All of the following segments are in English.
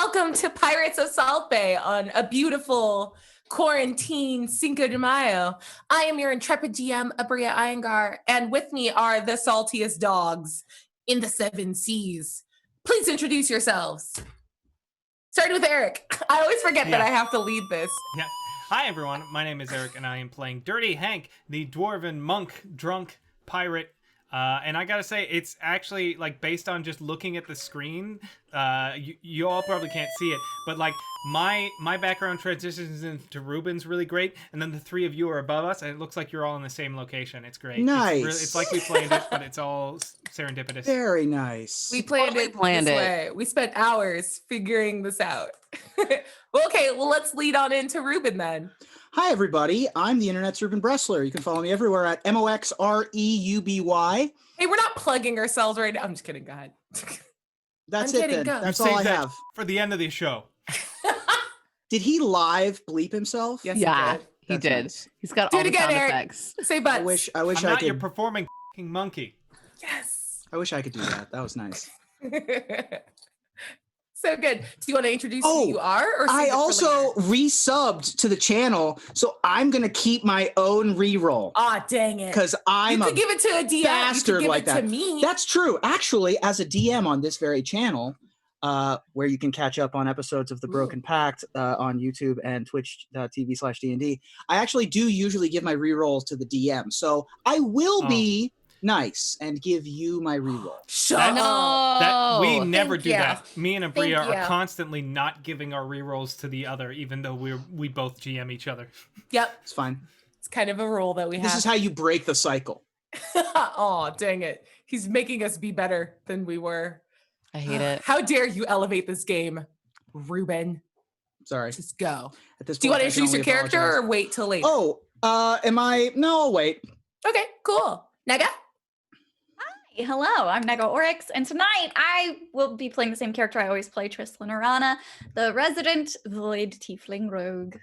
welcome to Pirates of Salt Bay on a beautiful quarantine Cinco de Mayo. I am your intrepid GM, Abria Iyengar, and with me are the saltiest dogs in the seven seas. Please introduce yourselves. Starting with Eric. I always forget that I have to lead this. Yeah. Hi, everyone. My name is Eric, and I am playing Dirty Hank, the dwarven monk drunk pirate. And I gotta say, it's actually like based on just looking at the screen. You all probably can't see it, but like my background transitions into Ruben's really great, and then the three of you are above us, and it looks like you're all in the same location. It's great. Nice. It's like we planned it, but it's all serendipitous. Very nice. We planned it this way. We spent hours figuring this out. Well, let's lead on into Ruben then. Hi, everybody. I'm the internet's Ruben Bressler. You can follow me everywhere at MOXREUBY. Hey, we're not plugging ourselves right now. I'm just kidding. Go ahead. That's it then. That's all I have. For the end of the show. Did he live bleep himself? Yes, he did. Nice. He's got all the sound effects. Say butts. I wish I'm I not could. your performing monkey. Yes. I wish I could do that. That was nice. So good. Do you want to introduce who you are? Or I also resubbed to the channel, so I'm going to keep my own reroll. Aw, dang it. Because I'm you could give it to a DM. bastard you could give like it that. To me. That's true. Actually, as a DM on this very channel, where you can catch up on episodes of The Broken Pact on YouTube and twitch.tv/DND, I actually do usually give my rerolls to the DM. So I will be nice and give you my reroll. We never do that. Me and Abria Thank you. are constantly not giving our rerolls to the other, even though we both GM each other. Yep. It's fine. It's kind of a rule that we have. This is how you break the cycle. Oh, dang it. He's making us be better than we were. I hate it. How dare you elevate this game, Ruben? Sorry. Just go. At this Do you want to introduce your character or wait till later? Oh, am I? No, I'll wait. Okay, cool. Nega? Hello, I'm Nega Oryx, and tonight I will be playing the same character I always play, Tristlin Arana, the resident Void Tiefling Rogue.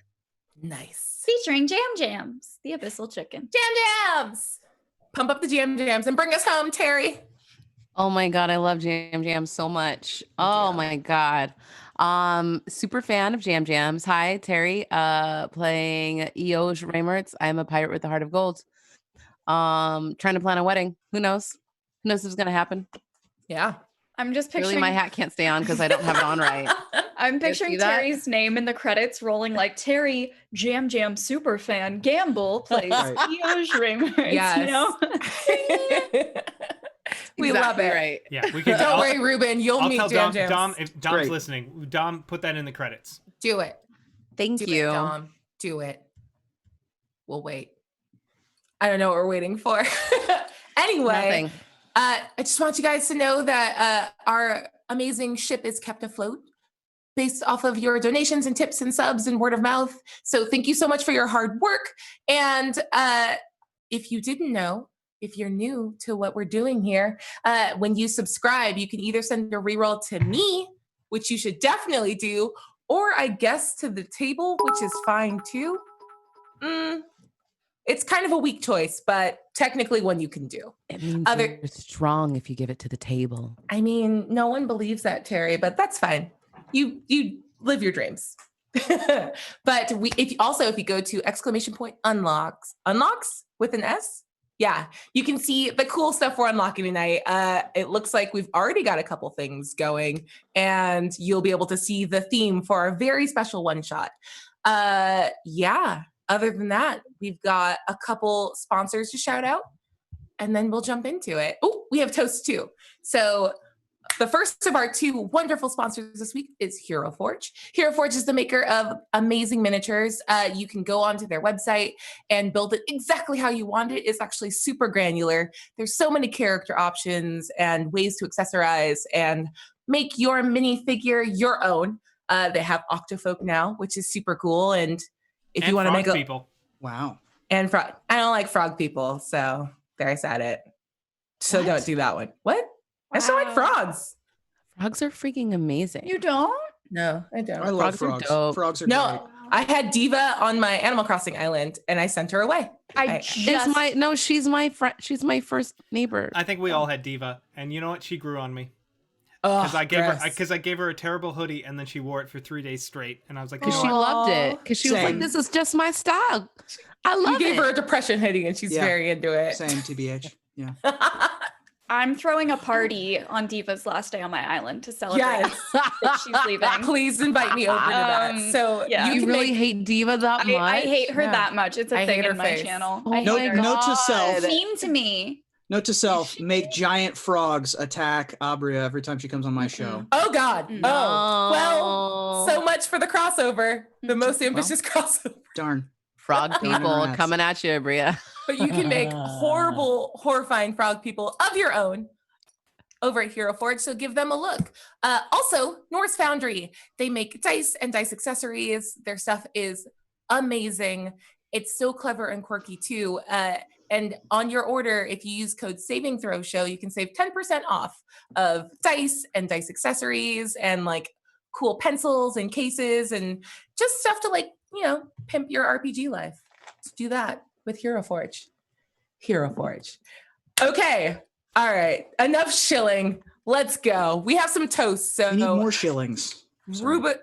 Nice. Featuring Jam Jams, the Abyssal Chicken. Jam Jams! Pump up the Jam Jams and bring us home, Terry. Oh my God, I love Jam Jams so much. Oh my God. Super fan of Jam Jams. Hi, Terry, playing Eoj Reichert. I'm a pirate with a heart of gold. Trying to plan a wedding. Who knows? Who knows if it's gonna happen? Yeah. I'm just picturing... Really, my hat can't stay on because I don't have it on right. I'm picturing Terry's name in the credits rolling like Terry, Jam Jam super fan, Gamble plays Eoj Reichert. Yes. You know? We love it. Right. Yeah, we can. Don't worry, Ruben. You'll meet tell Jam Jams. Dom, if Dom's listening, Dom, put that in the credits. Do it. Thank you. Dom. Do it. We'll wait. I don't know what we're waiting for. Anyway. Nothing. I just want you guys to know that our amazing ship is kept afloat based off of your donations and tips and subs and word of mouth. So thank you so much for your hard work. And if you didn't know, if you're new to what we're doing here, when you subscribe, you can either send your reroll to me, which you should definitely do, or I guess to the table, which is fine too. It's kind of a weak choice, but technically one you can do. It means you're strong if you give it to the table. I mean, no one believes that, Terry, but that's fine. You live your dreams. But if you go to !unlocks with an S, yeah, you can see the cool stuff we're unlocking tonight. It looks like we've already got a couple things going, and you'll be able to see the theme for our very special one shot. Yeah. Other than that, we've got a couple sponsors to shout out, and then we'll jump into it. Oh, we have toasts too. So the first of our two wonderful sponsors this week is Hero Forge. Hero Forge is the maker of amazing miniatures. You can go onto their website and build it exactly how you want it. It's actually super granular. There's so many character options and ways to accessorize and make your minifigure your own. They have Octofolk now, which is super cool. And if you want to make people. Wow. And frog. I don't like frog people, so there I said it. So don't do that one. What? I still like frogs. Frogs are freaking amazing. You don't? No, I don't. I love frogs. Frogs are dope. Frogs are No, great. I had Diva on my Animal Crossing island, and I sent her away. She's my friend. She's my first neighbor. I think we all had Diva, and you know what? She grew on me. because I gross. gave her a terrible hoodie and then she wore it for 3 days straight, and I was like, you Because know she what? loved it. Because she was like, Same. this is just my style. I love You gave it. her a depression hoodie and she's Yeah. very into it. Same, TBH. Yeah. I'm throwing a party on Diva's last day on my island to celebrate Yes. that she's leaving. Please invite me over to that. So yeah. You can really make- hate Diva that much? I hate her Yeah. that much. It's a I thing hate her in my face. channel. Oh I Note, hate her. note to self. She's mean to me. Note to self: make giant frogs attack Abria every time she comes on my show. Oh God. No. Oh. Well, so much for the crossover. The most ambitious crossover. Darn. Frog Darn people rats. coming at you, Bria. But you can make horrible, horrifying frog people of your own over at Hero Forge, so give them a look. Also, Norse Foundry, they make dice and dice accessories. Their stuff is amazing. It's so clever and quirky too. And on your order, if you use code Saving Throw Show, you can save 10% off of dice and dice accessories and like cool pencils and cases and just stuff to like, pimp your RPG life. Let's do that with Hero Forge. Hero Forge. Okay. All right. Enough shilling. Let's go. We have some toasts. So We need more shillings. Sorry. Ruba,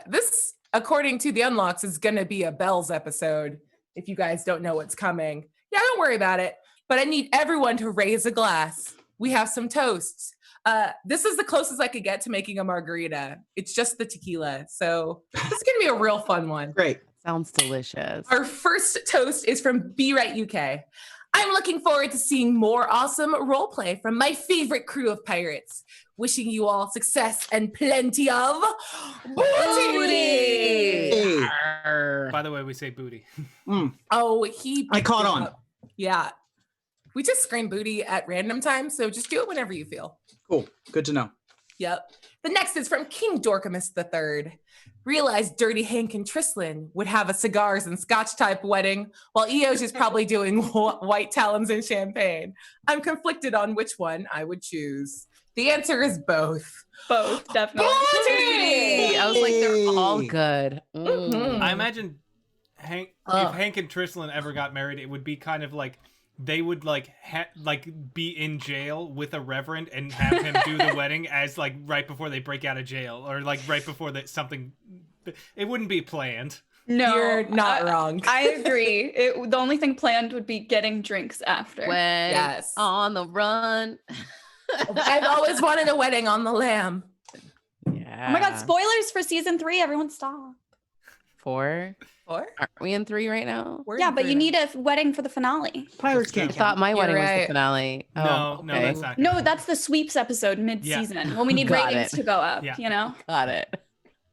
this, according to the unlocks, is going to be a bells episode. If you guys don't know what's coming, yeah, don't worry about it. But I need everyone to raise a glass. We have some toasts. This is the closest I could get to making a margarita. It's just the tequila. So this is going to be a real fun one. Great. Sounds delicious. Our first toast is from Be Right UK. I'm looking forward to seeing more awesome roleplay from my favorite crew of pirates. Wishing you all success and plenty of booty. Hey. By the way, we say booty. Oh, I caught on. Yeah. We just scream booty at random times, so just do it whenever you feel. Cool. Good to know. Yep. The next is from King Dorkamus III. Realized Dirty Hank and Trislin would have a cigars and scotch type wedding, while Eoj is probably doing white talons and champagne. I'm conflicted on which one I would choose. The answer is both. Both, definitely. Booty! I was like, they're all Hey. good. Mhm. I imagine if Hank and Trislin ever got married, it would be kind of like they would be in jail with a reverend and have him do the wedding as like right before they break out of jail or like right before that something. It wouldn't be planned. No, You're not wrong. I agree. The only thing planned would be getting drinks after. When Yes. on the run. I've always wanted a wedding on the lamb. Yeah. Oh my God, spoilers for season 3. Everyone stop. 4? Or Aren't we in 3 right now? we're Yeah, in but you three need a wedding for the finale. Pirates I can't thought count. my You're wedding was the right. finale. No, Oh, no, okay. that's not. No, that's the sweeps episode mid-season when we need Got ratings it. to go up, Yeah. you know? Got it.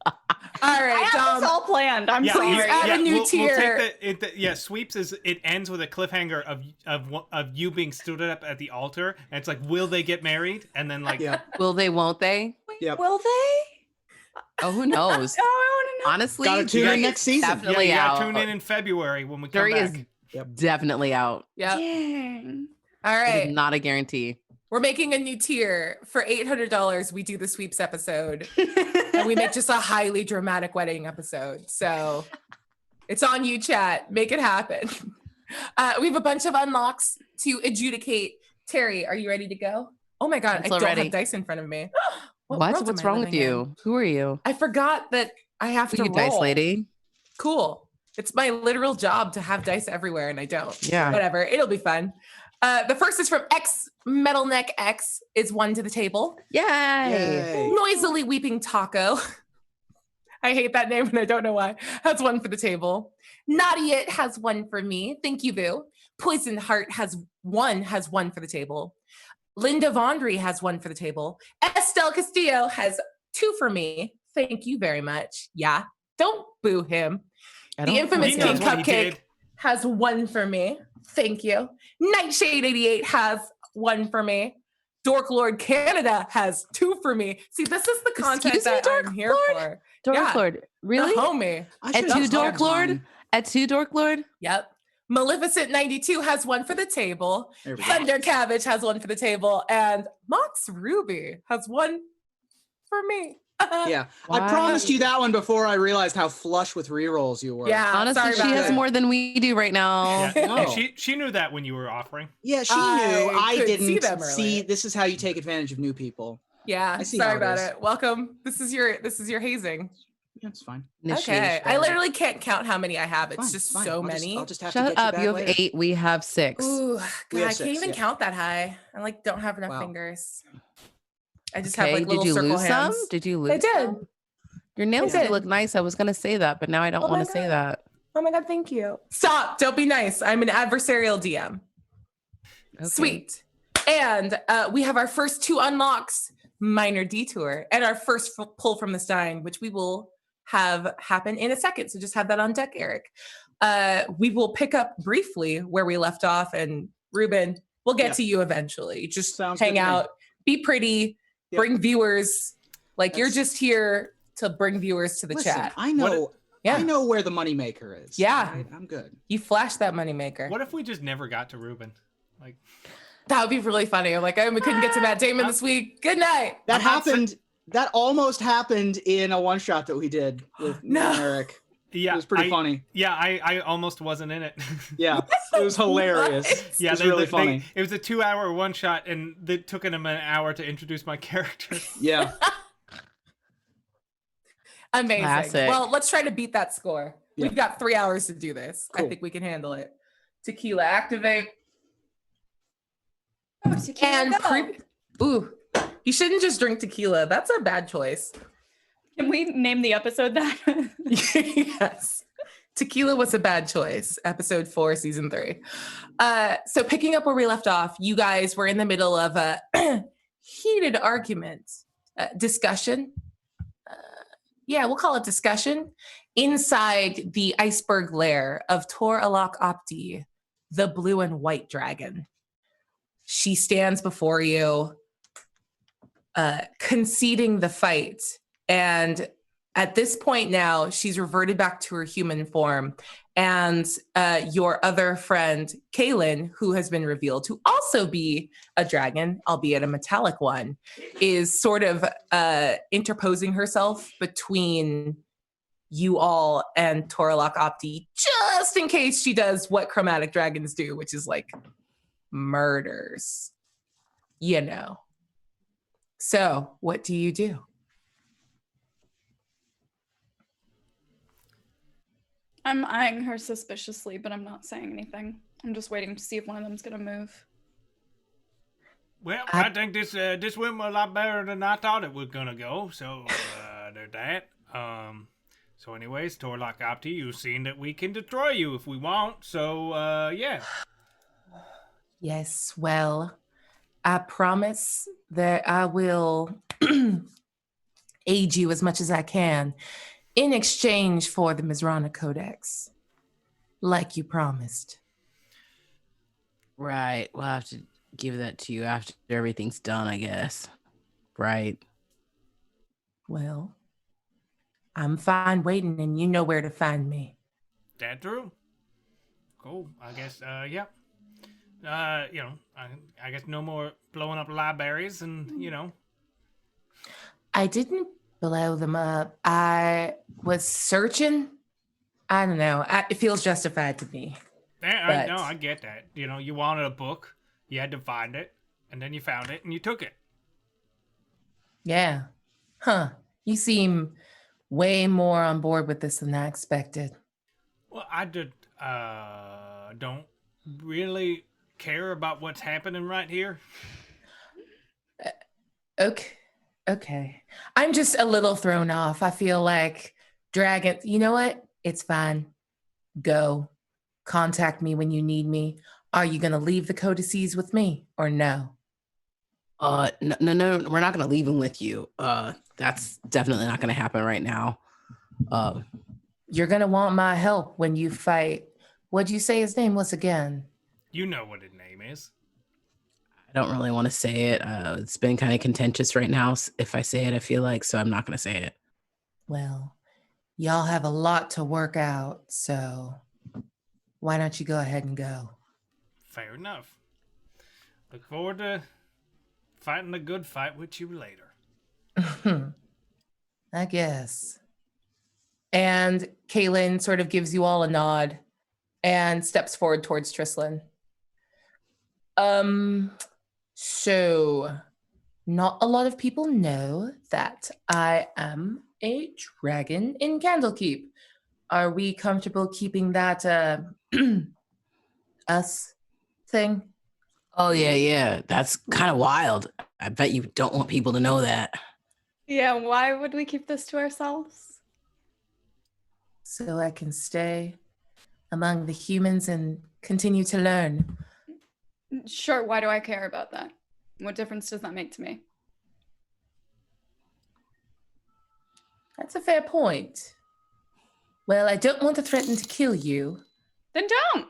All I right, have this all planned. I'm Yeah, Please sorry. add a new we'll tier. take sweeps is it ends with a cliffhanger of you being stood up at the altar, and it's like, will they get married? And then like, Yeah. Will they, won't they? Yep. Will they? Oh, who knows? Oh, I want to know. Honestly, Gotta tune Jury in is next season. yeah, Definitely you out. gotta tune in February when we come Jury is back. definitely out. Yep. Dang. All It right. is not a guarantee. We're making a new tier. For $800, we do the sweeps episode. And we make just a highly dramatic wedding episode. So it's on you, chat. Make it happen. We have a bunch of unlocks to adjudicate. Terry, are you ready to go? Oh my God, I Pencil don't ready. have dice in front of me. What? world am What's I wrong with living in? you? Who are you? I forgot that I have Are to you dice roll. lady? Cool. It's my literal job to have dice everywhere, and I don't. Yeah. Whatever. It'll be fun. The first is from X Metal Neck X. Is one to the table. Yay! Yay. Noisily Weeping Taco. I hate that name and I don't know why. Has one for the table. Naughty It has one for me. Thank you, Boo. Poison Heart has one for the table. Linda Vondry has one for the table. Estelle Castillo has 2 for me. Thank you very much. Yeah. Don't boo him. I The don't infamous He King knows what he Cupcake did. has one for me. Thank you. Nightshade 88 has one for me. Dork Lord Canada has 2 for me. See, this is the content Excuse me, that Dork I'm here Lord? for. Dork Yeah. Lord. Really? The homie. I At should've 2 just Dork logged Lord? mine. At 2 Dork Lord? Yep. Maleficent 92 has one for the table. There we go. Thunder Cabbage has one for the table. And Mox Ruby has one for me. Yeah. Wow. I promised you that one before I realized how flush with rerolls you were. Yeah. Honestly, sorry she about has it. more than we do right now. Yeah. No. And she knew that when you were offering. Yeah, she I knew. I could see didn't them see. earlier. This is how you take advantage of new people. Yeah, I see sorry how it about is. it. Welcome. This is your hazing. That's fine. Okay. I literally can't count how many I have. It's Fine, just fine. so I'll many. I'll just have to Shut get up. you You back have later. 8. We have 6. Ooh, We God, have I 6, can't even yeah. count that high. I like don't have enough Wow. fingers. I just have Okay. like little Did you circle lose hands. some? Did you lose I did. some? Your nails did. do look nice. I was going to say that, but now I don't Oh my want to say God. that. Oh my God, thank you. Stop. Don't be nice. I'm an adversarial DM. Okay. Sweet. And we have our first 2 unlocks, minor detour, and our first pull from the Stein, which we will have happen in a second. So just have that on deck, Eric. We will pick up briefly where we left off, and Ruben, we'll get to you eventually. Just Sounds hang good to me. out, be pretty, bring viewers. Like you're That's- just here to bring viewers to the Listen, chat. I know. Yeah. I know where the moneymaker is. Yeah. all right? I'm good. You flash that moneymaker. What if we just never got to Ruben? Like, That would be really funny. I'm like, oh, we couldn't get to Matt Damon this week. Good night. That I'm not happened. That almost happened in a one shot that we did with me and Eric. yeah, It was pretty funny. Yeah, I almost wasn't in it. Yeah, it was hilarious. What? Yeah, it was really funny. it was a 2-hour one shot, and it took them an hour to introduce my character. Yeah. Amazing. Classic. Well, let's try to beat that score. Yeah. We've got 3 hours to do this. I Cool. think we can handle it. Tequila, activate. Oh, tequila, go. Ooh, you shouldn't just drink tequila. That's a bad choice. Can we name the episode that? Yes. Tequila was a bad choice. Episode 4, season 3. So picking up where we left off, you guys were in the middle of a heated argument, discussion. Yeah, we'll call it discussion inside the iceberg lair of Tor Alak Opti, the blue and white dragon. She stands before you, conceding the fight. And at this point now, she's reverted back to her human form. And your other friend, Kaylin, who has been revealed to also be a dragon, albeit a metallic one, is sort of interposing herself between you all and Toralak Opti, just in case she does what chromatic dragons do, which is like murders. You know. So, what do you do? I'm eyeing her suspiciously, but I'm not saying anything. I'm just waiting to see if one of them's gonna move. Well, I think this went a lot better than I thought it was gonna go. So there's that. So anyways, Torlock Opti, you've seen that we can destroy you if we want. So yeah. Yes, well, I promise that I will aid you as much as I can in exchange for the Mizrana Codex, like you promised. Right. We'll have to give that to you after everything's done, I guess. Right. Well, I'm fine waiting, and you know where to find me. That true. Cool. I guess yeah. You know, I guess no more blowing up libraries and, you know. I didn't blow them up. I was searching. I don't know. It feels justified to me. I know, I get that. You know, you wanted a book, you had to find it, and then you found it and you took it. Yeah. Huh. You seem way more on board with this than I expected. Well, I did don't really care about what's happening right here. Okay. I'm just a little thrown off. I feel like dragons, you know what? It's fine. Go. Contact me when you need me. Are you going to leave the codices with me or no? No, we're not gonna leave him with you. That's definitely not gonna happen right now. You're going to want my help when you fight. What'd you say his name was again? You know what his name is. I don't really want to say it. It's been kind of contentious right now. If I say it, I feel like, so I'm not gonna say it. Well, y'all have a lot to work out, so why don't you go ahead and go? Fair enough. Look forward to fighting a good fight with you later. I guess. And Kaylin sort of gives you all a nod and steps forward towards Trislin. So not a lot of people know that I am a dragon in Candlekeep. Are we comfortable keeping that us thing? Oh yeah. That's kind of wild. I bet you don't want people to know that. Yeah, why would we keep this to ourselves? So I can stay among the humans and continue to learn. Sure, why do I care about that? What difference does that make to me? That's a fair point. Well, I don't want to threaten to kill you. Then don't.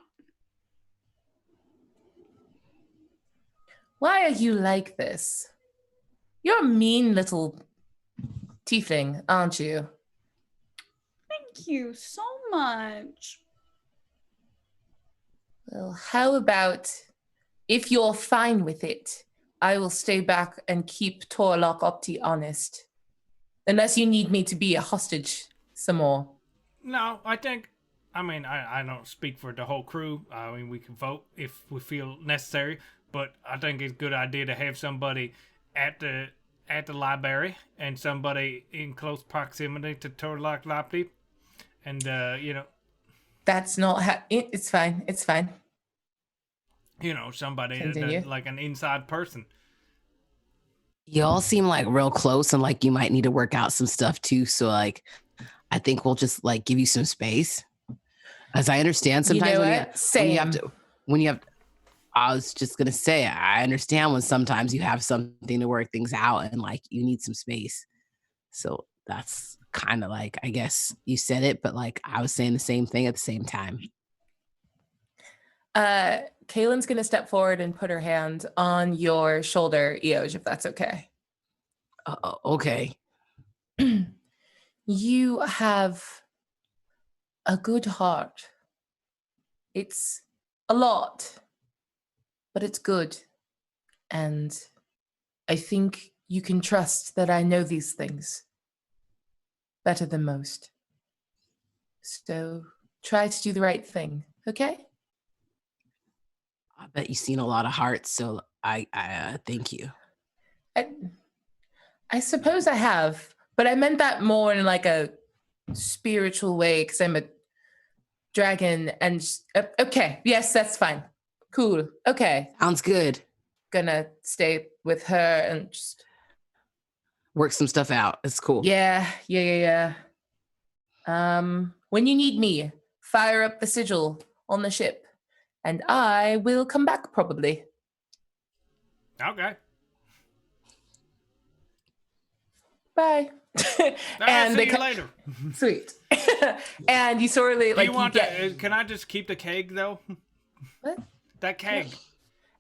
Why are you like this? You're a mean little tiefling, aren't you? Thank you so much. Well, how about if you're fine with it, I will stay back and keep Torlock Opti honest. Unless you need me to be a hostage some more. No, I don't speak for the whole crew. I mean, we can vote if we feel necessary, but I think it's a good idea to have somebody at the library and somebody in close proximity to Torlock Opti. And, That's not how... It's fine. It's fine. Somebody Continue. like an inside person. Y'all seem like real close and like you might need to work out some stuff too. So like, I think we'll just like give you some space. As I understand sometimes when you have, I was just going to say, I understand when sometimes you have something to work things out and like you need some space. So that's kind of like, I guess you said it, but like I was saying the same thing at the same time. Kaylin's going to step forward and put her hand on your shoulder, Eoj, if that's okay. Okay. You have a good heart. It's a lot, but it's good. And I think you can trust that I know these things better than most. So try to do the right thing, okay? I bet you've seen a lot of hearts, so I thank you. I suppose I have, but I meant that more in like a spiritual way because I'm a dragon and okay, yes, that's fine. Cool. Okay. Sounds good. Gonna stay with her and just work some stuff out. It's cool. Yeah. When you need me, fire up the sigil on the ship and I will come back probably. Okay. Bye. And see you later. Sweet. And you sort of like can I just keep the keg though? What? That keg.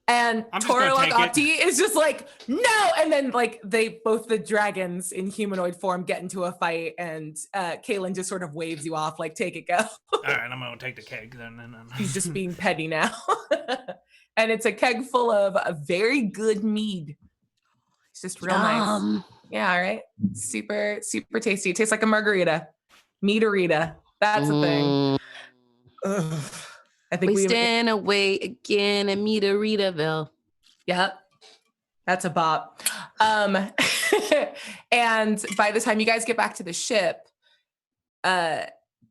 And Torlock Opti is just like, no! And then like both the dragons in humanoid form get into a fight and Kaylin just sort of waves you off, like, take it, go. All right, I'm gonna take the keg then. He's just being petty now. And it's a keg full of a very good mead. It's just real nice. Yeah, all right. Super, super tasty. It tastes like a margarita. Meaderita. That's a thing. Ugh. I think we stand away again at Meaderitaville. Yep. That's a bop. And by the time you guys get back to the ship,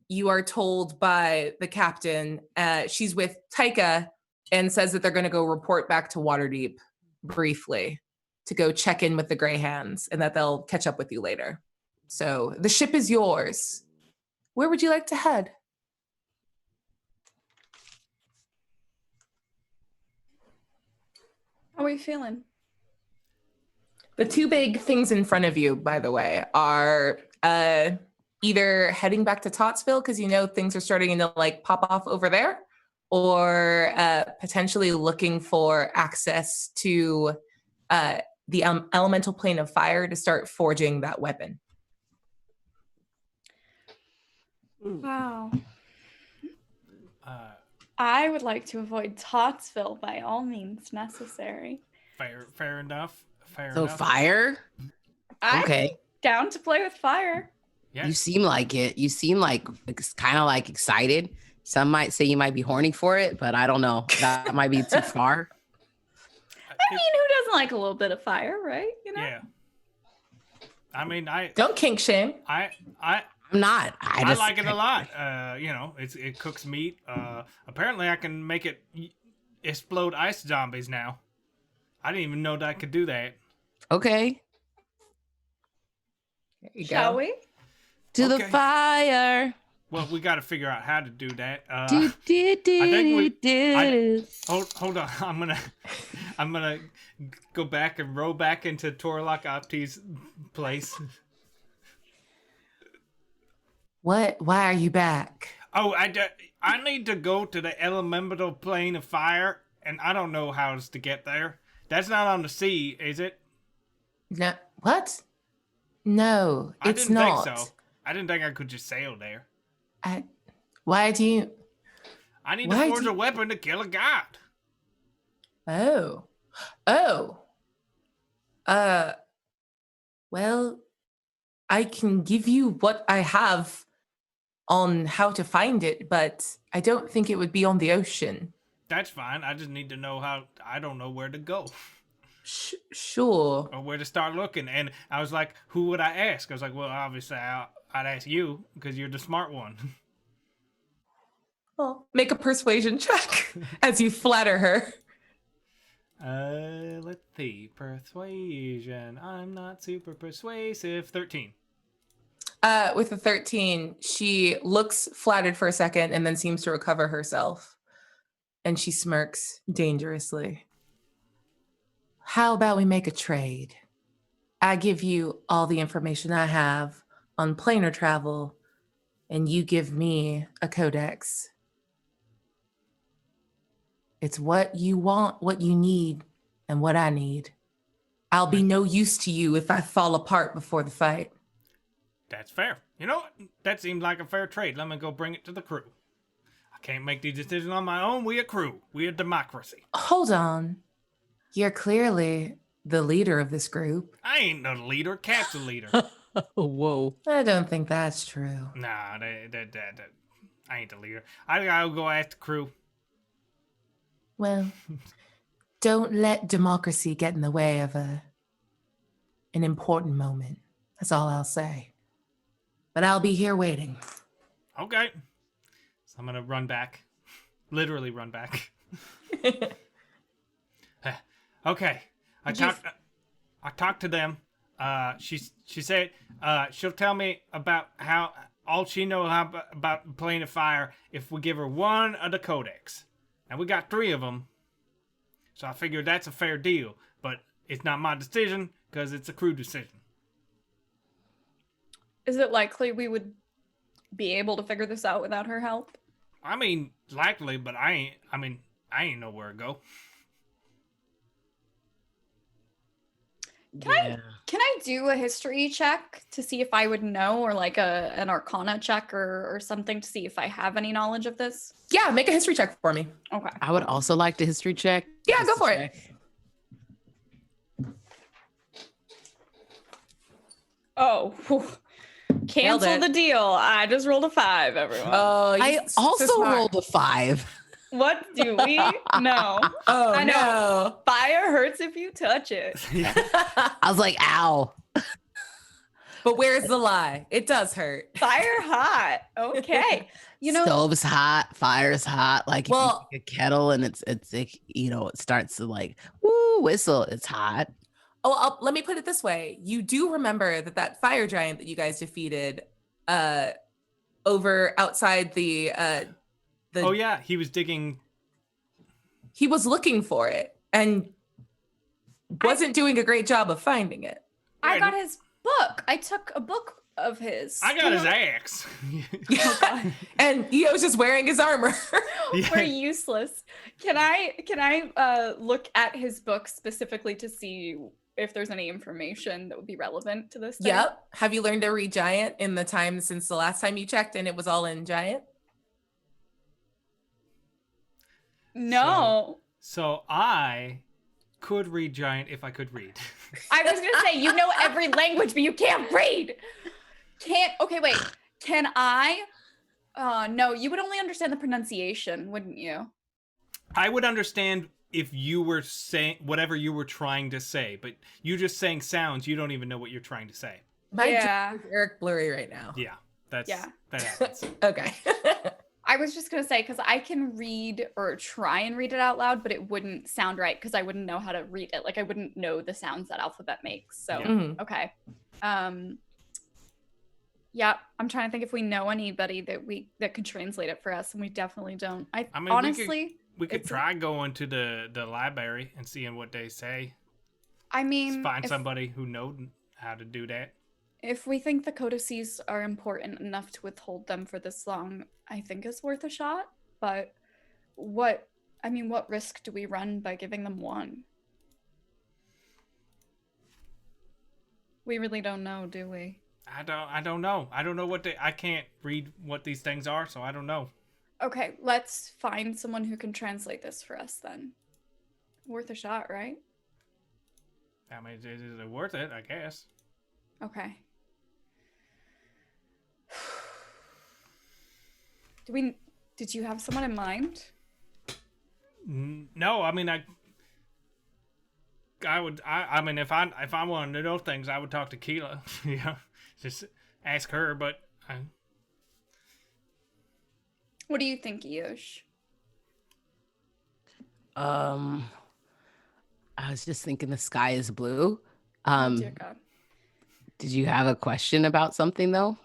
you are told by the captain, she's with Taika and says that they're going to go report back to Waterdeep briefly to go check in with the Grey Hands and that they'll catch up with you later. So the ship is yours. Where would you like to head? How are we feeling? The two big things in front of you, by the way, are either heading back to Tottsville because you know things are starting to like pop off over there, or potentially looking for access to the elemental plane of fire to start forging that weapon. Wow. I would like to avoid Tottsville by all means necessary. Fair enough. So fire? I'm down to play with fire. Yeah. You seem like it. You seem like it's kind of like excited. Some might say you might be horny for it, but I don't know. That might be too far. I mean, who doesn't like a little bit of fire, right? You know? Yeah. I mean, Don't kink shame. I I'm not. I like it a lot. It cooks meat. Apparently, I can make it explode ice zombies now. I didn't even know that I could do that. Okay. There you Shall go. we? To the Okay. fire. Well, we got to figure out how to do that. Do, do, do, do. Hold on. I'm gonna go back and roll back into Torlok Opti's place. What? Why are you back? Oh, I need to go to the elemental plane of fire, and I don't know how to get there. That's not on the sea, is it? No. What? No, I it's didn't not. think so. I didn't think I could just sail there. Why do you? I need to Why forge do- a weapon to kill a god. Oh. Well, I can give you what I have on how to find it, but I don't think it would be on the ocean. That's fine. I just need to know how. I don't know where to go Sure. or where to start looking. And I was like, who would I ask? I was like, well, obviously I'd ask you because you're the smart one. Well, make a persuasion check as you flatter her. Let's see. Persuasion. I'm not super persuasive. 13. With a 13, she looks flattered for a second and then seems to recover herself. And she smirks dangerously. How about we make a trade? I give you all the information I have on planar travel, and you give me a codex. It's what you want, what you need, and what I need. I'll be no use to you if I fall apart before the fight. That's fair. You know what? That seems like a fair trade. Let me go bring it to the crew. I can't make these decisions on my own. We a crew. We a democracy. Hold on. You're clearly the leader of this group. I ain't no leader. Cat's the leader. Whoa. I don't think that's true. Nah, that I ain't the leader. I gotta go ask the crew. Well, don't let democracy get in the way of an important moment. That's all I'll say. But I'll be here waiting. Okay. So I'm gonna run back. Literally run back. Okay. I talked to them. She said she'll tell me about how all she knows about playing the fire if we give her one of the codex. And we got 3 of them. So I figured that's a fair deal. But it's not my decision because it's a crew decision. Is it likely we would be able to figure this out without her help? I mean, likely, but I ain't know where to go. Can I do a history check to see if I would know, or like an arcana check or something to see if I have any knowledge of this? Yeah, make a history check for me. Okay. I would also like to history check. Yeah, Just go to for check. it. Oh, whew. Cancel Nailed it. the deal. I just rolled a 5, everyone. Oh, I also rolled a 5. What do we know? Oh, I know. no. Fire hurts if you touch it. I was like, ow. But where's the lie? It does hurt. Fire hot. Okay. You know, Stove's hot, fire's hot. Like if Well- you take a kettle and it's like, it starts to like woo whistle. It's hot. Oh, let me put it this way. You do remember that fire giant that you guys defeated over outside the Oh yeah, he was digging. he was looking for it and wasn't doing a great job of finding it. I got his book. I took a book of his. I got his axe. And he was just wearing his armor. We're useless. Can I look at his book specifically to see if there's any information that would be relevant to this thing? Yep. Have you learned to read giant in the time since the last time you checked and it was all in giant? No. So I could read giant if I could read. I was gonna say, you know every language, but you can't read. Okay, wait. Can I? No, you would only understand the pronunciation, wouldn't you? I would understand if you were saying whatever you were trying to say, but you just saying sounds, you don't even know what you're trying to say. My Yeah. is Eric blurry right now. Yeah, that Yeah. happens. Okay. I was just going to say, because I can read or try and read it out loud, but it wouldn't sound right because I wouldn't know how to read it. Like I wouldn't know the sounds that alphabet makes. So, Yeah. Mhm. okay. Yeah, I'm trying to think if we know anybody that could translate it for us, and we definitely don't. I mean, honestly, we could it's- try going to the library and seeing what they say. I mean, Find somebody who knows how to do that. if we think the codices are important enough to withhold them for this long, I think it's worth a shot. But what risk do we run by giving them one? We really don't know, do we? I don't know. I don't know I can't read what these things are, so I don't know. Okay, let's find someone who can translate this for us then. Worth a shot, right? I mean, is it worth it? I guess. Okay. Did you have someone in mind? No, I mean, I mean, if I wanted to know things, I would talk to Keela. Yeah, just ask her. But What do you think, Eosh? I was just thinking the sky is blue. Oh, dear God. Did you have a question about something though?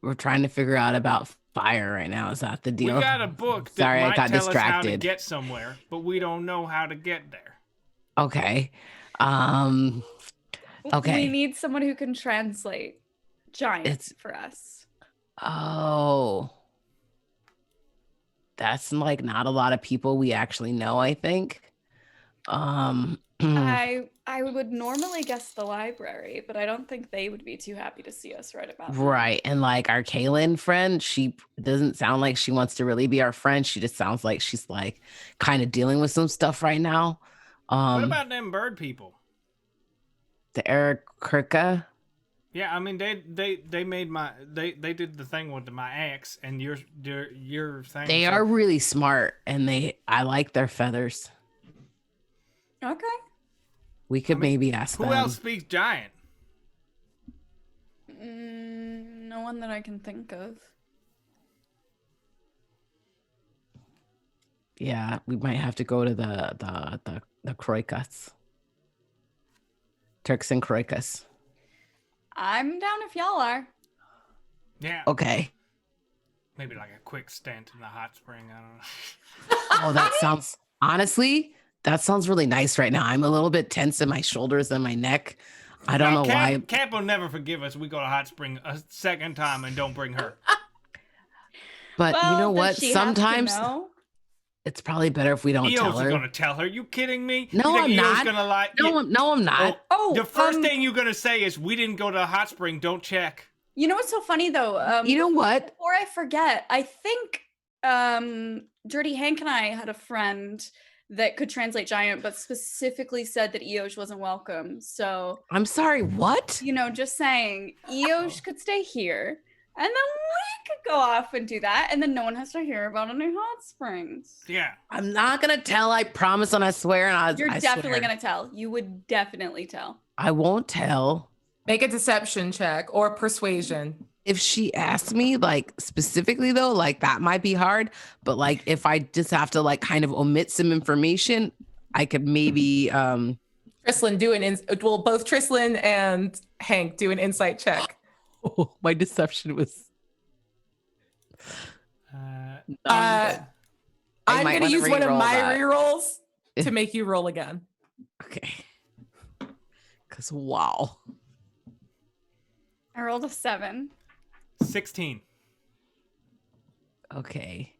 We're trying to figure out about fire right now. Is that the deal? we got a book that Sorry, I might got tell us how to distracted. get somewhere, but we don't know how to get there. Okay. We Okay. need someone who can translate giant It's- for us. Oh. That's like not a lot of people we actually know, I think. I would normally guess the library, but I don't think they would be too happy to see us right about now. Right. And like our Kaylin friend, she doesn't sound like she wants to really be our friend. She just sounds like she's like kind of dealing with some stuff right now. What about them bird people? The Eric Kirka? Yeah, I mean they made they did the thing with my ex and your thing. They so- are really smart and I like their feathers. Okay. We could maybe ask Who them. else speaks giant? No one that I can think of. Yeah, we might have to go to the Kroikas. Turks and Kroikas. I'm down if y'all are. Yeah. Okay. Maybe like a quick stint in the hot spring. I don't know. Oh, that sounds honestly, that sounds really nice right now. I'm a little bit tense in my shoulders and my neck. I don't know why. Cap will never forgive us. We go to hot spring a second time and don't bring her. But you know does what? she have to Sometimes know? it's probably better if we don't tell Eo's her. gonna tell her. You kidding me? No, you think I'm Eo's not. Gonna lie? No, I'm not. Oh, the first thing you're gonna say is we didn't go to the hot spring. Don't check. You know what's so funny though? You know what? Before I forget, I think Dirty Hank and I had a friend that could translate giant, but specifically said that Eosh wasn't welcome. So, I'm sorry, what? you know, just saying Eosh could stay here, and then we could go off and do that, and then no one has to hear about any hot springs. Yeah. I'm not gonna tell, I promise and I swear. And You're I definitely swear. gonna tell. You would definitely tell. I won't tell. Make a deception check or persuasion. If she asks me like specifically though, like that might be hard, but like if I just have to like kind of omit some information, I could maybe Trislin, both Trislin and Hank do an insight check. oh, my deception was I'm might going to wanna use one of re-roll my that. rerolls to make you roll again. okay. Cause wow. I rolled a 7. 16. Okay.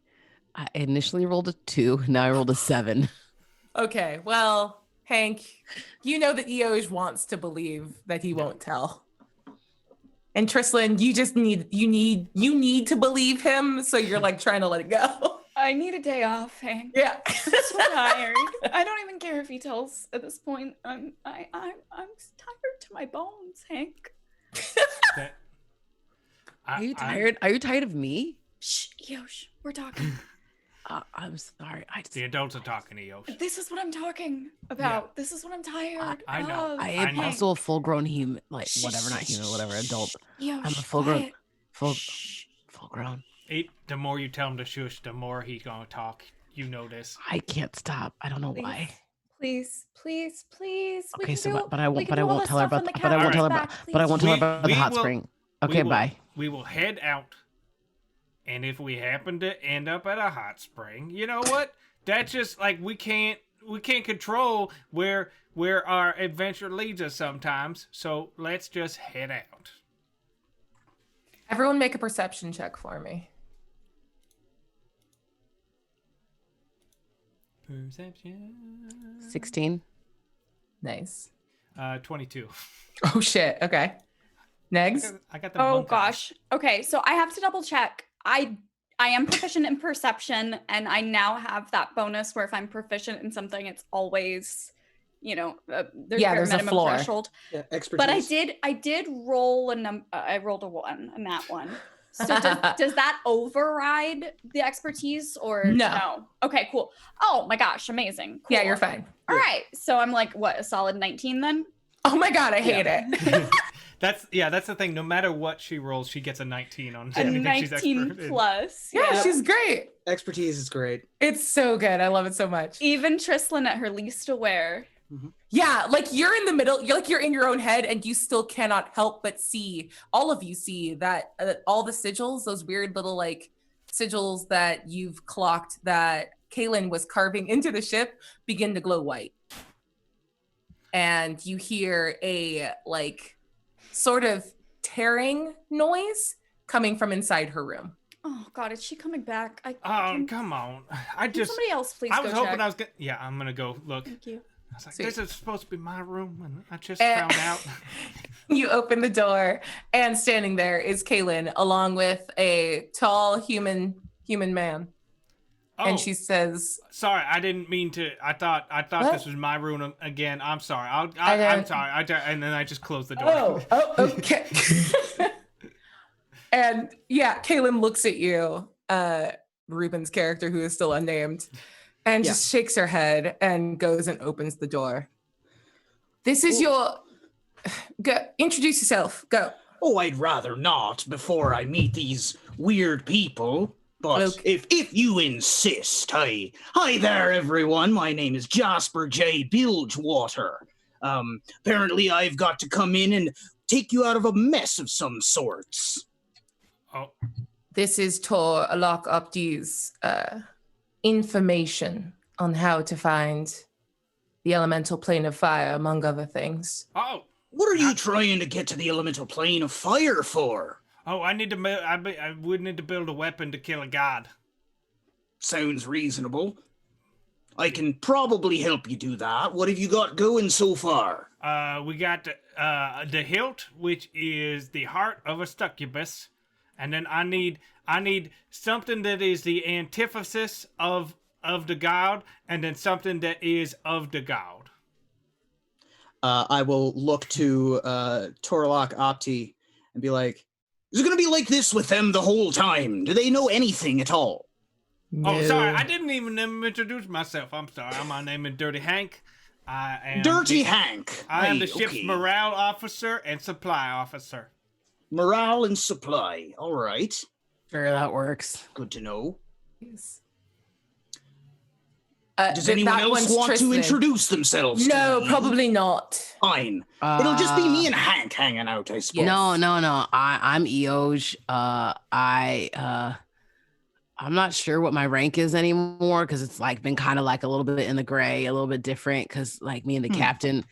I initially rolled a 2, now I rolled a 7. Okay, well, Hank, you know that Eosh wants to believe that he won't tell. And Trislin, you need to believe him, so you're like trying to let it go. I need a day off, Hank. Yeah. I'm so tired. I don't even care if he tells at this point. I'm tired to my bones, Hank. Are you tired? Are you tired of me? Shh, Yosh, we're talking. I'm sorry. The adults are talking to you. This is what I'm talking about. This is what I'm tired I know. of. I am know. also a full-grown human, like Shh, whatever, not shh, human, shh, whatever, adult. Yo, I'm a shh, full-grown, quiet. full-grown. The more you tell him to shush, the more he's gonna talk. You know this. I can't stop. I don't know why. Please. We Okay, can so do, but I we won't. can But I do all won't this tell her stuff about. when the But I won't cat tell her comes about. back, But I won't tell her please. about the hot spring. Okay, bye. We will head out, and if we happen to end up at a hot spring, you know what? That's just like we can't control where our adventure leads us sometimes. So let's just head out. Everyone make a perception check for me. Perception. 16. Nice. 22. Oh shit. Okay. Next. I got the Oh monk gosh. Okay, so I have to double check. I am proficient in perception, and I now have that bonus where if I'm proficient in something, it's always, there's a minimum floor. threshold. Yeah, expertise. But I did roll I rolled a 1 on that one. So does that override the expertise or No? Okay, cool. Oh my gosh, amazing. Cool. Yeah, you're fine. All right. So I'm like, what, a solid 19 then? Oh my god, I hate it. That's the thing. No matter what she rolls, she gets a 19 on A anything she's 19 expert in. plus. Yeah, she's great. Expertise is great. It's so good. I love it so much. Even Trislin at her least aware. Yeah, like you're in the middle, you're in your own head and you still cannot help but see, all of you see that all the sigils, those weird little like sigils that you've clocked that Kaylin was carving into the ship begin to glow white. And you hear a like sort of tearing noise coming from inside her room. Oh God, is she coming back? Come on. Can somebody else please I was go hoping check? I was gonna. Yeah, I'm gonna go look. Thank you. I was like, Sweet. this is supposed to be my room, and I just found out. You open the door, and standing there is Kaylin, along with a tall human man. Oh, And she says, sorry, I didn't mean to. I thought What? this was my room again. I'm sorry. I'm don't- sorry. And then I just closed the door. oh, okay. And yeah, Kaylin looks at you, Ruben's character, who is still unnamed, and just shakes her head and goes and opens the door. This is your... Go, introduce yourself. Go. Oh, I'd rather not before I meet these weird people. But Okay. if you insist, hi there, everyone. My name is Jasper J. Bilgewater. Apparently I've got to come in and take you out of a mess of some sorts. Oh, This is Tor Alok Opti's information on how to find the elemental plane of fire, among other things. oh, What are you trying to get to the elemental plane of fire for? I need to. I would need to build a weapon to kill a god. Sounds reasonable. I can probably help you do that. What have you got going so far? We got the hilt, which is the heart of a succubus, and then I need something that is the antithesis of the god, and then something that is of the god. I will look to Torlok Opti and be like, is it going to be like this with them the whole time? Do they know anything at all? Oh, sorry, I didn't even introduce myself. I'm sorry. My name is Dirty Hank. I am Dirty Hank. I am the Right, ship's okay. morale officer and supply officer. Morale and supply. All right. Sure, that works. Good to know. Does Th- anyone that else one's want Tristan. to introduce themselves? to No, me? probably not. Fine. It'll just be me and Hank hanging out, I suppose. No. I'm Eoj. I'm not sure what my rank is anymore because it's like been kind of like a little bit in the gray, a little bit different. Because like me and the captain,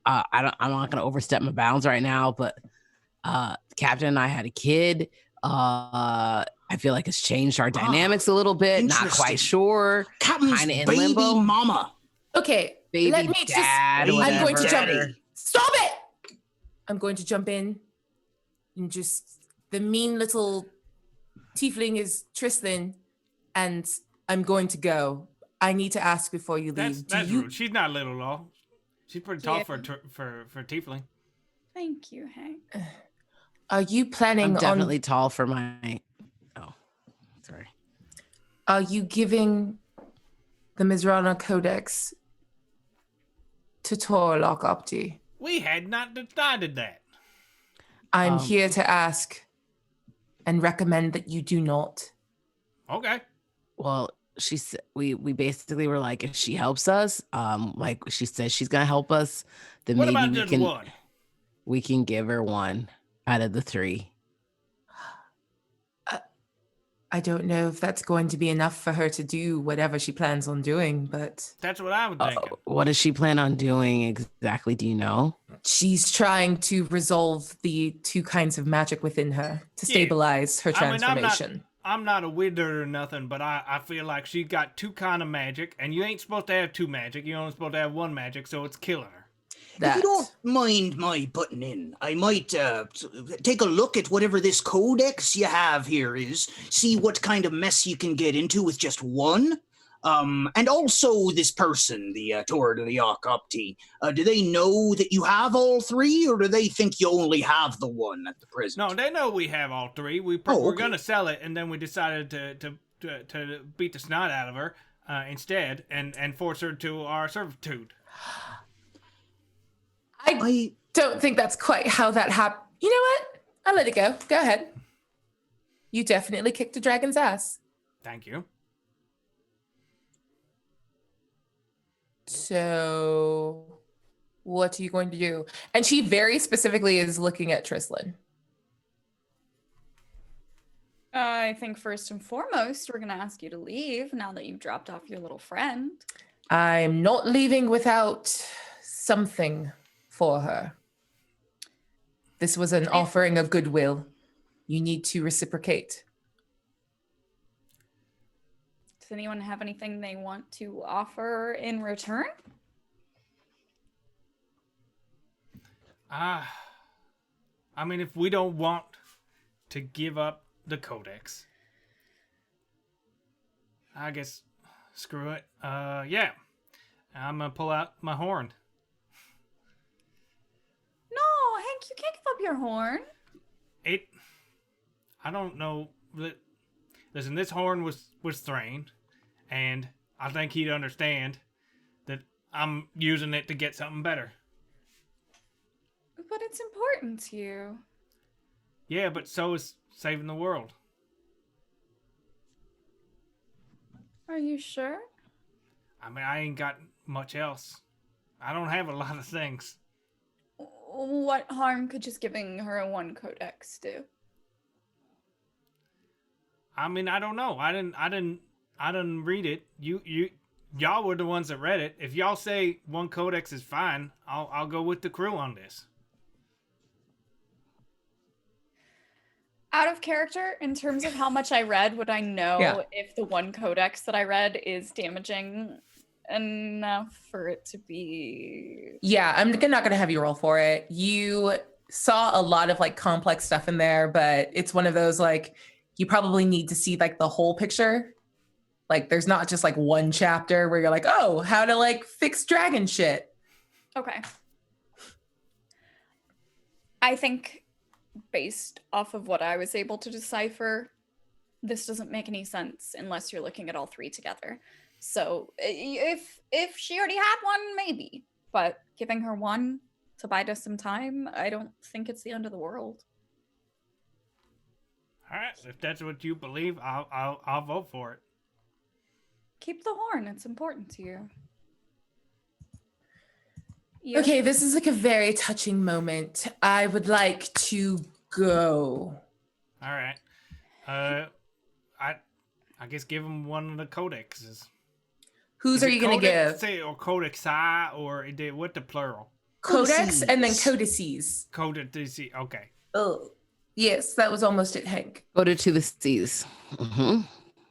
I'm not gonna overstep my bounds right now, but the captain and I had a kid. I feel like it's changed our dynamics a little bit. Not interesting. quite sure. Captain's Kinda in baby limbo. mama. Okay, Baby let me dad, just. or I'm going to whatever. jump in. Stop it! I'm going to jump in and just. The mean little tiefling is Tristan, and I'm going to go. I need to ask before you leave. That's rude. She's not little, though. She's pretty tall Yeah. for tiefling. Thank you, Hank. Are you planning I'm on? definitely tall for my. Oh, sorry. Are you giving the Mizrana Codex to Torlock Opti? We had not decided that. I'm here to ask and recommend that you do not. Okay. Well, we basically were like, if she helps us, like she says she's gonna help us, then What maybe about just one? we can give her one out of the 3. I don't know if that's going to be enough for her to do whatever she plans on doing, but That's what I was thinking. What does she plan on doing exactly? Do you know? she's trying to resolve the 2 kinds of magic within her to Yeah. stabilize her I mean, transformation. I'm not a wizard or nothing, but I feel like she got 2 kind of magic, and you ain't supposed to have 2 magic. You're only supposed to have 1 magic, so it's killing her. If you don't mind my butting in, I might take a look at whatever this codex you have here is, see what kind of mess you can get into with just one. And also this person, the Torah de the Opti, do they know that you have all 3, or do they think you only have the one at the present? No, they know we have all 3. We're going to sell it, and then we decided to beat the snot out of her instead and force her to our servitude. I don't think that's quite how that happened. You know what? I'll let it go. Go ahead. You definitely kicked a dragon's ass. Thank you. So, what are you going to do? And she very specifically is looking at Trislin. I think first and foremost, we're going to ask you to leave now that you've dropped off your little friend. I'm not leaving without something for her. This was an offering of goodwill. You need to reciprocate. Does anyone have anything they want to offer in return? I mean, if we don't want to give up the codex, I guess screw it. Yeah. I'm gonna pull out my horn. No, Hank, you can't give up your horn. I don't know. Listen, this horn was Thrain, and I think he'd understand that I'm using it to get something better. But it's important to you. Yeah, but so is saving the world. Are you sure? I mean, I ain't got much else. I don't have a lot of things. What harm could just giving her a 1 codex do? I mean, I don't know. I didn't read it. Y'all were the ones that read it. If y'all say 1 codex is fine, I'll go with the crew on this. Out of character, in terms of how much I read, would I know if the 1 codex that I read is damaging enough for it to be... Yeah, I'm not going to have you roll for it. You saw a lot of like complex stuff in there, but it's one of those like, you probably need to see like the whole picture. Like there's not just like 1 chapter where you're like, oh, how to like fix dragon shit. Okay. I think based off of what I was able to decipher, this doesn't make any sense unless you're looking at all 3 together. So if she already had 1, maybe. But giving her 1 to bide us some time, I don't think it's the end of the world. All right, if that's what you believe, I'll vote for it. Keep the horn. It's important to you. Okay, this is like a very touching moment. I would like to go. All right. I guess give him 1 of the codexes. Whose are you going to give? Say, or codexi, or what the plural? Codex and then codices. Codices, okay. Oh, yes, that was almost it, Hank. Go to the seas. Mm-hmm.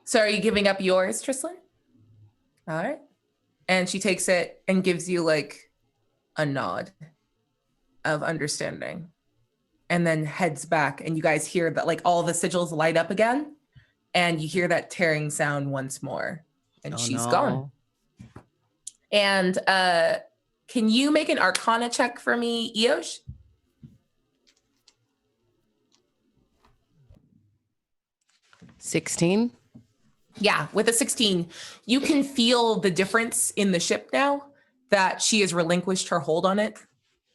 So are you giving up yours, Trislin? All right. And she takes it and gives you like a nod of understanding and then heads back, and you guys hear that like all the sigils light up again and you hear that tearing sound once more, and she's gone. And can you make an Arcana check for me, Eosh? $16. Yeah, with a 16, you can feel the difference in the ship now that she has relinquished her hold on it.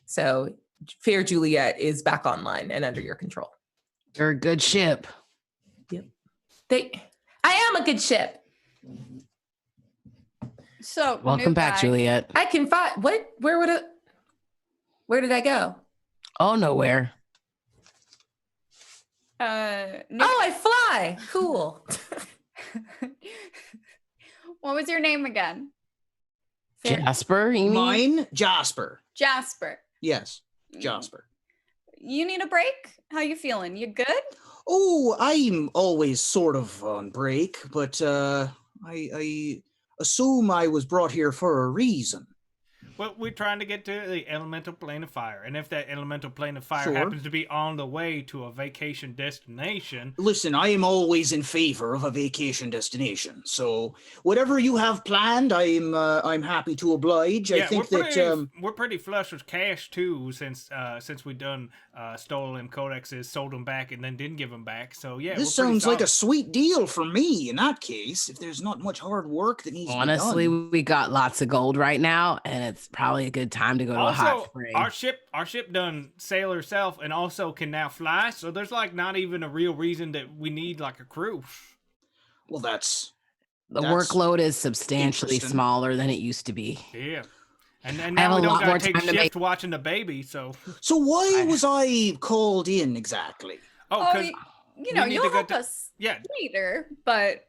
So Fair Juliet is back online and under your control. You're a good ship. I am a good ship. So Welcome new back, guy. Juliet. I can find what? Where did I go? Oh, nowhere. New I fly. Cool. What was your name again? Jasper, you mean? Mine, Jasper. Jasper. Yes, Jasper. You need a break? How you feeling? You good? Oh, I'm always sort of on break, but I assume I was brought here for a reason. Well, we're trying to get to the elemental plane of fire, and if that elemental plane of fire Sure. happens to be on the way to a vacation destination, Listen, I am always in favor of a vacation destination. So whatever you have planned, I'm happy to oblige. I think we're pretty flush with cash too, since we done stole them codexes, sold them back, and then didn't give them back. So yeah, this we're pretty sounds like a solid. sweet deal for me. In that case, if there's not much hard work that needs Honestly, to be done. we got lots of gold right now, and it's probably a good time to go to a hot Also, spring. our ship done sail herself and also can now fly. So there's like not even a real reason that we need like a crew. Well, that's The that's workload is substantially interesting. smaller than it used to be. Yeah, and I have now a we don't lot more gotta take time to shift watching the baby. So so. Why was I called in exactly? because you know, we need you'll to go help to- us yeah. later, but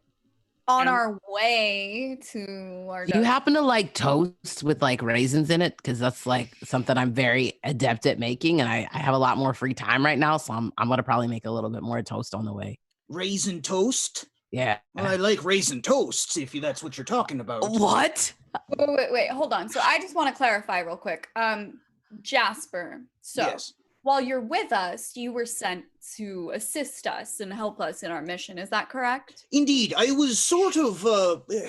on And- our way to our Do you happen to like toast with like raisins in it? Because that's like something I'm very adept at making, and I have a lot more free time right now, so I'm gonna probably make a little bit more toast on the way. Raisin toast? Yeah. Well, I like raisin toasts, if that's what you're talking about. What? wait, hold on. So I just want to clarify real quick. Jasper, so Yes. while you're with us, you were sent to assist us and help us in our mission. Is that correct? Indeed, I was sort of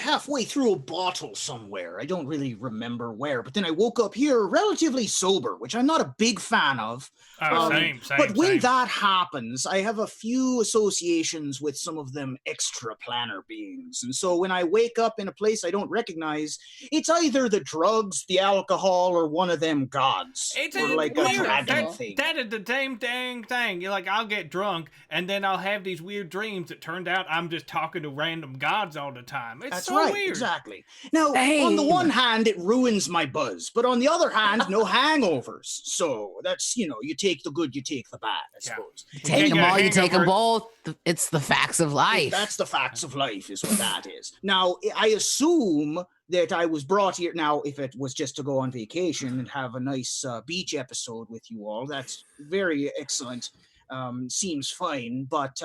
halfway through a bottle somewhere. I don't really remember where, but then I woke up here relatively sober, which I'm not a big fan of. Same. But when that happens, I have a few associations with some of them extra planner beings. And so when I wake up in a place I don't recognize, it's either the drugs, the alcohol, or one of them gods. It's or like weird- a dragon that- thing. That is the same dang thing. You're like, I'll get drunk, and then I'll have these weird dreams that turned out I'm just talking to random gods all the time. It's That's so right, weird. exactly. Now, on the Same. one hand, it ruins my buzz, but on the other hand, no hangovers. So that's, you take the good, you take the bad, I Yeah. suppose. can't Take them get a all, you take them hangover. both. It's the facts of life. That's the facts of life, is what that is. Now, I assume that I was brought here. Now, if it was just to go on vacation and have a nice beach episode with you all, that's very excellent. Seems fine, but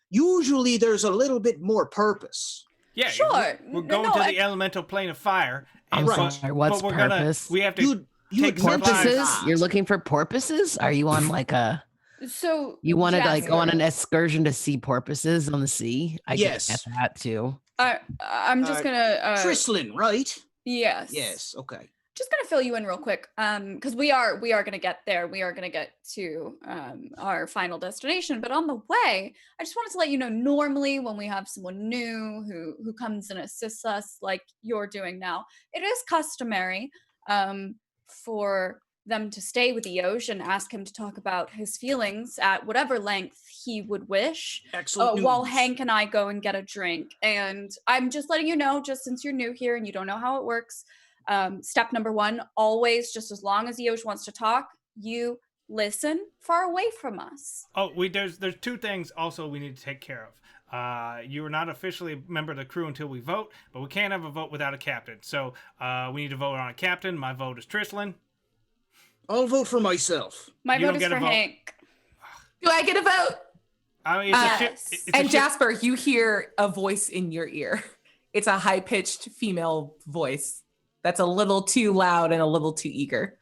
usually there's a little bit more purpose. Yeah, Sure. We're No, going no, to I- the elemental plane of fire. I'm Right. sorry, what's but purpose? We have to. You take admit to supplies. Porpoises? that. You're looking for porpoises? Are you on like a So you want to like go on Jasper, an excursion to see porpoises on the sea? I Yes. get that too. I'm just gonna Trislin, right? yes. Yes, okay. Just gonna fill you in real quick, because we are gonna get there. We are gonna get to our final destination. But on the way, I just wanted to let you know. Normally, when we have someone new who comes and assists us, like you're doing now, it is customary for them to stay with Eoj and ask him to talk about his feelings at whatever length he would wish. Excellent While news. Hank and I go and get a drink. And I'm just letting you know, just since you're new here and you don't know how it works. Step number 1, always, just as long as Eoj wants to talk, you listen far away from us. Oh, there's 2 things also we need to take care of. You are not officially a member of the crew until we vote, but we can't have a vote without a captain. So we need to vote on a captain. My vote is Trislin. I'll vote for myself. My You vote don't is get a for vote. Hank. Do I get a vote? I mean, it's a ship. Yes. It's a And ship. Jasper, you hear a voice in your ear. It's a high-pitched female voice that's a little too loud and a little too eager.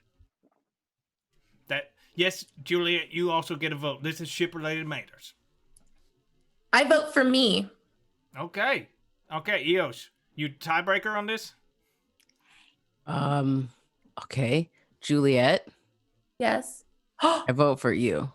Yes, Juliet, you also get a vote. This is ship-related matters. I vote for me. Okay, Eos, you tiebreaker on this? Okay. Juliet, Yes. I vote for you.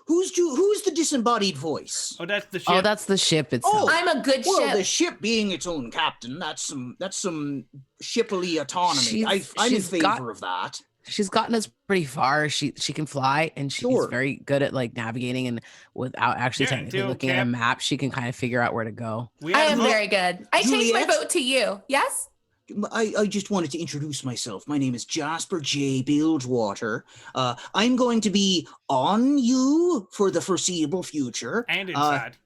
who's the disembodied voice? Oh, that's the ship. Oh, that's the ship itself. I'm a good Well, ship. the ship being its own captain, that's some shiply autonomy. I'm in favor of that. She's gotten us pretty far. She can fly, and she's Sure. very good at like navigating, and without actually Yeah, technically until looking at a map, she can kind of figure out where to go. We I had a am vote. very good. I change my Juliet? vote to you. Yes? I just wanted to introduce myself. My name is Jasper J. Bilgewater. I'm going to be on you for the foreseeable future. And inside.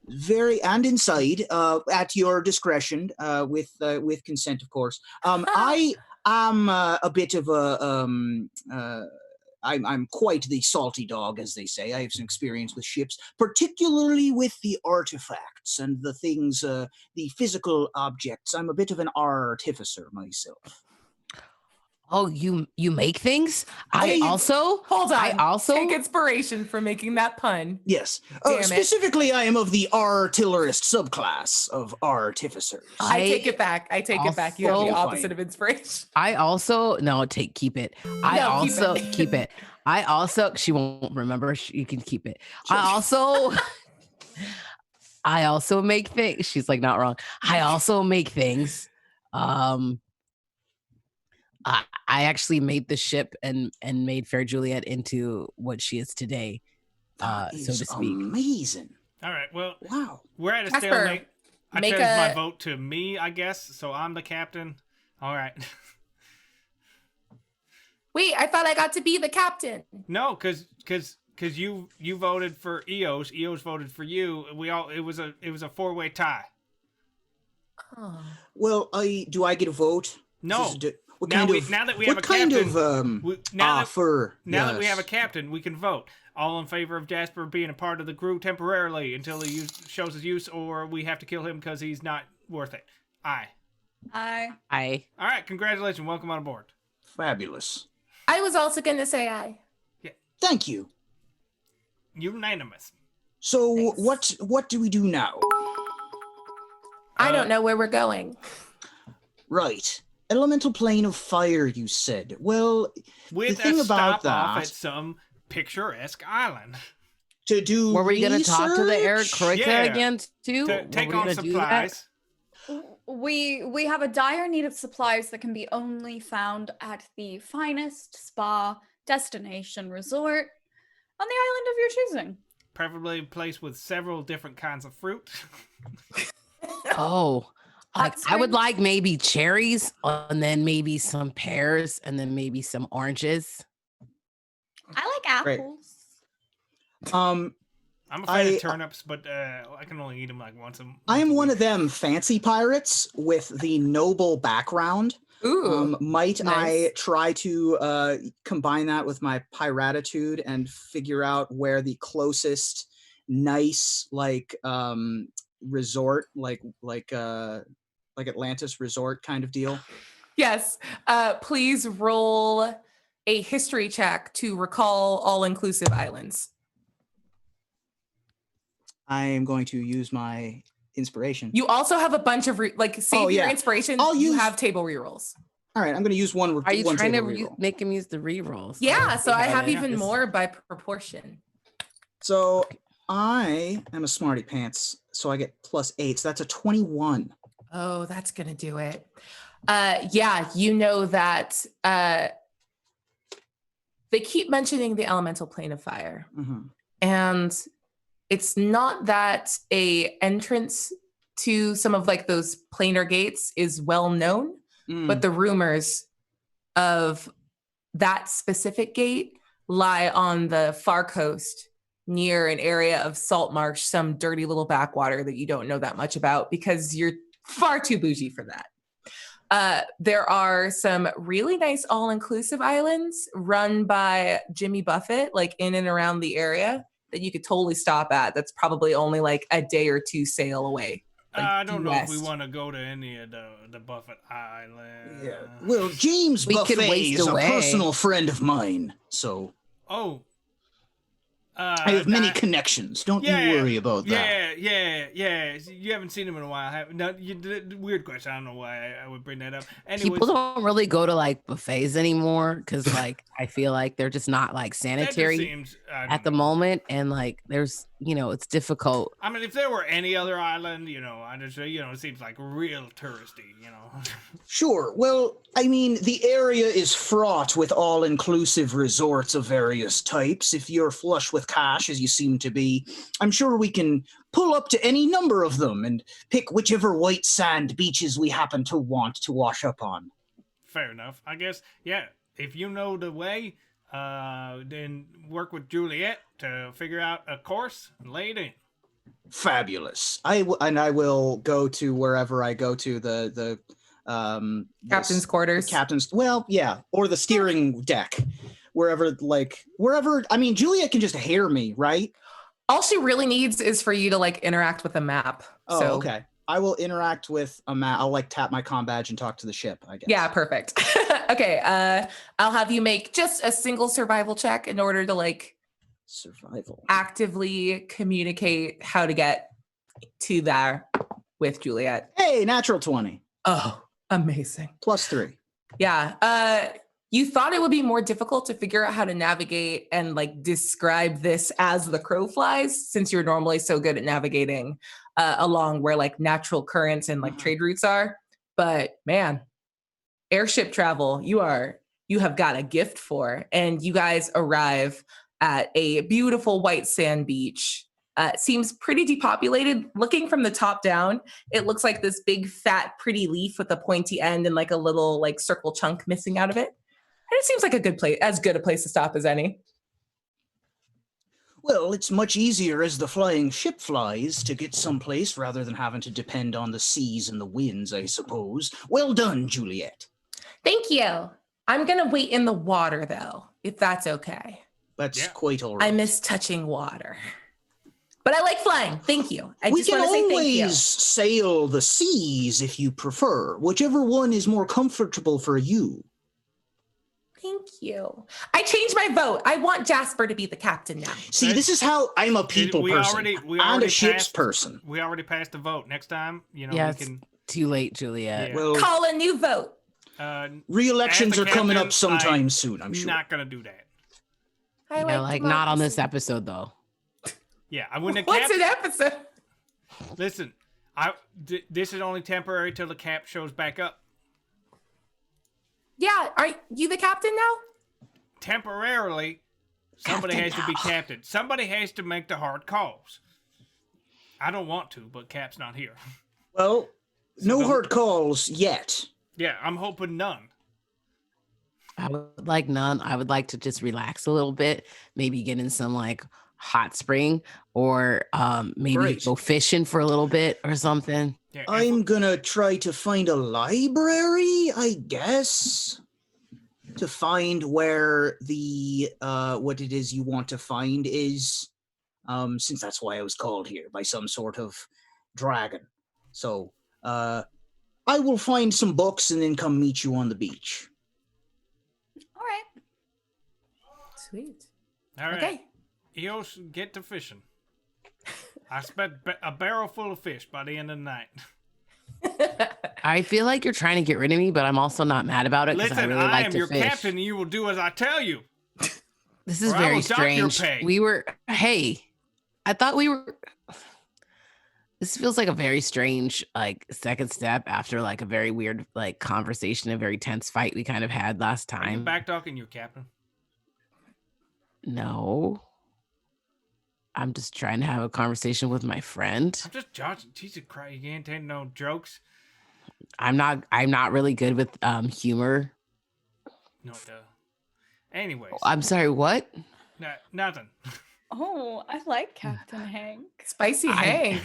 And inside, at your discretion, with consent, of course. I am a bit of I'm quite the salty dog, as they say. I have some experience with ships, particularly with the artifacts and the things, the physical objects. I'm a bit of an artificer myself. Oh, you make things? Hold on. I also Take inspiration from making that pun. Yes. Damn it. Specifically, I am of the artillerist subclass of artificers. I take it back. I take it back. You have the also- opposite of inspiration. I also no keep it. Keep it. I also she won't remember. You can keep it. I also make things. She's like not wrong. I also make things. I actually made the ship and made Fair Juliet into what she is today. That So is to speak. amazing. All right. Well, Wow. we're at a Jasper, stalemate. I make changed my a- vote to me, I guess. So I'm the captain. All right. Wait, I thought I got to be the captain. No, because you voted for Eos. Eos voted for you. It was a four-way tie. Oh. Well, do I get a vote? No. What Now kind of that we have what a kind captain, of now offer? that we have a Yes. captain, we can vote. All in favor of Jasper being a part of the crew temporarily until he shows his use, or we have to kill him because he's not worth it. Aye. I All right. Congratulations. Welcome on board. Fabulous. I was also going to say aye. Thank you. Unanimous. So Thanks. what do we do now? I don't know where we're going. Right. Elemental plane of fire, you said. Well, With the thing a about stop off that- at some picturesque island to do Were we gonna talk to the Eric research? Kroika Yeah. again too? to Were take we on gonna do that? supplies. we have a dire need of supplies that can be only found at the finest spa destination resort on the island of your choosing. Preferably a place with several different kinds of fruit. Oh, Hot I would springs? like maybe cherries, and then maybe some pears, and then maybe some oranges. I like Great. apples. I'm afraid I- of turnips, but I can only eat them like once a month. I am one of them fancy pirates with the noble background. Ooh. Might I nice. try to combine that with my piratitude and figure out where the closest nice resort like Atlantis resort kind of deal? Yes. Please roll a history check to recall all-inclusive islands. I am going to use my inspiration. You also have a bunch of save Oh, your yeah. inspiration. I'll You use- have table rerolls. All right, I'm going to use one. Are you one trying to table reroll. make him use the rerolls? Yeah, so I have Yeah. even more by proportion. So I am a smarty pants, so I get +8. So that's a 21. Oh, that's gonna do it. Yeah, you know that they keep mentioning the elemental plane of fire, Mhm. and it's not that a entrance to some of those planar gates is well known, but the rumors of that specific gate lie on the far coast near an area of salt marsh, some dirty little backwater that you don't know that much about because you're far too bougie for that. There are some really nice all-inclusive islands run by Jimmy Buffett, in and around the area that you could totally stop at. That's probably only a day or two sail away. I don't know if we west. want to go to any of the Buffett Island. Yeah. Well, James We could Buffet waste is a away. personal friend of mine, so Oh. I have many connections. Don't you worry about that. Yeah. You haven't seen him in a while. Weird question. I don't know why I would bring that up. Anyways, People don't really go to buffets anymore because I feel like they're just not that just sanitary. seems at the moment, and like there's it's difficult. I mean, if there were any other island, I'd just say, it seems like real touristy. Sure. Well, I mean, the area is fraught with all-inclusive resorts of various types. If you're flush with cash, as you seem to be, I'm sure we can pull up to any number of them and pick whichever white sand beaches we happen to want to wash up on. Fair enough. I guess, yeah, if you know the way, then work with Juliet to figure out a course and lay it in. Fabulous. I will go to wherever I go to the Captain's quarters. Captain's, well, yeah, or the steering deck, wherever. I mean, Juliet can just hear me, right? All she really needs is for you to like interact with a map. Oh, so. Okay. I will interact with a map. I'll like tap my comm badge and talk to the ship, I guess. Yeah, perfect. Okay, I'll have you make just a single survival check in order to like survival actively communicate how to get to there with Juliet. Hey, natural 20. Oh, amazing. +3. Yeah. You thought it would be more difficult to figure out how to navigate and like describe this as the crow flies, since you're normally so good at navigating along where like natural currents and like trade routes are. But man, airship travel, you have got a gift for. And you guys arrive at a beautiful white sand beach. It seems pretty depopulated. Looking from the top down, it looks like this big, fat, pretty leaf with a pointy end and like a little like circle chunk missing out of it. And it seems like a good place, as good a place to stop as any. Well, it's much easier as the flying ship flies to get someplace rather than having to depend on the seas and the winds, I suppose. Well done, Juliet. Thank you. I'm going to wait in the water, though, if that's okay. That's quite all right. I miss touching water. But I like flying. Thank you. We can always sail the seas if you prefer, whichever one is more comfortable for you. Thank you. I changed my vote. I want Jasper to be the captain now. See, this is how I'm a people person. I'm a ship's person. We already passed the vote. Next time, we it's can. Too late, Juliet. Yeah. Well, call a new vote. Re-elections are coming up sometime soon, I'm sure. Not going to do that. I not on this episode, though. Yeah, I wouldn't have. What's an episode? Listen, this is only temporary till the cap shows back up. Yeah, are you the captain now? Temporarily, somebody has to be captain. Somebody has to make the hard calls. I don't want to, but Cap's not here. Well, no hard calls yet. Yeah, I'm hoping none. I would like none. I would like to just relax a little bit, maybe get in some like hot spring or maybe go fishing for a little bit or something. Yeah, I'm gonna try to find a library, I guess, to find where the what it is you want to find is, since that's why I was called here by some sort of dragon. So I will find some books and then come meet you on the beach. All right. Sweet. All right. Okay. Eos, get to fishing. I spent a barrel full of fish by the end of the night. I feel like you're trying to get rid of me, but I'm also not mad about it because I Listen, really like am to your fish. captain, and you will do as I tell you. This is or I very will dock your strange. pay. We were, hey, I thought we were. This feels like a very strange, like, second step after like a very weird, like, conversation, a very tense fight we kind of had last Are you time. back talking your captain? No. I'm just trying to have a conversation with my friend. I'm just judging. Jesus Christ, you can't take no jokes. I'm not really good with humor. No, duh. Anyways. I'm sorry, what? Nothing. Oh, I like Captain Hank. Spicy Hank.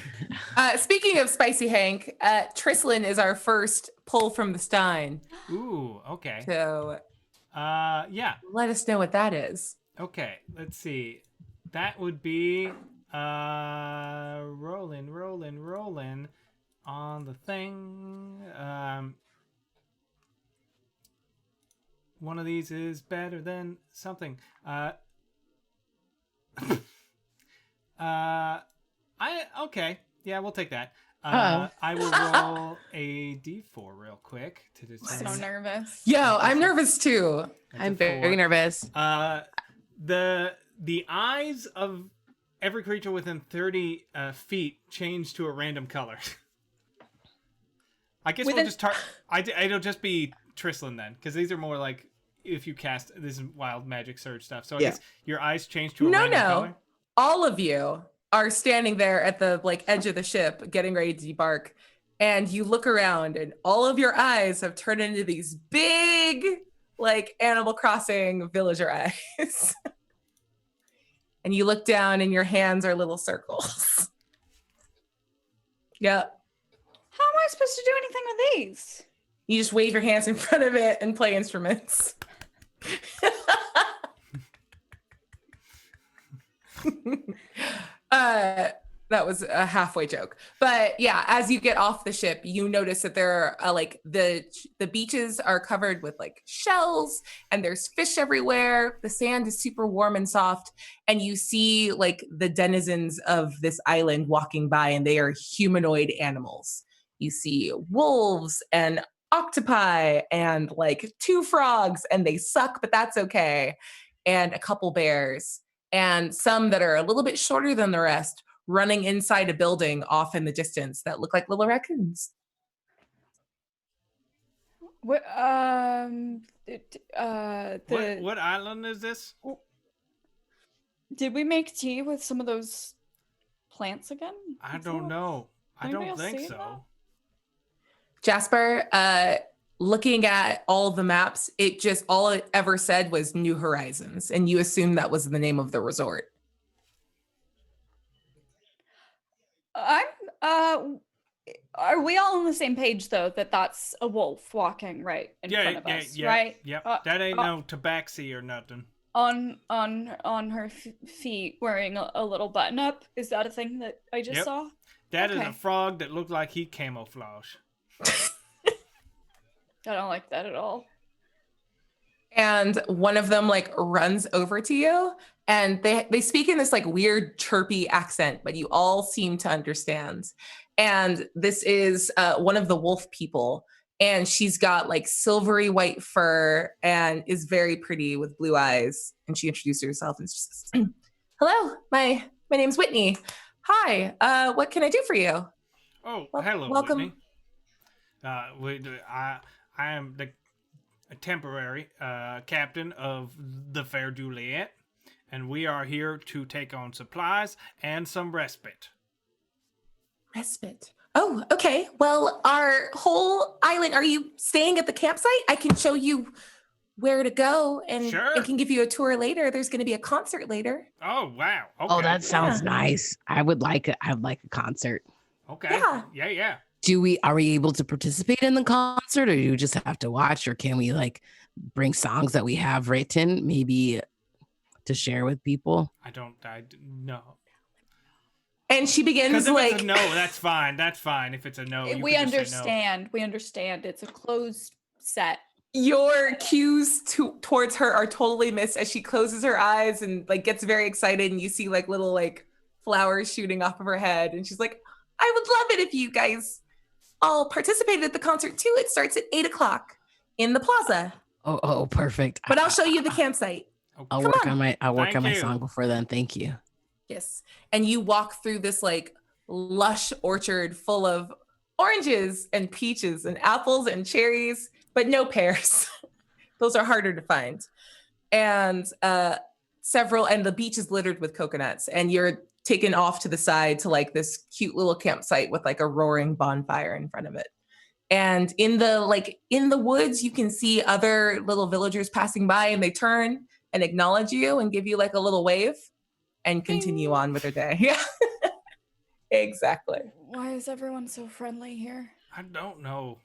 Speaking of Spicy Hank, Trislin is our first pull from the Stein. Ooh, okay. So yeah. let us know what that is. Okay, let's see. That would be rolling on the thing. One of these is better than something. Okay. Yeah, we'll take that. I will roll a d4 real quick to I'm decide. so the eyes of every creature within 30 feet change to a random color. I guess we'll just it'll just be Trislin then, because these are more like if you cast this is wild magic surge stuff. So I guess your eyes change to a random color. All of you are standing there at the like edge of the ship, getting ready to debark, and you look around, and all of your eyes have turned into these big, like Animal Crossing villager eyes. And you look down, and your hands are little circles. Yep. How am I supposed to do anything with these? You just wave your hands in front of it and play instruments. That was a halfway joke. But yeah, as you get off the ship, you notice that there are like the beaches are covered with like shells, and there's fish everywhere. The sand is super warm and soft, and you see like the denizens of this island walking by, and they are humanoid animals. You see wolves and octopi and like 2 frogs, and they suck, but that's okay. And a couple bears, and some that are a little bit shorter than the rest, running inside a building off in the distance that look like little raccoons. What what island is this? Did we make tea with some of those plants again? I don't know. I don't think so. That? Jasper, looking at all the maps, all it ever said was New Horizons, and you assumed that was the name of the resort. Are we all on the same page though that that's a wolf walking right in front of us, right? Yep. That ain't no tabaxi or nothing. On her feet, wearing a little button up. Is that a thing that I just saw? That is a frog that looked like he camouflage. I don't like that at all. And one of them like runs over to you, and they speak in this like weird chirpy accent, but you all seem to understand. And this is one of the wolf people, and she's got like silvery white fur and is very pretty with blue eyes. And she introduces herself and she says, "Hello, my name's Whitney. Hi, what can I do for you?" Oh, hello, welcome. Whitney. I am the temporary captain of the Fair Juliet, and we are here to take on supplies and some respite. Respite? Oh, okay. Well, our whole island, are you staying at the campsite? I can show you where to go, and I can give you a tour later. There's going to be a concert later. Oh, wow. Okay. Oh, that sounds nice. I would like a concert. Okay. Yeah. Are we able to participate in the concert, or do you just have to watch, or can we like bring songs that we have written maybe to share with people? No. And she begins like, no, that's fine. That's fine. If it's a no, we understand. We understand. It's a closed set. Your cues towards her are totally missed as she closes her eyes and like gets very excited, and you see like little like flowers shooting off of her head, and she's like, "I would love it if you guys all participated at the concert too. It starts at 8:00 in the plaza." Oh, perfect. But I'll show you the campsite. I'll work on my song before then. Thank you. Yes. And you walk through this like lush orchard full of oranges and peaches and apples and cherries, but no pears. Those are harder to find. And the beach is littered with coconuts, and you're taken off to the side to like this cute little campsite with like a roaring bonfire in front of it. And in the woods, you can see other little villagers passing by, and they turn and acknowledge you and give you like a little wave and continue on with their day. Yeah, exactly. Why is everyone so friendly here? I don't know.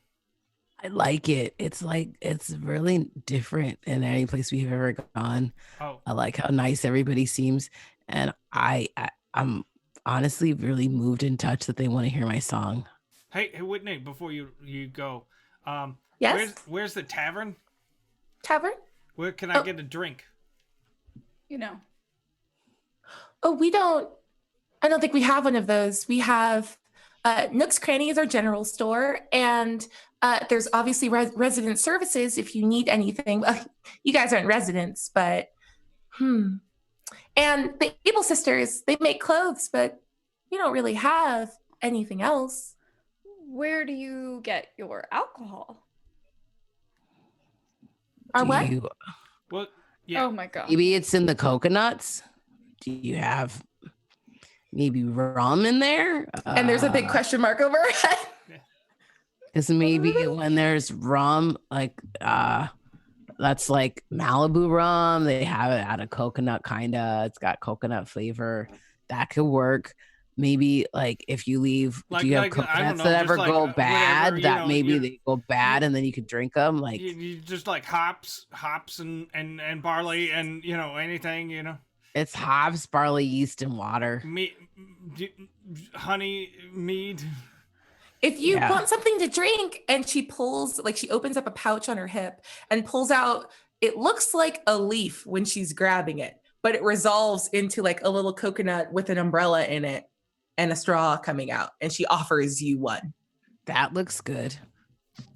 I like it. It's really different than any place we've ever gone. Oh. I like how nice everybody seems. And I'm honestly really moved and touched that they want to hear my song. Hey, Whitney, before you go, yes? Where's the tavern? Tavern? Where can I get a drink? Oh, I don't think we have one of those. We have Nook's Cranny is our general store, and there's obviously resident services if you need anything. You guys aren't residents, but And the Able sisters, they make clothes, but we don't really have anything else. Where do you get your alcohol? Our Do what? you- Well, yeah. Oh my god. maybe it's in the coconuts. Do you have maybe rum in there? And there's a big question mark over her head. Because maybe when there's rum, like that's like Malibu rum. They have it out of coconut, kinda. It's got coconut flavor. That could work. Maybe like if you leave, Like- do you have like, I don't coconuts know, that just ever like, go whatever, bad? you That know, maybe you- they go bad and then you could drink them. Like You just like hops and barley and anything, it's hops, barley, yeast, and water. honey, mead. If you Yeah. want something to drink, and she opens up a pouch on her hip and pulls out, it looks like a leaf when she's grabbing it, but it resolves into like a little coconut with an umbrella in it and a straw coming out. And she offers you one. That looks good.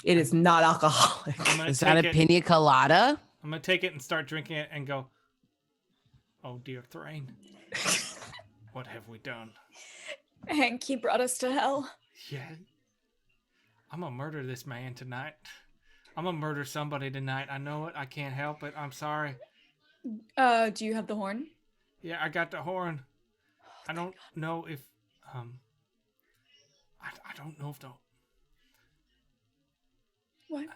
It is not alcoholic. I'm gonna Is that a take it. pina colada? I'm gonna take it and start drinking it and go, oh dear Thrain, what have we done? Hank, he brought us to hell. Yeah, I'm gonna murder this man tonight. I'm gonna murder somebody tonight. I know it. I can't help it. I'm sorry. Do you have the horn? Yeah, I got the horn. I don't know if I don't know if the What?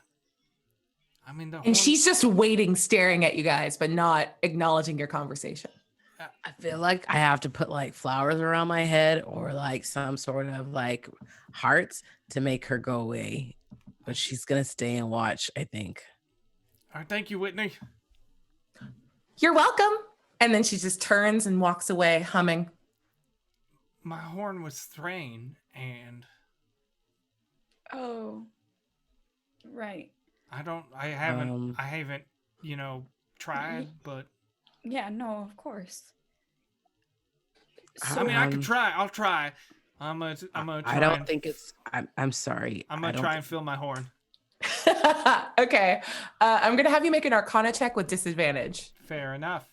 I mean the horn. And she's just waiting, staring at you guys, but not acknowledging your conversation. I feel like I have to put like flowers around my head or like some sort of like hearts to make her go away. But she's gonna stay and watch, I think. All right, thank you, Whitney. You're welcome. And then she just turns and walks away, humming. My horn was Thrain, and Oh. Right. I haven't, tried, but Yeah, no, of course. I mean, I could try. I'll try. I'm gonna try. I don't think it's. I'm sorry. I'm I gonna don't try think- and fill my horn. Okay. I'm going to have you make an Arcana check with disadvantage. Fair enough.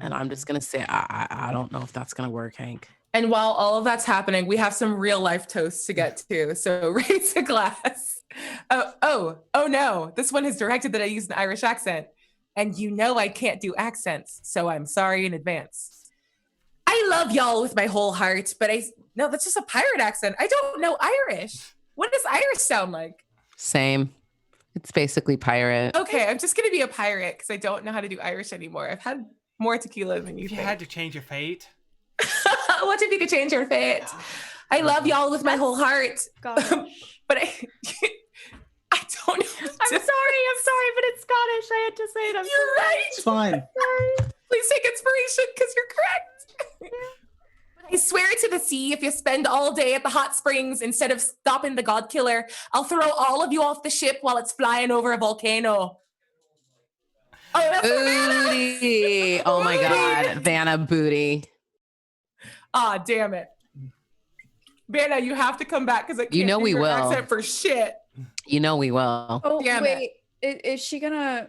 And I'm just gonna say I don't know if that's gonna work, Hank. And while all of that's happening, we have some real life toasts to get to. So raise a glass. Oh no. This one is directed that I use an Irish accent. And I can't do accents. So I'm sorry in advance. I love y'all with my whole heart, but no, that's just a pirate accent. I don't know Irish. What does Irish sound like? Same. It's basically pirate. Okay, I'm just going to be a pirate because I don't know how to do Irish anymore. I've had more tequila than you If you think. had to change your fate, What if you could change your fate? I love y'all with my whole heart, Gosh. but I don't know. I'm sorry, but it's Scottish. I had to say it. I'm You're right. It's fine. Please take inspiration because you're correct. I swear to the sea, if you spend all day at the hot springs instead of stopping the god killer, I'll throw all of you off the ship while it's flying over a volcano. Oh, that's Vanna. Booty. Oh my God. Vanna booty. Ah, damn it. Vanna, you have to come back because I can't do we your will. accent for shit. You know we will. Oh, Damn wait. Is she gonna...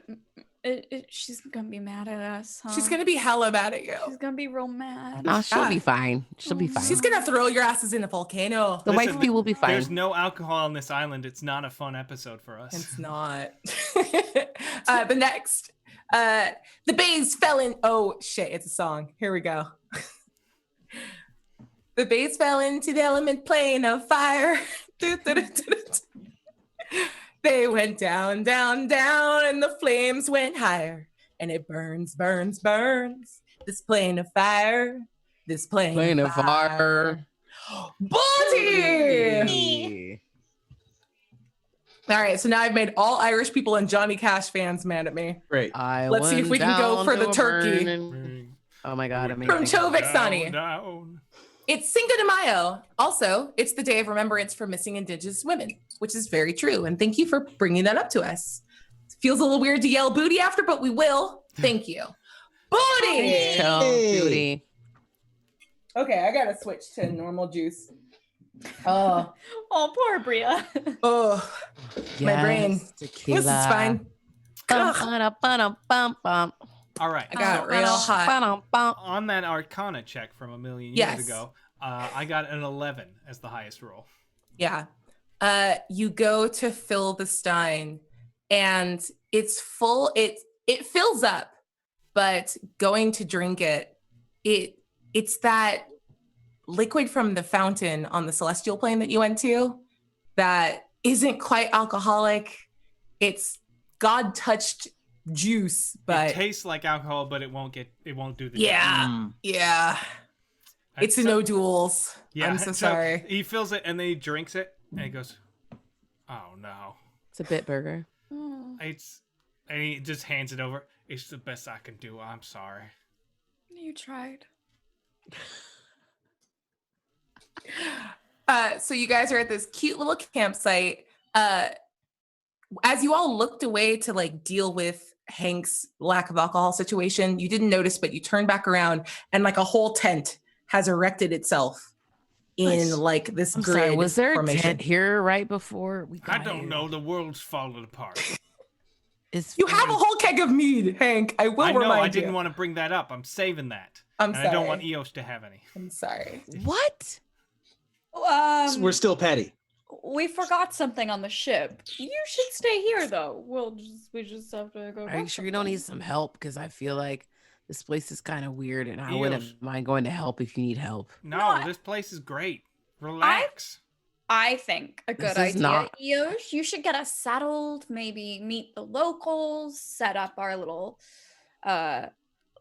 she's gonna be mad at us, huh? She's going to be hella mad at you. She's gonna be real mad. No, she'll Yeah. be fine. She'll be fine. She's going to throw your asses in a volcano. The Listen, wifey will be fine. there's no alcohol on this island. It's not a fun episode for us. It's not. The next. The bays fell in. Oh, shit. It's a song. Here we go. The bays fell into the element plane of fire. They went down, down, down, and the flames went higher. And it burns, burns, burns. This plane of fire. This plane, of fire. Booty! All right, so now I've made all Irish people and Johnny Cash fans mad at me. Great. Let's see if we can go for the turkey. Oh my God, From amazing. Chovik Sonny. Down. It's Cinco de Mayo. Also, it's the day of remembrance for missing Indigenous women, which is very true. And thank you for bringing that up to us. It feels a little weird to yell booty after, but we will. Thank you. Booty! Chill, booty. Okay, I gotta switch to normal juice. Oh, Oh, poor Bria. oh, my brain. Yes, tequila. This is fine. Bum, Ugh. bum, bum, bum, bum. All right. I got so real hot. Ba-dum-bum. on that Arcana check from a million Yes. years ago, I got an 11 as the highest roll. Yeah. You go to fill the stein and it's full. It fills up, but going to drink it's that liquid from the fountain on the celestial plane that you went to that isn't quite alcoholic. It's God touched juice, but It tastes like alcohol, but it won't do the job. yeah. It's a no duels. Yeah, I'm so sorry. He fills it and then he drinks it and he goes, "Oh no." It's a bit burger. And he just hands it over. It's the best I can do. I'm sorry. You tried. So you guys are at this cute little campsite. As you all looked away to like deal with Hank's lack of alcohol situation, you didn't notice, but you turned back around and like a whole tent has erected itself in Nice. like this I'm grid sorry, was there a formation. tent here right before we I got don't here? know. The world's falling apart. It's You have a whole keg of mead, Hank. I will I know. remind I didn't you. want to bring that up. I'm saving that. I'm And sorry. I don't want Eos to have any. I'm sorry. what? We're still petty. We forgot something on the ship. You should stay here, though. We just have to go. Are you grab sure you don't something. need some help? Because I feel like this place is kind of weird, and I Eos. wouldn't mind going to help if you need help. No, this place is great. Relax. I think a good This is idea, not- Eosh. You should get us settled. Maybe meet the locals. Set up our little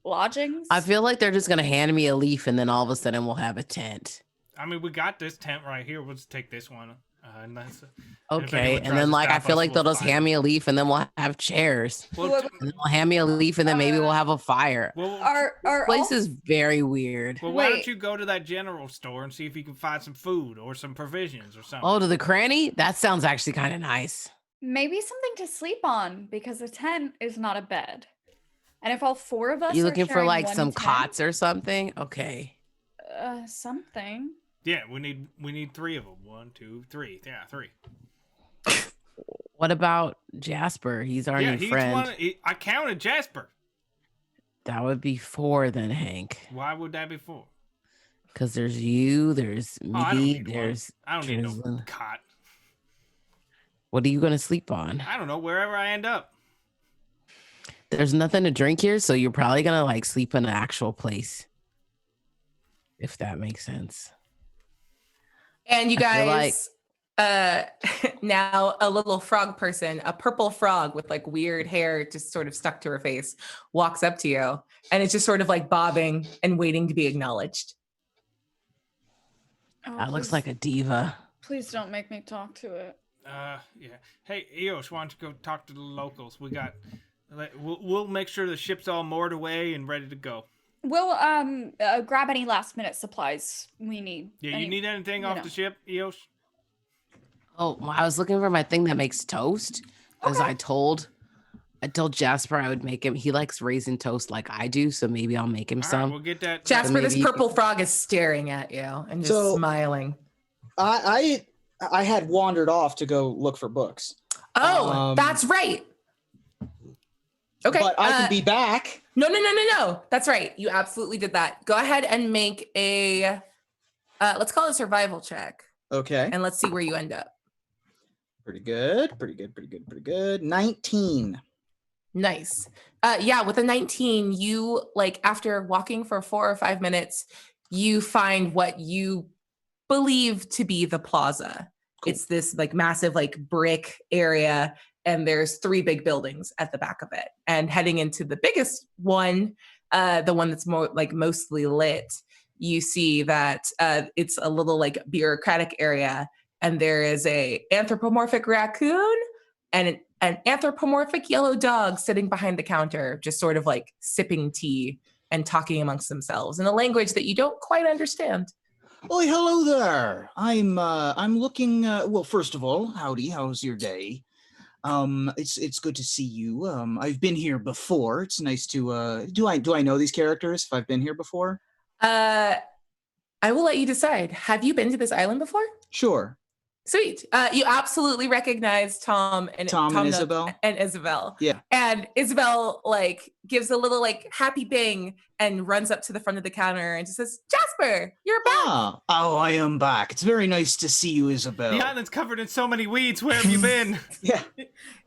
lodgings. I feel like they're just gonna hand me a leaf, and then all of a sudden we'll have a tent. I mean, we got this tent right here. We'll just take this one. And that's if Okay, anyone and tries then to like I stop feel us, like we'll they'll just fight hand me them. a leaf, and then we'll have chairs. Well, Whoever- And then they'll hand me a leaf, and then maybe we'll have a fire. well, our Place is very weird. well, why don't Wait. you go to that general store and see if you can find some food or some provisions or something? Oh, to the cranny? That sounds actually kind of nice. maybe something to sleep on because a tent is not a bed. And if all four of us You are looking for sharing like one some tent, cots or something? Okay. something. Yeah, we need 3 of them. 1, 2, 3. Yeah, 3. What about Jasper? He's our Yeah, new he's friend. one. I counted Jasper. That would be 4 then, Hank. Why would that be 4? Because there's you, there's me, Oh, I don't need one. there's. I don't need no Drizzle. cot. What are you gonna sleep on? I don't know. Wherever I end up. There's nothing to drink here, so you're probably gonna like sleep in an actual place. If that makes sense. And you I feel like- guys, now a little frog person, a purple frog with like weird hair just sort of stuck to her face, walks up to you and it's just sort of like bobbing and waiting to be acknowledged. Oh, That looks please- like a diva. Please don't make me talk to it. Yeah. Hey, Eos, why don't you go talk to the locals? We'll make sure the ship's all moored away and ready to go. We'll grab any last minute supplies we need. Yeah, you need anything you off know. the ship, Eos? Oh, well, I was looking for my thing that makes toast because I told Jasper I would make him. He likes raisin toast like I do, so maybe I'll make him All right, some. we'll get that. Jasper, maybe this you purple frog is staring at you and just So- smiling. I had wandered off to go look for books. Oh, that's right. Okay. But I can be back. No. That's right. You absolutely did that. Go ahead and make a, let's call it a survival check. Okay. And let's see where you end up. Pretty good. 19. Nice. Yeah, with a 19, you like after walking for 4 or 5 minutes, you find what you believe to be the plaza. Cool. It's this like massive like brick area and there's 3 big buildings at the back of it. And heading into the biggest one, the one that's more like mostly lit, you see that it's a little like bureaucratic area and there is a anthropomorphic raccoon and an anthropomorphic yellow dog sitting behind the counter, just sort of like sipping tea and talking amongst themselves in a language that you don't quite understand. Oh, hello there. I'm looking. Well, first of all, howdy. How's your day? It's good to see you. I've been here before. It's nice to. Do I know these characters? If I've been here before? I will let you decide. Have you been to this island before? Sure. Sweet. You absolutely recognize Tom and Tom and Nook Isabel? and Isabel. Yeah. And Isabel like gives a little like happy bang and runs up to the front of the counter and just says, "Jasper, you're back." Oh, I am back. It's very nice to see you, Isabel. The island's covered in so many weeds. Where have you been? Yeah.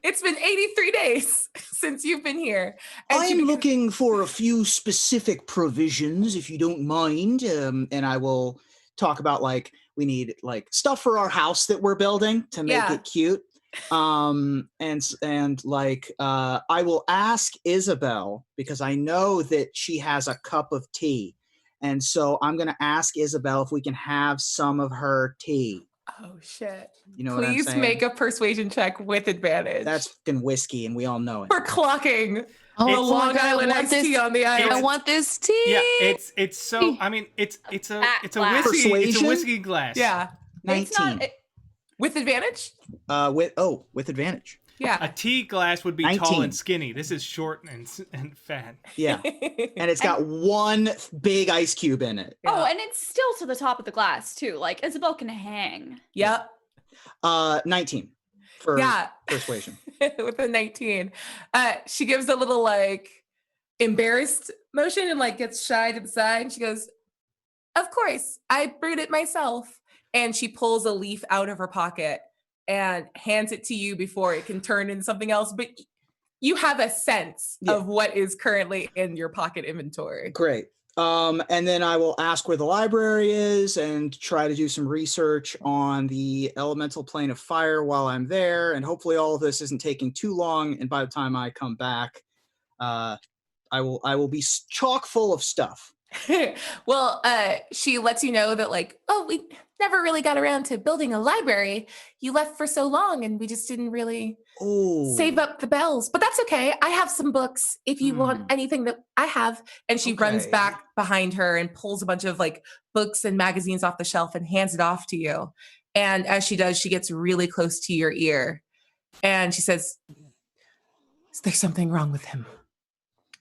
It's been 83 days since you've been here. And I'm looking for a few specific provisions, if you don't mind. And I will talk about like we need like stuff for our house that we're building to make it cute. And like I will ask Isabel because I know that she has a cup of tea. And so I'm gonna ask Isabel if we can have some of her tea. Oh shit. You know what I'm Please saying? make a persuasion check with advantage. That's fucking whiskey and we all know it. for clocking Oh, the my Long God, I Island want iced this- tea on the island. I want this tea. Yeah, it's so. I mean, it's a That it's a glass. whiskey. It's a Persuasion? whiskey glass. Yeah. 19. It's not. With advantage? With advantage. A Yeah. tea glass would be tall 19. and skinny. This is short and fat. Yeah. And it's got one big ice cube in it. Oh, and it's still to the top of the glass too. Like Isabel can hang. Yep. 19 for Yeah. persuasion. With a 19. She gives a little like embarrassed motion and like gets shy to the side. And she goes, "Of course, I brewed it myself." And she pulls a leaf out of her pocket and hands it to you before it can turn into something else. But you have a sense of what is currently in your pocket inventory. Great. And then I will ask where the library is and try to do some research on the elemental plane of fire while I'm there. And hopefully all of this isn't taking too long. And by the time I come back, I will be chock full of stuff. Well, she lets you know that like, "Oh, we never really got around to building a library. You left for so long and we just didn't really save up the bells. But that's okay. I have some books if you want anything that I have." And she runs Okay. back behind her and pulls a bunch of like books and magazines off the shelf and hands it off to you. And as she does, she gets really close to your ear and she says, "Is there something wrong with him?"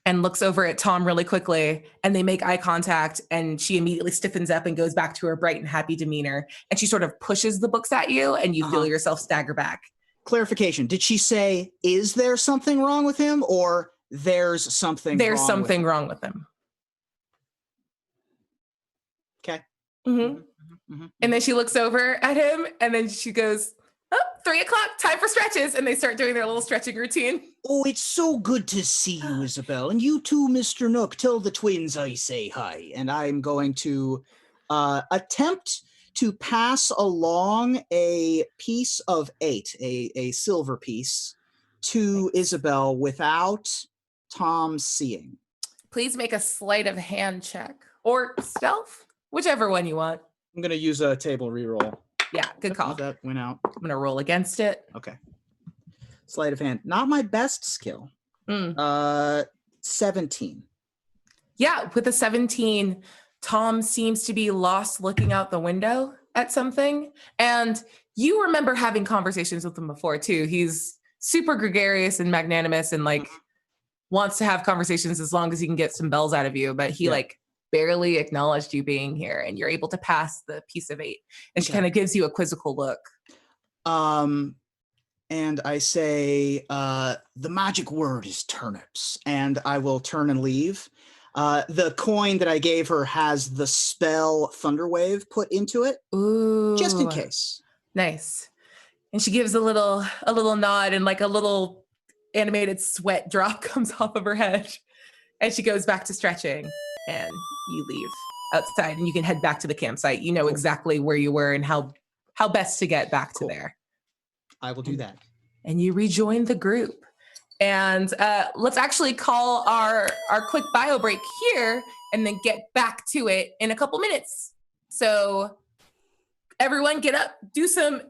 And looks over at Tom really quickly and they make eye contact and she immediately stiffens up and goes back to her bright and happy demeanor. And she sort of pushes the books at you and you feel yourself stagger back. Clarification. Did she say, "Is there something wrong with him?" or "There's something There's wrong something with him"? wrong with him. Okay. Mm-hmm. And then she looks over at him and then she goes, "Oh, 3 o'clock, time for stretches." And they start doing their little stretching routine. Oh, it's so good to see you, Isabel. And you too, Mr. Nook. Tell the twins I say hi. And I'm going to attempt to pass along a piece of 8, a silver piece, to Isabel without Tom seeing. Please make a sleight of hand check or stealth, whichever one you want. I'm going to use a table reroll. Yeah, good call. That went out. I'm going to roll against it. Okay. Sleight of hand. Not my best skill. 17. Yeah, with a 17, Tom seems to be lost looking out the window at something. And you remember having conversations with him before too. He's super gregarious and magnanimous and like wants to have conversations as long as he can get some bells out of you. But he like barely acknowledged you being here and you're able to pass the piece of 8. And she kind of gives you a quizzical look. And I say, the magic word is turnips, and I will turn and leave. The coin that I gave her has the spell Thunderwave put into it, Ooh, just in case. Nice. And she gives a little nod and like a little animated sweat drop comes off of her head. And she goes back to stretching and you leave outside and you can head back to the campsite. You know exactly where you were and how best to get back to there. I will do that. And you rejoin the group. And let's actually call our quick bio break here and then get back to it in a couple minutes. So everyone get up, do some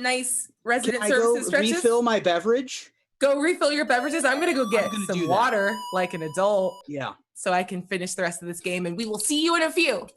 nice resident Can I go services stretches. refill my beverage? Go refill your beverages. I'm going to go get gonna do some that. water like an adult Yeah. so I can finish the rest of this game. And we will see you in a few.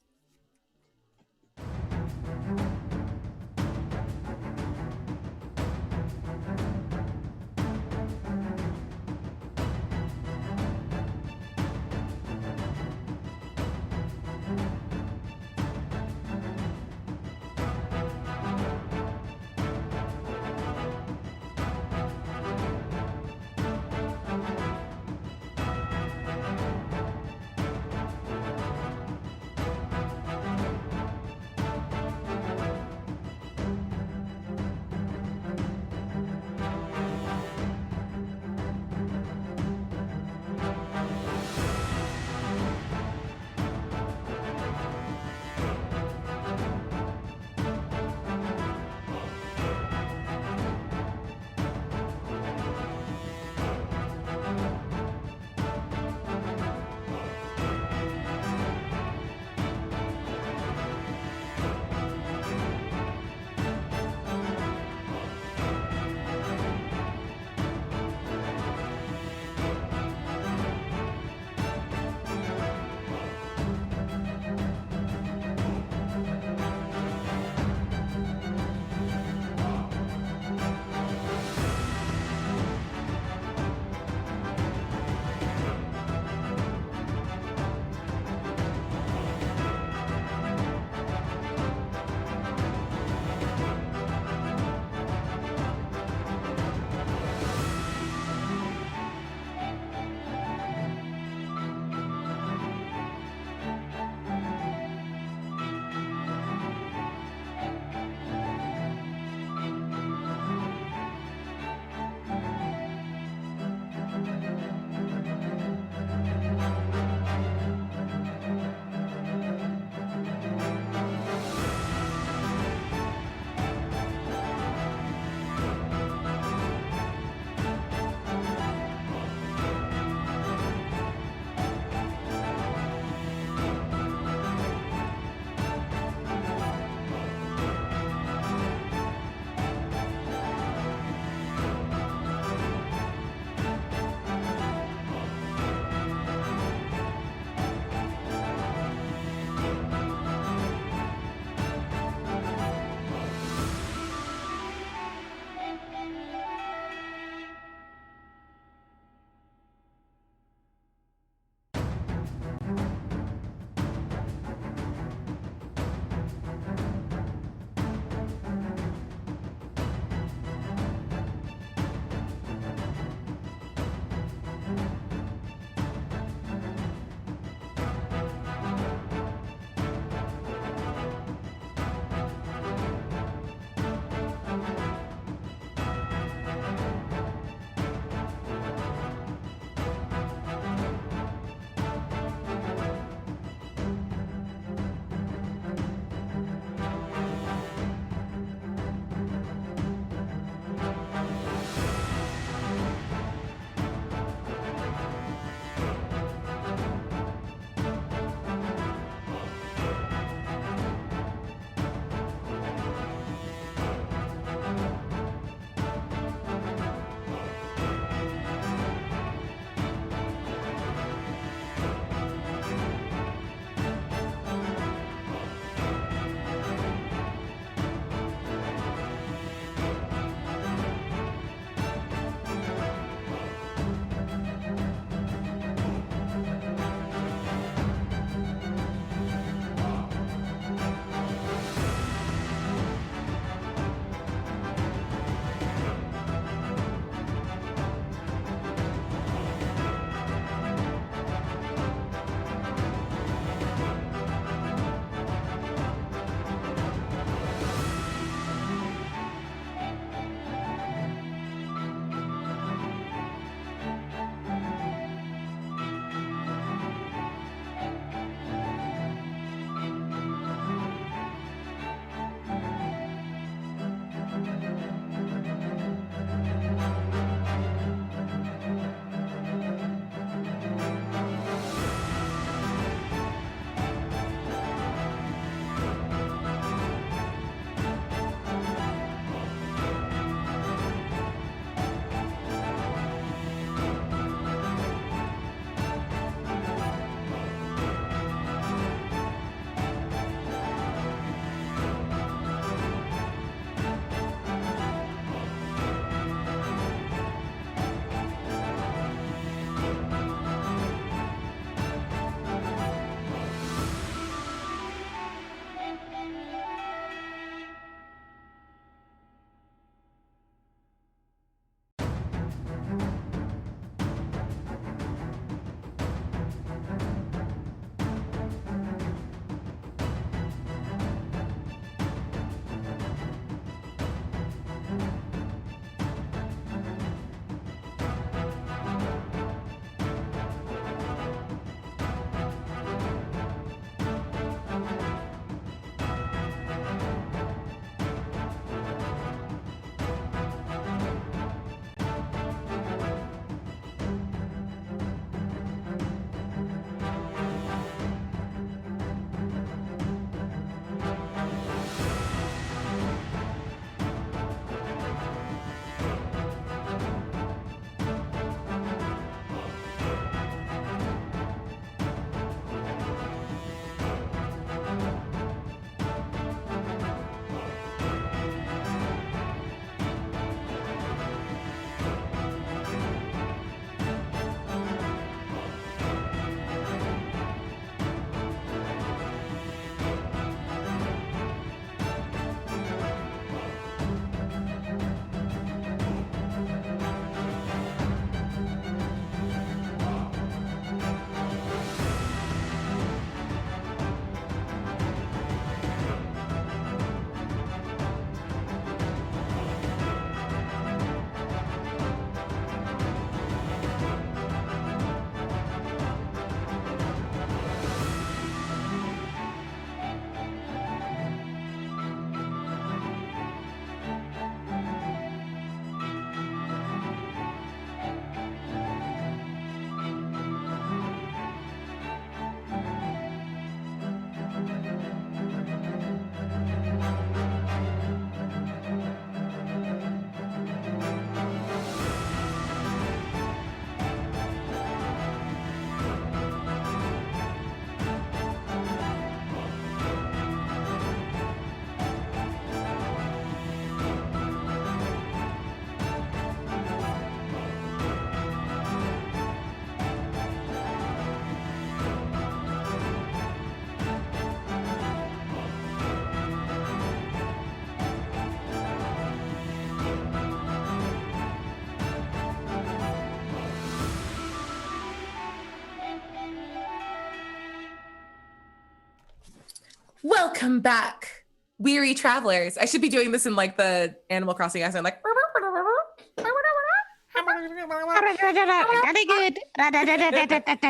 Welcome back, weary travelers. I should be doing this in like the Animal Crossing accent, like.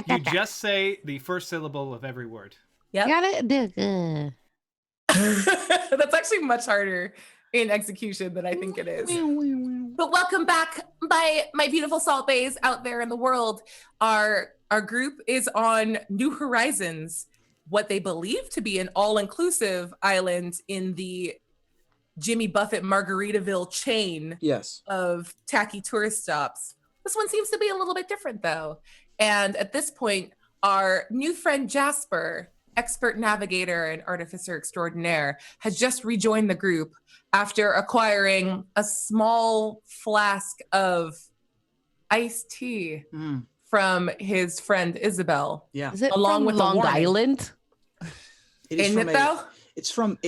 You just say the first syllable of every word. Yep. That's actually much harder in execution than I think it is. But welcome back, my beautiful Salt Bays out there in the world. Our group is on New Horizons, what they believe to be an all-inclusive island in the Jimmy Buffett Margaritaville chain of tacky tourist stops. This one seems to be a little bit different though. And at this point, our new friend Jasper, expert navigator and artificer extraordinaire, has just rejoined the group after acquiring a small flask of iced tea from his friend Isabel. Yeah. Is it Along from with Long warning. Island? Isn't it though? It's from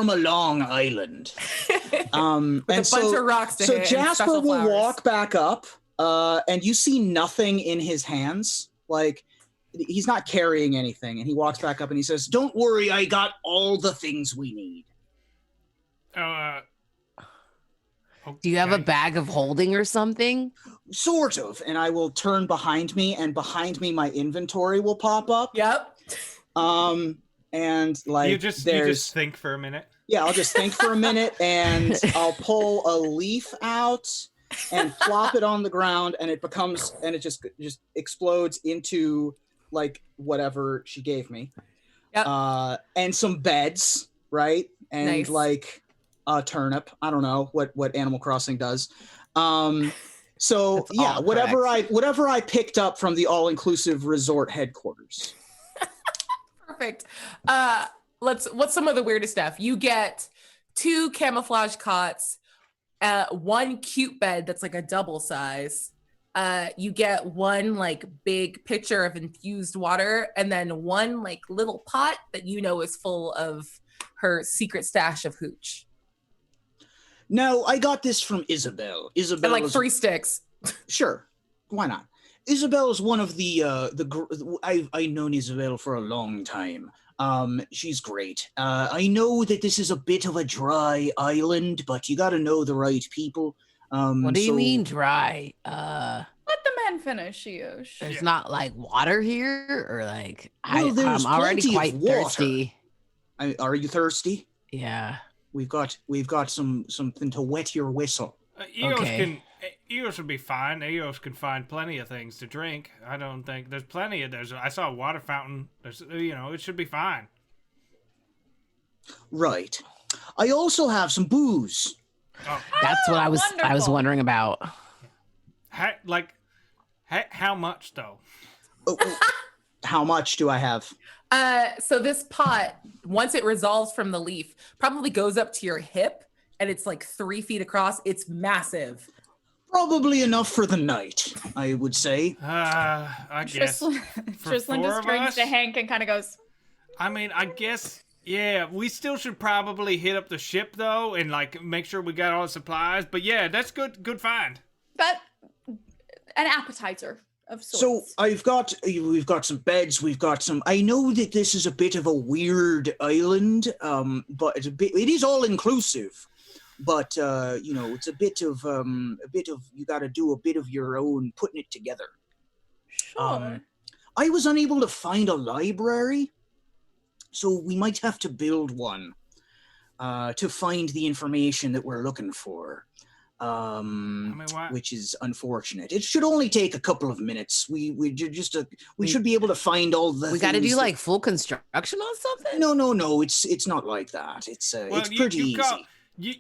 a Long Island. With And a bunch of rocks to hit and Jasper special will flowers. walk back up, and you see nothing in his hands. Like, he's not carrying anything. And he walks back up and he says, "Don't worry, I got all the things we need." Do you have a okay. bag of holding or something? Sort of. And I will turn behind me, and behind me my inventory will pop up. Yep. And like You just think for a minute. Yeah, I'll just think for a minute, and I'll pull a leaf out and plop it on the ground, and it just explodes into like whatever she gave me. Yep. And some beds, right? And Nice. like a turnip. I don't know what Animal Crossing does. So That's yeah, all whatever correct. I picked up from the all-inclusive resort headquarters. Perfect. What's some of the weirdest stuff? You get 2 camouflage cots, 1 cute bed that's like a double size. You get 1 like big pitcher of infused water, and then 1 like little pot that you know is full of her secret stash of hooch. No, I got this from Isabel. Isabel And like is 3 sticks. Sure, why not? Isabel is one of I've known Isabel for a long time. She's great. I know that this is a bit of a dry island, but you got to know the right people. What do you mean dry? Let the man finish, Eosh. There's not like water here, or like Well, there's I'm already plenty of quite water. thirsty. Are you thirsty? Yeah. We've got something to wet your whistle. Eos would be fine. Eos can find plenty of things to drink. I don't think there's plenty of I saw a water fountain. It should be fine. Right. I also have some booze. Oh, That's what I was wonderful. wondering about. how much though? Oh, how much do I have? So this pot, once it resolves from the leaf, probably goes up to your hip, and it's like 3 feet across. It's massive. Probably enough for the night, I would say. I guess. Tristan just turns to Hank and kind of goes, I mean, I guess, yeah, we still should probably hit up the ship, though, and, like, make sure we got all the supplies. But, yeah, that's good find. but an appetizer of sorts. So we've got some beds. We've got some. I know that this is a bit of a weird island, but it is all inclusive. But it's a bit of you got to do a bit of your own putting it together. Sure. I was unable to find a library, so we might have to build one to find the information that we're looking for. Which is unfortunate. It should only take a couple of minutes. We should be able to find all the. We got to do things like full construction on something. No. It's not like that. It's pretty easy.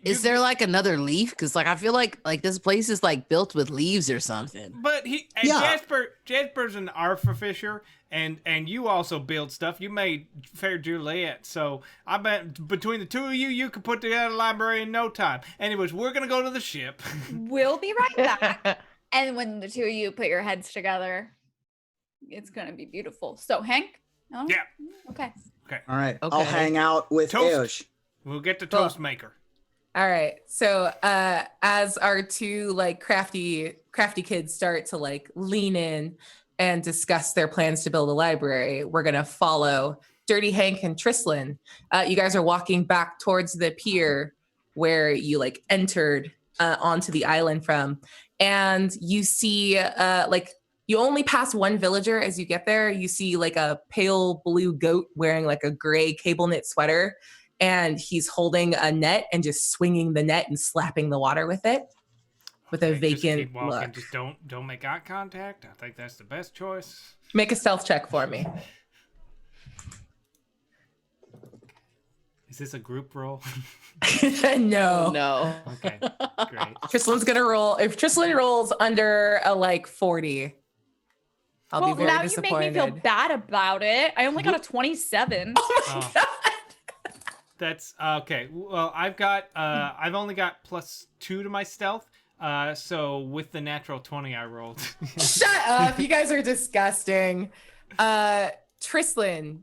Is there like another leaf? Because like I feel like this place is like built with leaves or something. But Jasper's an artificer, and you also build stuff. You made Fair Juliet, so I bet between the two of you could put together a library in no time. Anyways, we're gonna go to the ship. We'll be right back. And when the two of you put your heads together, it's gonna be beautiful. So Hank? No? Yeah. Okay. All right. Okay. I'll hang out with Toast. Eosh. We'll get the Cool. toast maker. All right. So as our 2 like crafty kids start to like lean in and discuss their plans to build a library, we're gonna follow Dirty Hank and Trislin, you guys are walking back towards the pier where you like entered onto the island from, and you see like you only pass one villager as you get there. You see like a pale blue goat wearing like a gray cable knit sweater, and he's holding a net and just swinging the net and slapping the water with it with a vacant just keep walking. look. Just don't make eye contact. I think that's the best choice. Make a stealth check for me. Is this a group roll? No. No. Okay, great. Trislin's gonna roll. If Trislin rolls under a like 40, I'll well, be very now disappointed. you make me feel bad about it. I only got a 27. Oh. That's okay. Well, I've only got +2 to my stealth. So with the natural 20 I rolled. Shut up! You guys are disgusting. Trislin,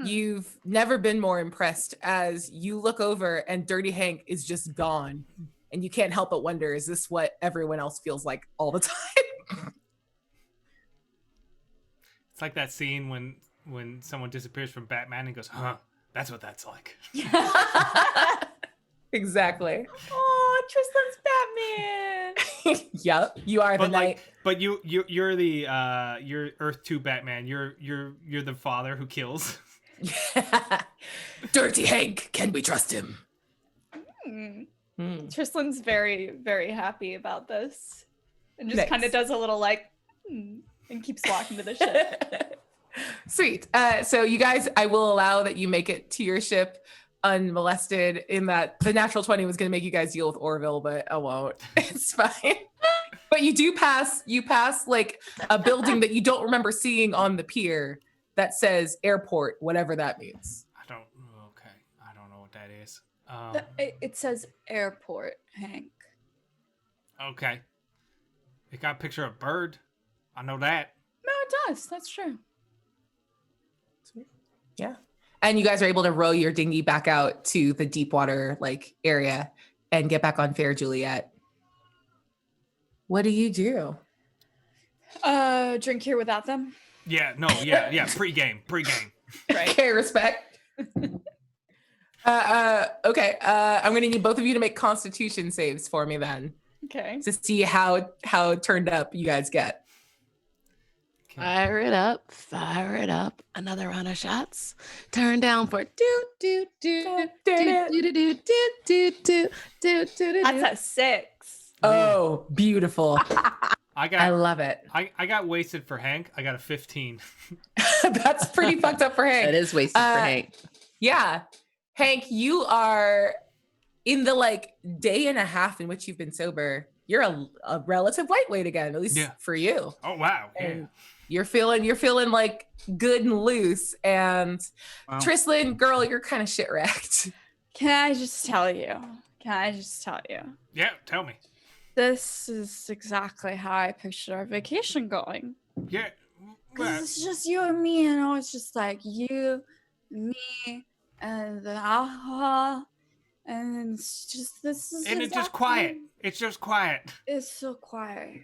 you've never been more impressed as you look over and Dirty Hank is just gone, and you can't help but wonder: is this what everyone else feels like all the time? It's like that scene when someone disappears from Batman and goes, "Huh, that's what that's like." Exactly. Oh, Tristan's Batman. Yep, you are the knight. But you're Earth 2 Batman. You're the father who kills. Dirty Hank, can we trust him? Tristan's very, very happy about this. And just Nice. kind of does a little like, and keeps walking to the ship. Sweet. So you guys, I will allow that you make it to your ship unmolested, in that the natural 20 was going to make you guys deal with Orville, but I won't. It's fine. But you pass like a building that you don't remember seeing on the pier that says airport, whatever that means. I don't know what that is. It says airport, Hank. Okay. It got a picture of a bird. I know that. No, it does. That's true. Yeah. And you guys are able to row your dinghy back out to the deep water like area and get back on Fair Juliet. What do you do? Drink here without them. Yeah, no, yeah. Pre-game. Right. Okay, respect. Okay. I'm gonna need both of you to make Constitution saves for me then, Okay. to see how turned up you guys get. Fire it up. Another round of shots. Turn down for do do do do do do do do do do do. That's a 6. Oh, beautiful. I I love it. I got wasted for Hank. I got a 15. That's pretty fucked up for Hank. That is wasted for Hank. Yeah. Hank, you are in the like day and a half in which you've been sober. You're a relative lightweight again, at least for you. Oh wow. And you're feeling like good and loose. And Wow. Trislin, girl, you're kind of shit wrecked. Can I just tell you? Yeah, tell me. This is exactly how I pictured our vacation going. Yeah. Because it's just you and me, you know, it's just like you, me, and the alcohol. And it's just, this is And it's just quiet. It's just quiet. It's so quiet.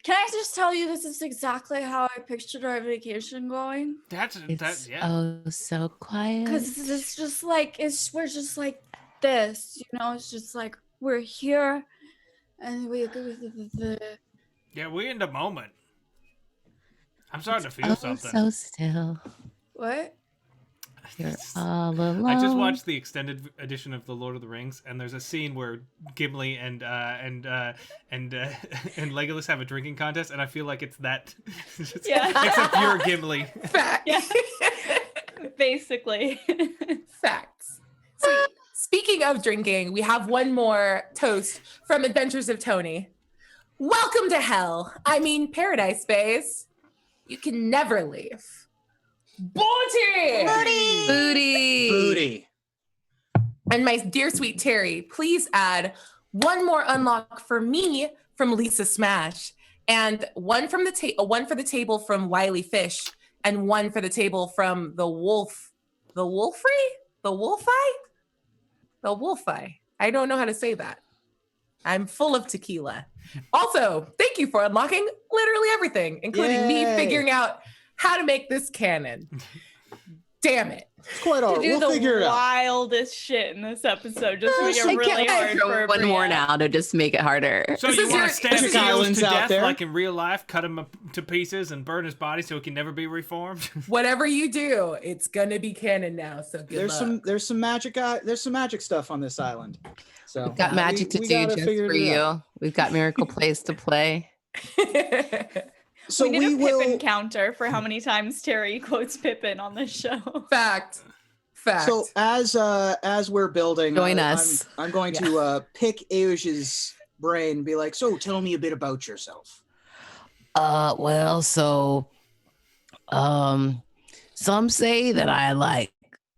Can I just tell you, this is exactly how I pictured our vacation going? It's yeah. oh so quiet. Because it's just like, we're just like this, you know? It's just like, we're here, and we Yeah, we're in the moment. I'm starting to feel oh something. so still. What? You're all alone. I just watched the extended edition of The Lord of the Rings, and there's a scene where Gimli and Legolas have a drinking contest, and I feel like it's that. Yeah. Except you're Gimli. Fact. Yeah. Basically. Facts. So, speaking of drinking, we have one more toast from Adventures of Tony. Welcome to hell. I mean, paradise space. You can never leave. Booty! Booty. And my dear sweet Terry, please add one more unlock for me from Lisa Smash, and one from one for the table from Wiley Fish, and one for the table from the Wolfie. I don't know how to say that. I'm full of tequila. Also, thank you for unlocking literally everything, including me Yay. figuring out how to make this canon. Damn it. It's quite all To right. do We'll figure the it out. wildest shit in this episode, just to make I it really hard throw for one more Bria. now to just make it harder. So This you is want your- to stab this is Eos Islands to out death there. like in real life, cut him up to pieces and burn his body so he can never be reformed? Whatever you do, it's gonna be canon now. So good luck. There's some magic stuff on this island. So We've got magic to we do gotta just figure for it out. you. We've got Miracle Place to play. So we need a will. Pippin counter for how many times Terry quotes Pippin on this show. Fact. So as we're building, Join us. I'm going to pick Aosh's brain and be like, so tell me a bit about yourself. Well, so some say that I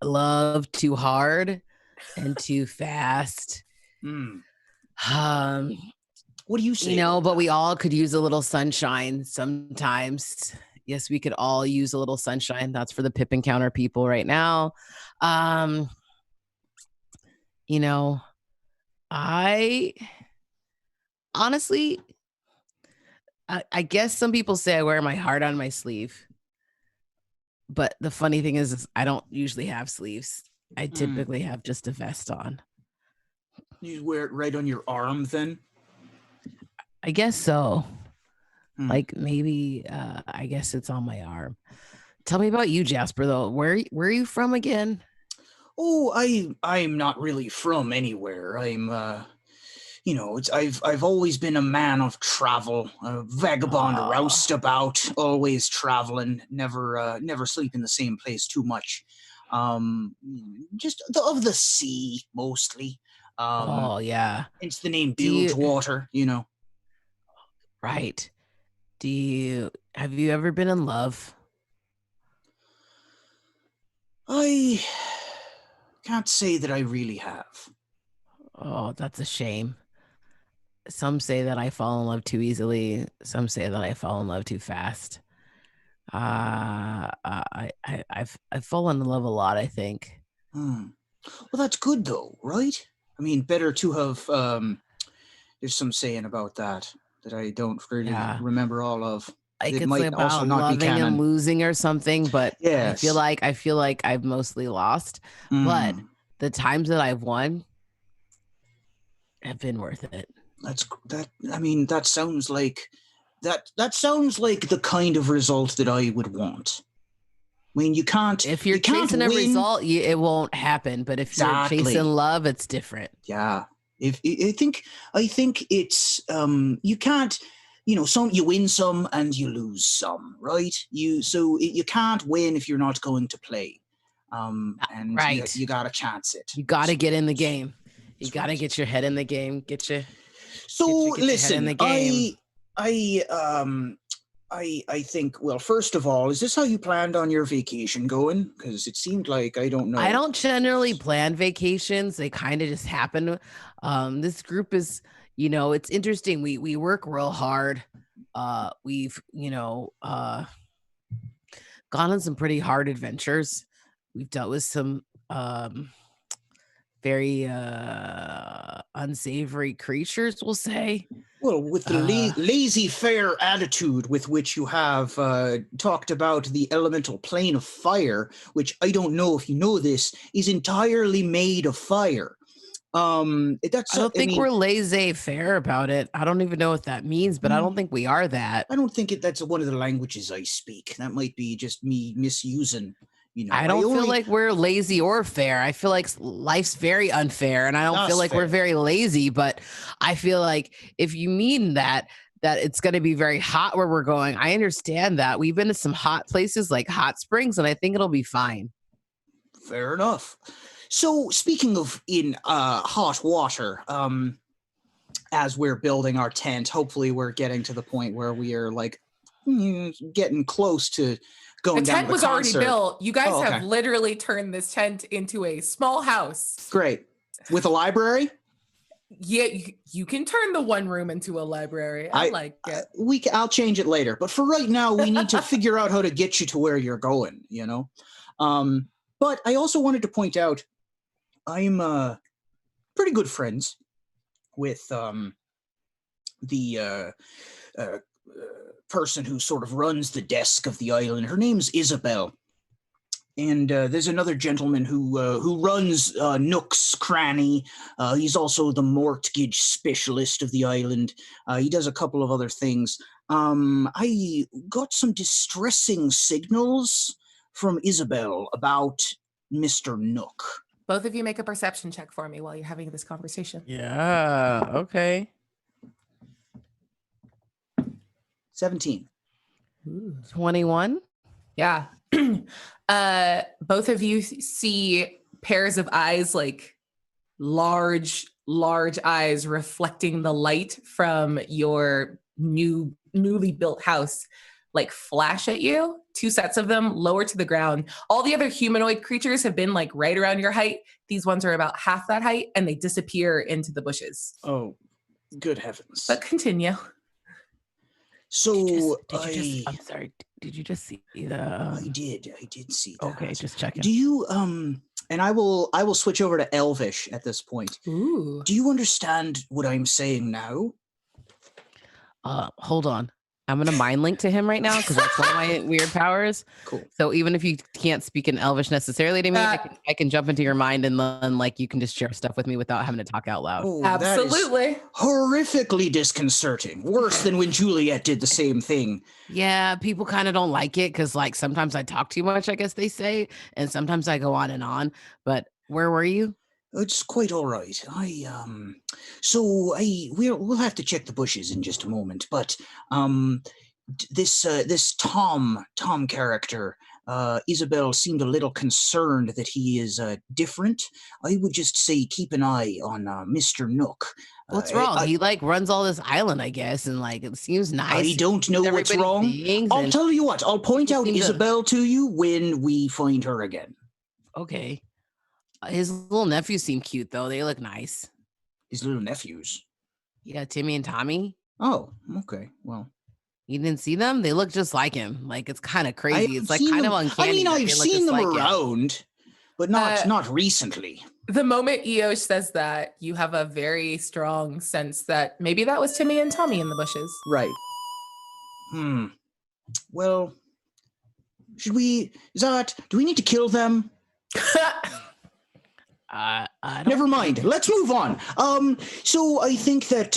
love too hard and too fast. What do you say? But we all could use a little sunshine sometimes. Yes, we could all use a little sunshine. That's for the Pippin counter people right now. I honestly, I guess some people say I wear my heart on my sleeve. But the funny thing is I don't usually have sleeves. I typically have just a vest on. You wear it right on your arm then? I guess so. Like maybe I guess it's on my arm. Tell me about you, Jasper, though. Where are you from again? Oh, I'm not really from anywhere. I'm I've always been a man of travel, a vagabond, roustabout, always traveling, never sleep in the same place too much. Just of the sea mostly. Yeah. Hence the name Bilgewater, Right. Have you ever been in love? I can't say that I really have. Oh, that's a shame. Some say that I fall in love too easily. Some say that I fall in love too fast. I've fallen in love a lot, I think. Well, that's good though, right? I mean, better to have. There's some saying about that I don't really remember all of. Like It it's might about also not be loving canon. and losing or something, but Yes. I feel like I've mostly lost. But the times that I've won have been worth it. That sounds like that sounds like the kind of result that I would want. I mean, you can't. If you're chasing a result, it won't happen. But if you're chasing love, it's different. Yeah. I think it's you can't. Some you win some and you lose some, right? You can't win if you're not going to play. And right. you gotta chance it. You gotta get in the game. You gotta get your head in the game. Listen, in the game. I think, well, first of all, is this how you planned on your vacation going? Because it seemed like, I don't know. I don't generally plan vacations. They kind of just happen. This group is, it's interesting. We work real hard. We've, gone on some pretty hard adventures. We've dealt with some very unsavory creatures, we'll say. Well, with the laissez-faire attitude with which you have talked about the elemental plane of fire, which I don't know if you know this, is entirely made of fire. I don't think we're laissez-faire about it. I don't even know what that means, but I don't think we are that. I don't think that's one of the languages I speak. That might be just me misusing. I don't feel like we're lazy or fair. I feel like life's very unfair, and I don't feel like we're very lazy. But I feel like if you mean that it's going to be very hot where we're going, I understand that. We've been to some hot places like hot springs, and I think it'll be fine. Fair enough. So speaking of in hot water, as we're building our tent, hopefully we're getting to the point where we are like getting close to going down to the concert. The tent was already built. You guys have literally turned this tent into a small house. Great. With a library? Yeah, you can turn the one room into a library. I like it. I'll change it later. But for right now, we need to figure out how to get you to where you're going, But I also wanted to point out, I'm pretty good friends with the person who sort of runs the desk of the island. Her name's Isabel. And there's another gentleman who runs Nook's Cranny. He's also the mortgage specialist of the island. He does a couple of other things. I got some distressing signals from Isabel about Mr. Nook. Both of you make a perception check for me while you're having this conversation. Yeah. Okay. 17. 21. Yeah. Both of you see pairs of eyes, like large eyes reflecting the light from your newly built house, like flash at you. 2 sets of them lower to the ground. All the other humanoid creatures have been like right around your height. These ones are about half that height and they disappear into the bushes. Oh, good heavens. But continue. So I'm sorry. Did you just see the? I did see that. Okay, just checking. Do you and I will switch over to Elvish at this point. Ooh. Do you understand what I'm saying now? Hold on. I'm gonna mind link to him right now because that's one of my weird powers. Cool. So even if you can't speak in Elvish necessarily to me, I can jump into your mind and then like you can just share stuff with me without having to talk out loud. Oh, absolutely. Horrifically disconcerting. Worse than when Juliet did the same thing. Yeah, people kind of don't like it because like sometimes I talk too much, I guess they say, and sometimes I go on and on. But where were you? It's quite all right. We'll have to check the bushes in just a moment. But this Tom character, Isabel seemed a little concerned that he is different. I would just say keep an eye on Mr. Nook. What's wrong? He like runs all this island, I guess, and like it seems nice. I don't know what's wrong. I'll tell you what. I'll point out Isabel to you when we find her again. Okay. His little nephews seem cute, though. They look nice. His little nephews? Yeah, Timmy and Tommy. Oh, okay. Well. You didn't see them? They look just like him. Like, it's kind of crazy. It's like kind of uncanny. I mean, I've seen them around, but not recently. The moment Eosh says that, you have a very strong sense that maybe that was Timmy and Tommy in the bushes. Right. Well, do we need to kill them? Never mind. Let's move on. So I think that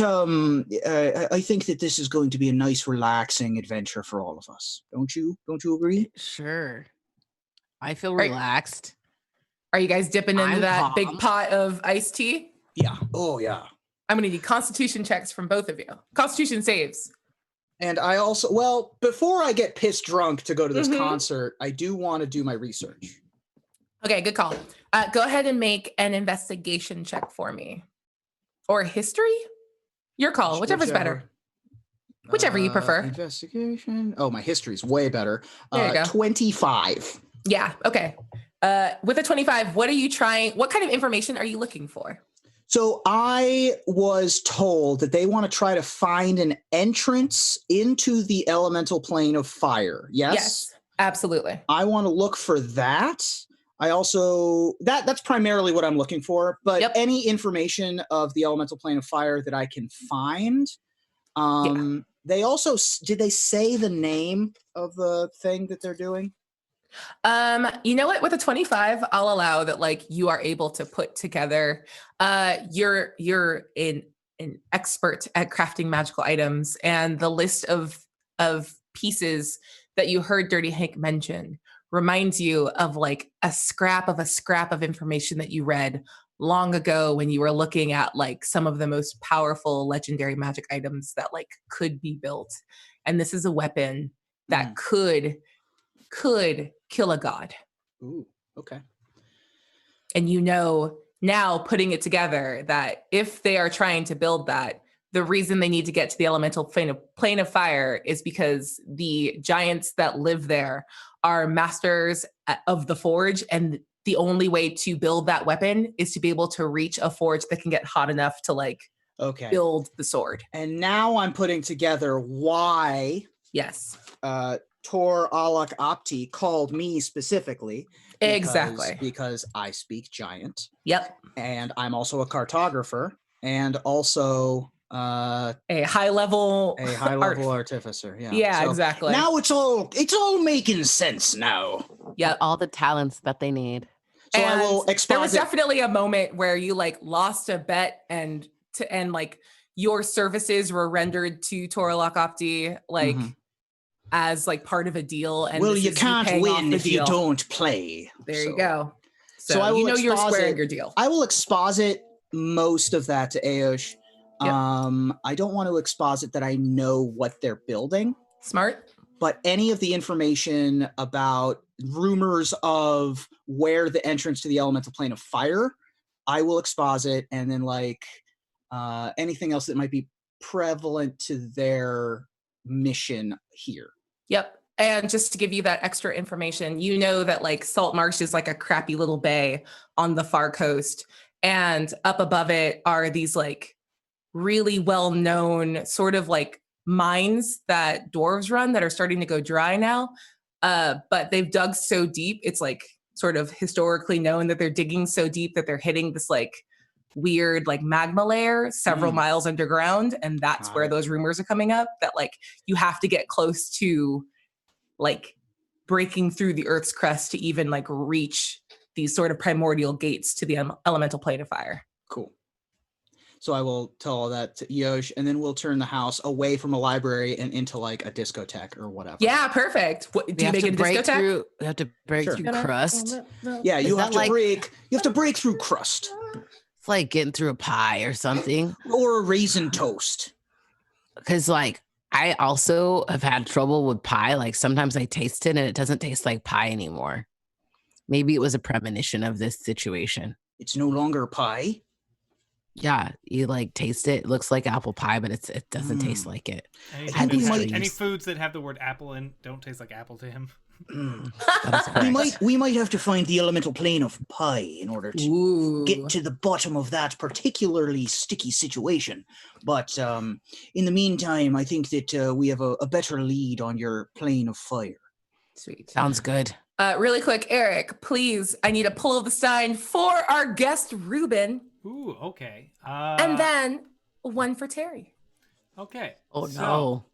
this is going to be a nice, relaxing adventure for all of us. Don't you agree? Sure. I feel relaxed. Are you guys dipping into that big pot of iced tea? Yeah. Oh yeah. I'm gonna need Constitution checks from both of you. Constitution saves. And I also, before I get pissed drunk to go to this concert, I do want to do my research. Okay, good call. Go ahead and make an investigation check for me. Or history? Your call, whichever's better. Whichever you prefer. Investigation. Oh, my history's way better. There you go. 25. Yeah, okay. With a 25, what kind of information are you looking for? So I was told that they want to try to find an entrance into the elemental plane of fire. Yes? Yes, absolutely. I want to look for that. I also, that's primarily what I'm looking for, but any information of the elemental plane of fire that I can find. They also, did they say the name of the thing that they're doing? You know what? With a 25, I'll allow that. Like you are able to put together. You're an expert at crafting magical items, and the list of pieces that you heard Dirty Hank mention reminds you of like a scrap of information that you read long ago when you were looking at like some of the most powerful legendary magic items that like could be built. And this is a weapon that could kill a god. Ooh, okay. And you know now, putting it together, that if they are trying to build that, the reason they need to get to the elemental plane of fire is because the giants that live there are masters of the forge, and the only way to build that weapon is to be able to reach a forge that can get hot enough to like build the sword. And now I'm putting together why Tor Alak Opti called me specifically. Because I speak giant. Yep. And I'm also a cartographer and also a high level artificer. Yeah. Yeah, so exactly. Now it's all making sense now. Yep. all the talents that they need. So I will And there was exposit. definitely a moment where you like lost a bet and like your services were rendered to Toralok Opti like Mhm. as like part of a deal. And Well, this you is can't paying off win the if you deal. don't play. There you So- go. So So I will you know you're exposit- squaring your deal. I will exposit most of that to Aosh. Yep. I don't want to exposit that I know what they're building, Smart. but any of the information about rumors of where the entrance to the elemental plane of fire, I will exposit, and then like anything else that might be prevalent to their mission here. Yep. And just to give you that extra information, you know that like Salt Marsh is like a crappy little bay on the far coast. And up above it are these like really well-known sort of like mines that dwarves run that are starting to go dry now. But they've dug so deep, it's like sort of historically known that they're digging so deep that they're hitting this like weird like magma layer several miles underground. And that's Got where it. those rumors are coming up that like you have to get close to like breaking through the Earth's crust to even like reach these sort of primordial gates to the elemental plane of fire. Cool. So I will tell all that to Eosh, and then we'll turn the house away from a library and into like a discotheque or whatever. Yeah, perfect. What, do you make it a discotheque? through. We have to break Sure. through crust. Yeah, Is you that have to like- break. You have to break through crust It's like getting through a pie or something. or a raisin toast. Because like I also have had trouble with pie. Like sometimes I taste it and it doesn't taste like pie anymore. Maybe it was a premonition of this situation. It's no longer pie. Yeah, you like taste it. It looks like apple pie, but it doesn't taste like it. think we might- Any foods that have the word apple in don't taste like apple to him. That is correct. We might have to find the elemental plane of pie in order to Ooh. get to the bottom of that particularly sticky situation. But in the meantime, I think that we have a better lead on your plane of fire. Sweet. Sounds good. Really quick, Eric, please, I need a pull of the sign for our guest, Ruben, Ooh, okay. and then one for Terry. Okay. Oh so,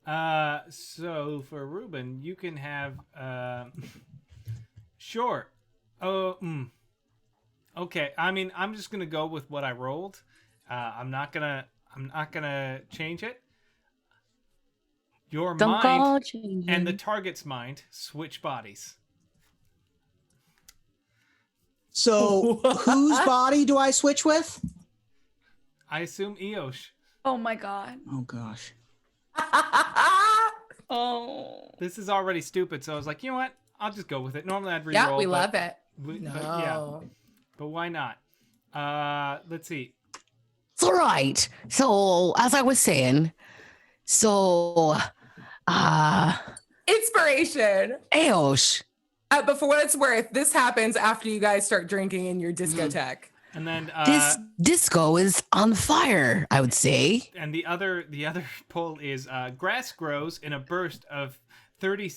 no. So for Ruben, you can have sure. Okay. I mean, I'm just gonna go with what I rolled. I'm not gonna change it. Your Don't mind go changing. and the target's mind switch bodies. So whose body do I switch with? I assume Eosh. Oh my god. Oh gosh. Oh. This is already stupid, so I was like, you know what? I'll just go with it. Normally I'd reroll. Yeah, we but- love it. but No. yeah. But why not? Let's see. It's all right. So as I was saying, Inspiration. Aosh. But for what it's worth, this happens after you guys start drinking in your discotheque. And then This disco is on fire, I would say. and the other poll is grass grows in a burst of 30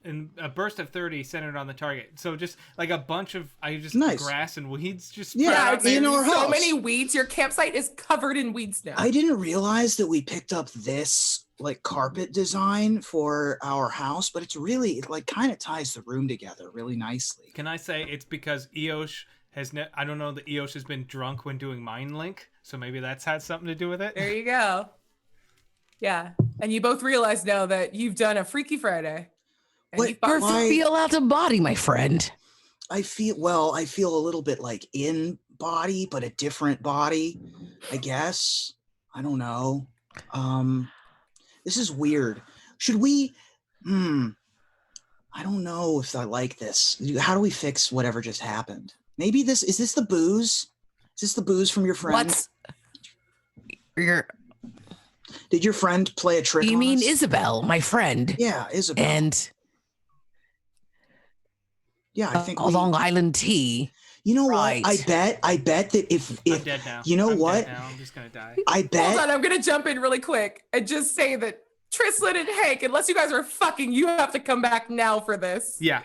in a burst of 30 centered on the target. So just like a bunch of Nice. grass and weeds just Yeah, spread out it's there. in our so house. many weeds. Your campsite is covered in weeds now. I didn't realize that we picked up this like carpet design for our house, but it's really, it like kind of ties the room together really nicely. Can I say it's because Eosh has I don't know that Eosh has been drunk when doing Mind Link, so maybe that's had something to do with it. There you go. Yeah. And you both realize now that you've done a Freaky Friday. And What- you've bought- why- Feel out of body, my friend. I feel a little bit like in body, but a different body, I guess. I don't know. This is weird. Should we I don't know if I like this. How do we fix whatever just happened? Maybe is this the booze? Is this the booze from your friend? What's your? Did your friend play a trick You on mean us? Isabel, my friend? Yeah, Isabel. And yeah, I think Long Island tea. You know Right. what? I bet that if I'm dead now. you know I'm what? Dead now. I'm just gonna die. I Hold bet on, I'm gonna jump in really quick and just say that Tristan and Hank, unless you guys are fucking, you have to come back now for this. Yeah.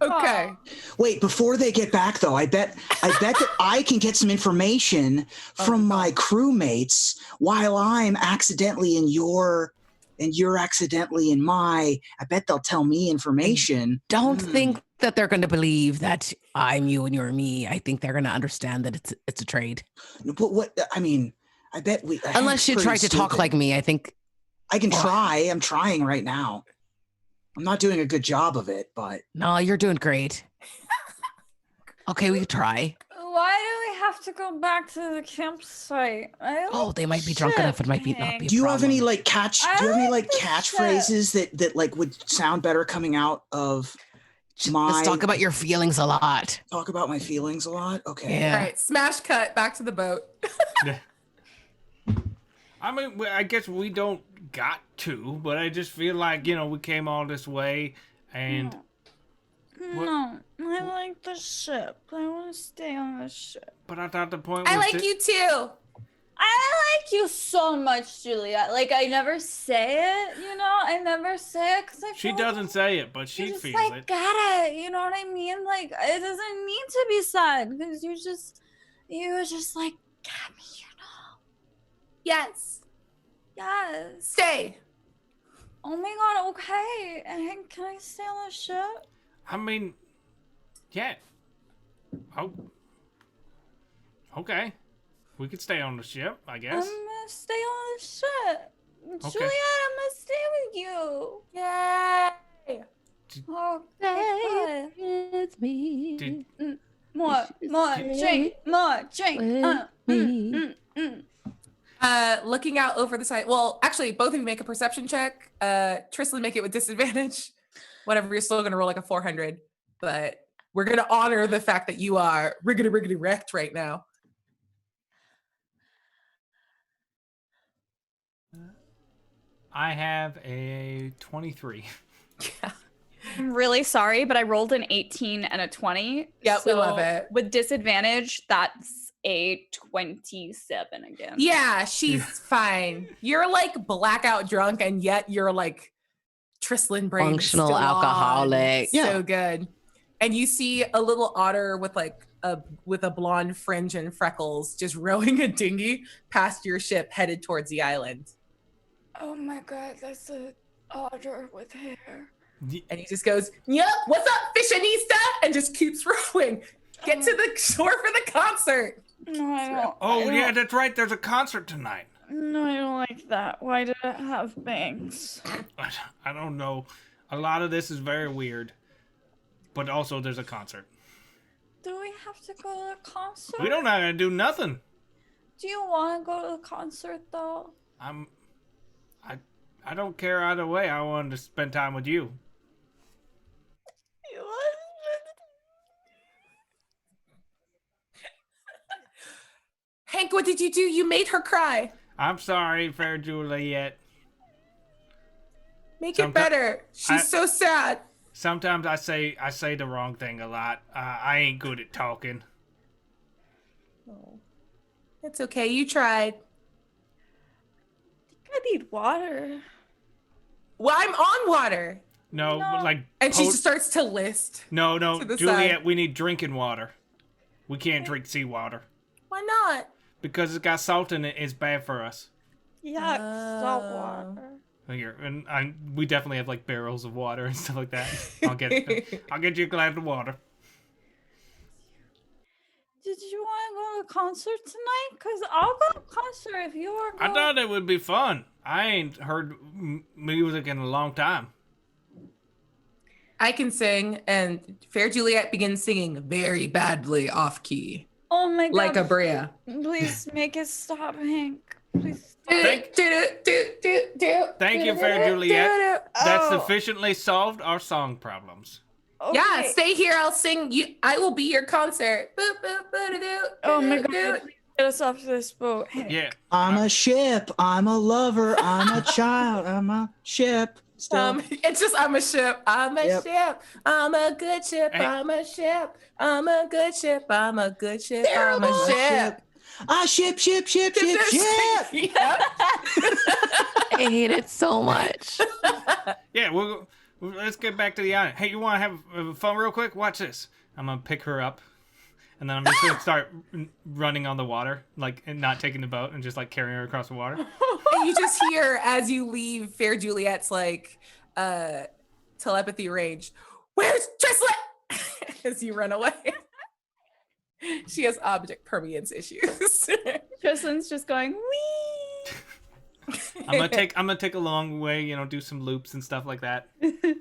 Okay. wait, before they get back though, I bet that I can get some information from my crewmates while I'm accidentally in your and you're accidentally in I bet they'll tell me information. Don't think that they're going to believe that I'm you and you're me. I think they're going to understand that it's a trade. But what, I mean, I bet Unless you try to talk like me, I think. I can try. I'm trying right now. I'm not doing a good job of it, but. No, you're doing great. Okay, we can try. Why do we have to go back to the campsite? They might be drunk enough. It might be not be a problem. Do you have any catchphrases that like would sound better coming out of my? Let's talk about your feelings a lot. Talk about my feelings a lot. Okay. Yeah. All right, smash cut back to the boat. Yeah. I mean, I guess we don't got to, but I just feel like, we came all this way and... No, I like the ship. I want to stay on the ship. But I thought the point was... I like you too. I like you so much, Julia. Like, I never say it, I never say it because I feel She doesn't say it, but she feels it. Got it. You know what I mean? Like, it doesn't need to be said because you were just like, got me, Yes. Yes. Stay. Oh my god, okay. And can I stay on the ship? I mean, yeah. Oh. Okay. We could stay on the ship, I guess. I'm gonna stay on the ship. Okay. Juliet, I'm gonna stay with you. Yay. Okay. It's me. More drink. Looking out over the side. Well, actually, both of you make a perception check. Tristan, make it with disadvantage. Whatever, you're still gonna roll like a 400, but we're gonna honor the fact that you are riggedy wrecked right now. I have a 23. Yeah. I'm really sorry, but I rolled an 18 and a 20. Yeah, we love it. With disadvantage, that's a 27 again. Yeah, she's fine. You're like blackout drunk, and yet you're like Trislan brain. Functional alcoholic. Yeah. So good. And you see a little otter with like with a blonde fringe and freckles just rowing a dinghy past your ship headed towards the island. Oh my god, that's an otter with hair. And he just goes, "Yup, what's up, fashionista?" and just keeps rowing. Get to the shore for the concert. No, I don't. Oh, yeah, that's right. There's a concert tonight. No, I don't like that. Why did it have bangs? I don't know. A lot of this is very weird. But also, there's a concert. Do we have to go to the concert? We don't have to do nothing. Do you want to go to the concert, though? I don't care either way. I wanted to spend time with you. Hank, what did you do? You made her cry. I'm sorry, Fair Juliet. Make it better. She's so sad. Sometimes I say the wrong thing a lot. I ain't good at talking. Oh, it's okay. You tried. I need water. Well, I'm on water. No. Like. And she just starts to list. No, to the Juliet. side. We need drinking water. We can't drink seawater Why not? because it's got salt in it. It's bad for us. Yeah, salt water. Here, and we definitely have like barrels of water and stuff like that. I'll get you a glass of water. Did you want to go to the concert tonight? Because I'll go to the concert if you are going. I thought it would be fun. I ain't heard music in a long time. I can sing, and Fair Juliet begins singing very badly off key. Oh my god. Like a Brea. Please make it stop, Hank. Please stop. Thank you, Fair Juliet. That sufficiently solved our song problems. Okay. Yeah, stay here. I'll sing. I will be your concert. Oh my god. Get us off this boat. Hank. Yeah. I'm a ship. I'm a lover. I'm a child. I'm a ship. Still. It's just I'm a ship. I'm a ship. I'm a good ship. Hey. I'm a ship. I'm a good ship. I'm a good ship. I'm a ship. Ship. Yep. I hate it so much. Yeah, let's get back to the island. Hey, you want to have fun real quick? Watch this. I'm going to pick her up. and then I'm just gonna start running on the water, like, and not taking the boat, and just like carrying her across the water. And you just hear as you leave Fair Juliet's like telepathy range, "Where's Trislet?" as you run away. She has object permanence issues. Tristan's just going, wee. I'm gonna take a long way, you know, do some loops and stuff like that.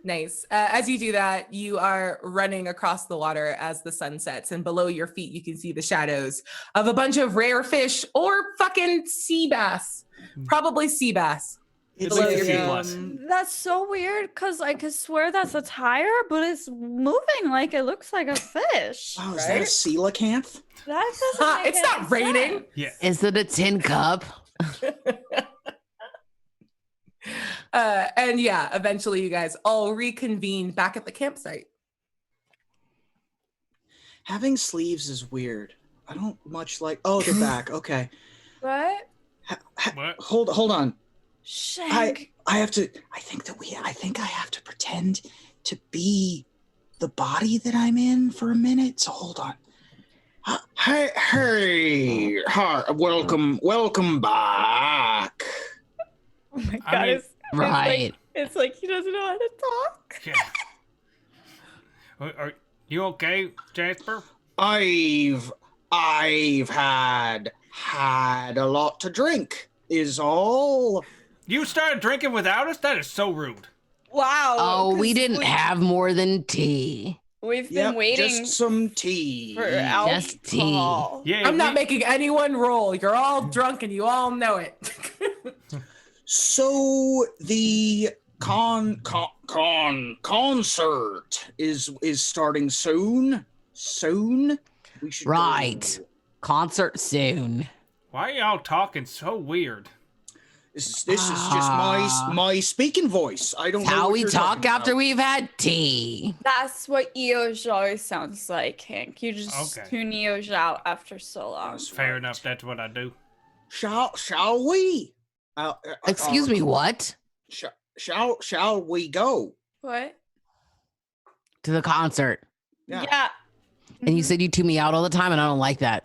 Nice. As you do that, you are running across the water as the sun sets, and below your feet, you can see the shadows of a bunch of rare fish or fucking sea bass. Probably sea bass. It's Below like your C feet. plus. That's so weird because I could swear that's a tire, but it's moving like it looks like a fish. Wow, is that a Right? coelacanth? That doesn't make It's any not raining. sense. Yeah. Is it a tin cup? And yeah, eventually you guys all reconvene back at the campsite. Having sleeves is weird. I don't much like. Oh, they're back. Okay. What? What? Hold on. Shank. I have to. I think I have to pretend to be the body that I'm in for a minute. So hold on. Hey, hi, welcome back. Oh my god. I mean, Right. It's like he doesn't know how to talk. Yeah. Are you okay, Jasper? I've had a lot to drink. Is all. You started drinking without us? That is so rude. Wow. Oh, we 'cause didn't have more than tea. We've been Yep, waiting just some tea. for Just tea. alcohol. Yeah. I'm not making anyone roll. You're all drunk and you all know it. So the concert is starting soon. Soon. We should Right. go. Concert soon. Why are y'all talking so weird? This is just my speaking voice. I don't know How what we you're talk talking after about. we've had tea. That's what Eoj always sounds like, Hank. You just Okay. tune Eoj out after so long. That's Fair right. enough. That's what I do. Shall we? Excuse me, what? Shall we go? What? To the concert. Yeah. And you Mhm. said you tune me out all the time, and I don't like that.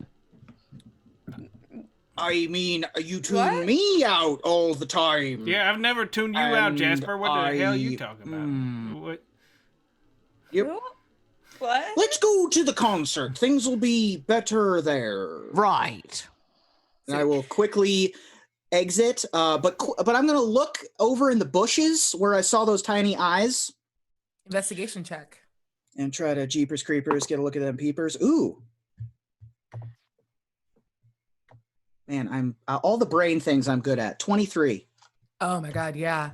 I mean, you tune What? me out all the time. Yeah, I've never tuned you out, And Jasper. What the hell are you I- talking about? What? Yep. What? Let's go to the concert. Things will be better there. Right. And I will quickly exit. But I'm gonna look over in the bushes where I saw those tiny eyes Investigation check. and try to jeepers creepers get a look at them peepers. Ooh, man, I'm all the brain things I'm good at. 23. Oh my God, yeah.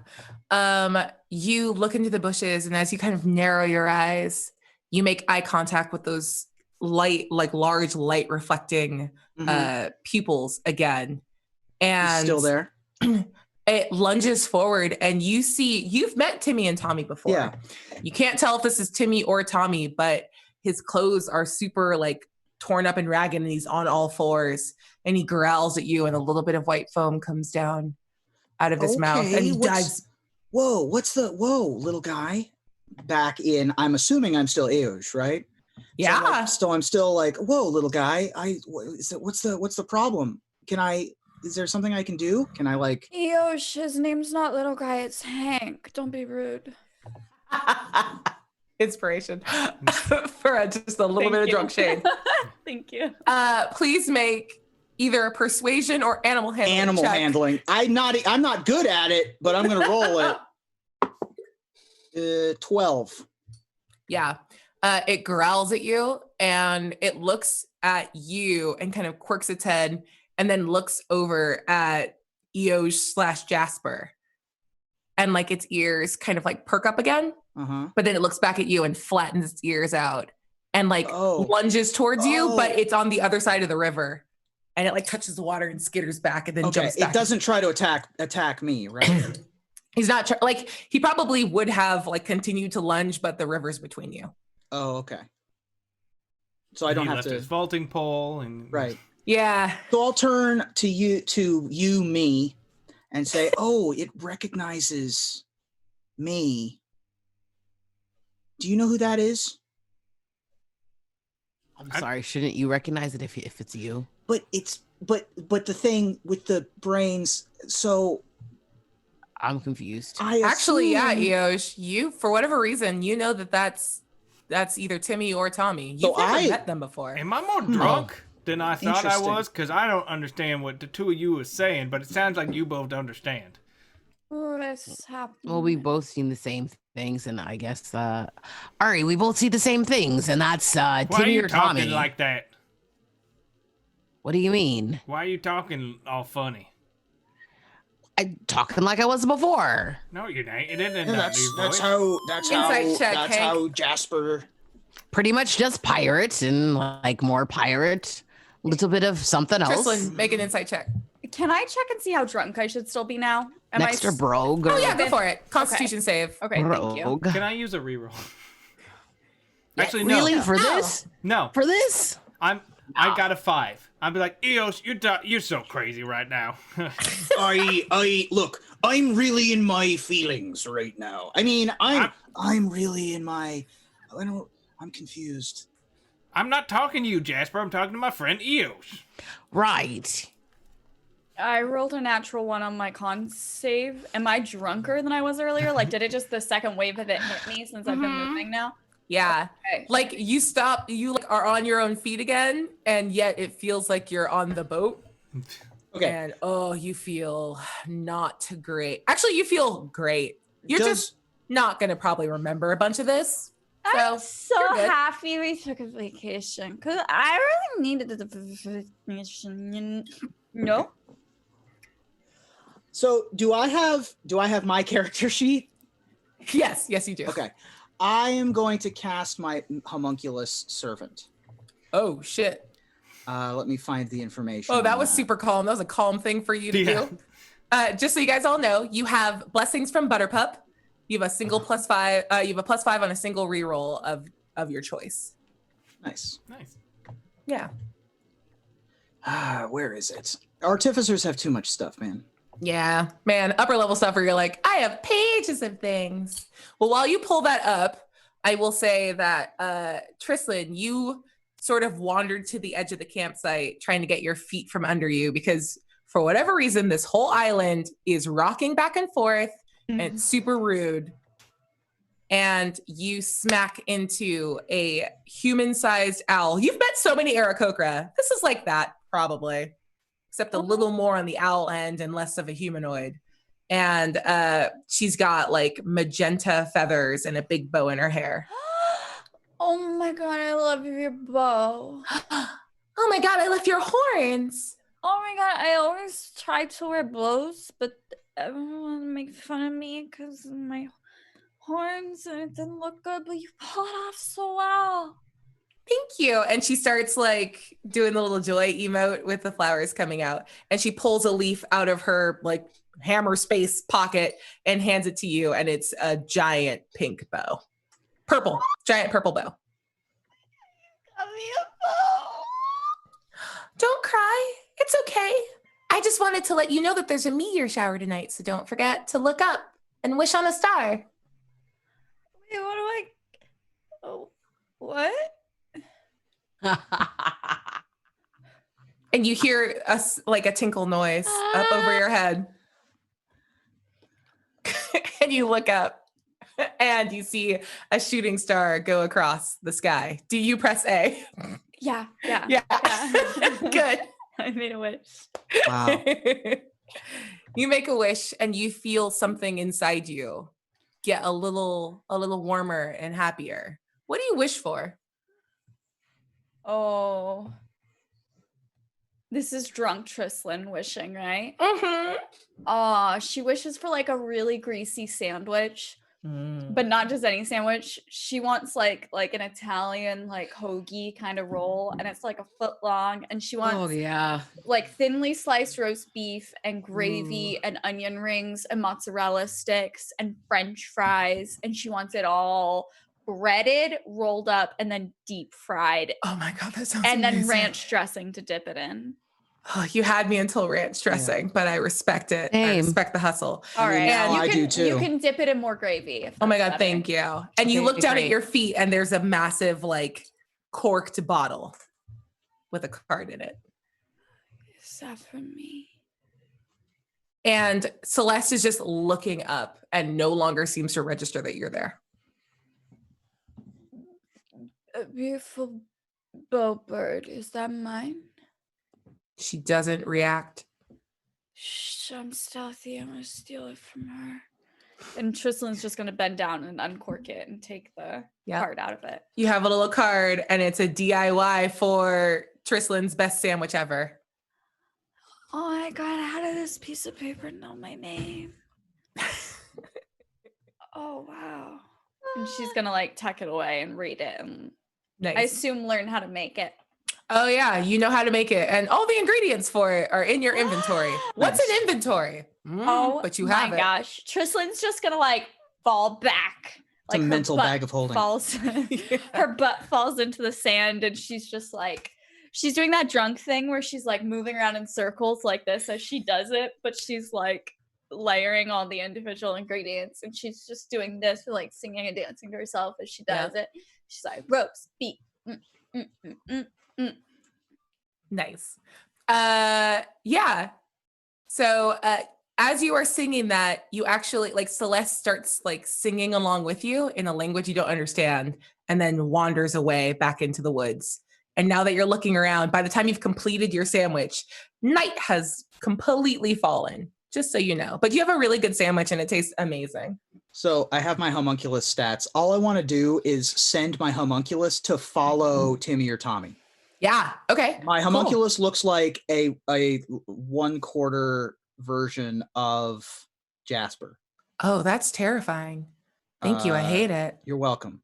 You look into the bushes, and as you kind of narrow your eyes, you make eye contact with those light, like large light reflecting pupils again. And He's still there. It lunges forward, and you've met Timmy and Tommy before. Yeah. You can't tell if this is Timmy or Tommy, but his clothes are super like torn up and ragged, and he's on all fours, and he growls at you, and a little bit of white foam comes down out of his mouth, and Okay, he dives. Whoa, little guy? Back in, I'm assuming I'm still Eoj, right? Yeah. So I'm still like, whoa, little guy. What's the problem? Is there something I can do? Can I like? Eoj, his name's not Little Guy, it's Hank. Don't be rude. Inspiration for just a little bit of drunk shade. Thank you. Please make either a persuasion or animal handling check. Handling. I'm not good at it, but I'm gonna roll it. 12. Yeah. It growls at you, and it looks at you and kind of quirks its head, and then looks over at Eoj / Jasper. And like its ears kind of like perk up again, but then it looks back at you and flattens its ears out and like lunges towards you, but it's on the other side of the river. And it like touches the water and skitters back and then jumps back. It doesn't try to attack me, right? He's not like he probably would have like continued to lunge, but the river's between you. Oh, okay. So I don't He have left to. his vaulting pole and Right. Yeah. So I'll turn to you, me, and say, "Oh, it recognizes me. Do you know who that is?" I'm sorry. Shouldn't you recognize it if it's you? But the thing with the brains. So I'm confused. Actually, yeah, assume- Eosh, you for whatever reason, you know that's either Timmy or Tommy. You've So never I- met them before. Am I more drunk than I thought I Interesting. was? Because I don't understand what the two of you are saying, but it sounds like you both understand. What's happening? Well, we both seen the same things, and I guess Ari, we both see the same things, and that's Why are Timmy you or talking Tommy. like that? What do you mean? Why are you talking all funny? I talking like I was before. No, you ain't. It isn't Yeah, that new voice. that's Insight check, that's Hank. how Jasper. Pretty much just pirate and like more pirate, little bit of something else. Tristan, make an insight check. Can I check and see how drunk I should still be now? Am I Next to s- brogue. Oh or yeah, go for it. Constitution save. Okay, thank you. rogue. Can I use a reroll? Yes. Actually, no. Really for No. this? No. For this? I got a 5. I'd be like, Eos, you're so crazy right now. I look. I'm really in my feelings right now. I mean, I'm really in my. I'm confused. I'm not talking to you, Jasper. I'm talking to my friend Eos. Right. I rolled a natural 1 on my con save. Am I drunker than I was earlier? Like, did it just the second wave of it hit me since I've been moving now? Yeah. Okay. Like you stop, you like are on your own feet again, and yet it feels like you're on the boat. Okay. And you feel not great. Actually, you feel great. You're Does- just not gonna probably remember a bunch of this. I'm So, so you're good. happy we took a vacation because I really needed the vacation. No. So do I have my character sheet? Yes, you do. Okay. I am going to cast my homunculus servant. Oh shit. Let me find the information. Oh, that on was super calm. That was a calm thing for you to Yeah. do. Just so you guys all know, you have blessings from Butterpup. You have a single +5. You have a +5 on a single reroll of your choice. Nice. Nice. Yeah. Where is it? Artificers have too much stuff, man. Yeah, man, upper level stuff where you're like, I have pages of things. Well, while you pull that up, I will say that Tristan, you sort of wandered to the edge of the campsite trying to get your feet from under you because for whatever reason, this whole island is rocking back and forth and it's super rude. And you smack into a human-sized owl. You've met so many Aarakocra. This is like that, probably. Except a little more on the owl end and less of a humanoid. And she's got like magenta feathers and a big bow in her hair. Oh my god, I love your bow. Oh my god, I left your horns. Oh my god, I always try to wear bows, but everyone makes fun of me because of my horns and it didn't look good, but you pulled it off so well. Thank you. And she starts like doing the little joy emote with the flowers coming out. And she pulls a leaf out of her like hammer space pocket and hands it to you. And it's a giant pink bow. Purple, giant purple bow. Got me a bow. Don't cry. It's okay. I just wanted to let you know that there's a meteor shower tonight. So don't forget to look up and wish on a star. Wait, what do I? Oh, what? And you hear like a tinkle noise up over your head. And you look up and you see a shooting star go across the sky. Do you press A? Yeah. Yeah. Good. I made a wish. Wow. You make a wish and you feel something inside you get a little warmer and happier. What do you wish for? Oh. This is drunk Tristan wishing, right? Mm-hmm. She wishes for like a really greasy sandwich, but not just any sandwich. She wants like an Italian like hoagie kind of roll, and it's like a foot long. And she wants Oh yeah. like thinly sliced roast beef and gravy and onion rings and mozzarella sticks and French fries, and she wants it all breaded, rolled up, and then deep fried, Oh my god, that sounds and then amazing. ranch dressing to dip it in. Oh, you had me until ranch dressing, but I respect it. I Same. respect the hustle. All mean, right, now you I can, do too. You can dip it in more gravy. If Oh my that's god, better. thank you. And you Okay, look down at great. your feet and there's a massive like corked bottle with a card in it. Is that for me? And Celeste is just looking up and no longer seems to register that you're there. A beautiful bow bird. Is that mine? She doesn't react. Shh, I'm stealthy. I'm gonna steal it from her. And Tristlin's just gonna bend down and uncork it and take the card out of it. You have a little card and it's a DIY for Tristlin's best sandwich ever. Oh my god, how did this piece of paper know my name? Oh wow. And she's gonna like tuck it away and read it and Nice. I assume learn how to make it. Oh yeah, you know how to make it, and all the ingredients for it are in your inventory. What's an inventory? But you have my it. gosh. Tristlin's just gonna like fall back. It's a her mental butt bag of holding. Falls, her butt falls into the sand, and she's just like, she's doing that drunk thing where she's like moving around in circles like this as she does it, but she's like layering all the individual ingredients, and she's just doing this, like singing and dancing to herself as she does it. She's like, roast beef. Nice. Yeah. So as you are singing that, you actually like Celeste starts like singing along with you in a language you don't understand and then wanders away back into the woods. And now that you're looking around, by the time you've completed your sandwich, night has completely fallen, just so you know. But you have a really good sandwich and it tastes amazing. So I have my homunculus stats. All I want to do is send my homunculus to follow Timmy or Tommy. Yeah. Okay. My homunculus looks like a 1/4 version of Jasper. Oh, that's terrifying. Thank you. I hate it. You're welcome.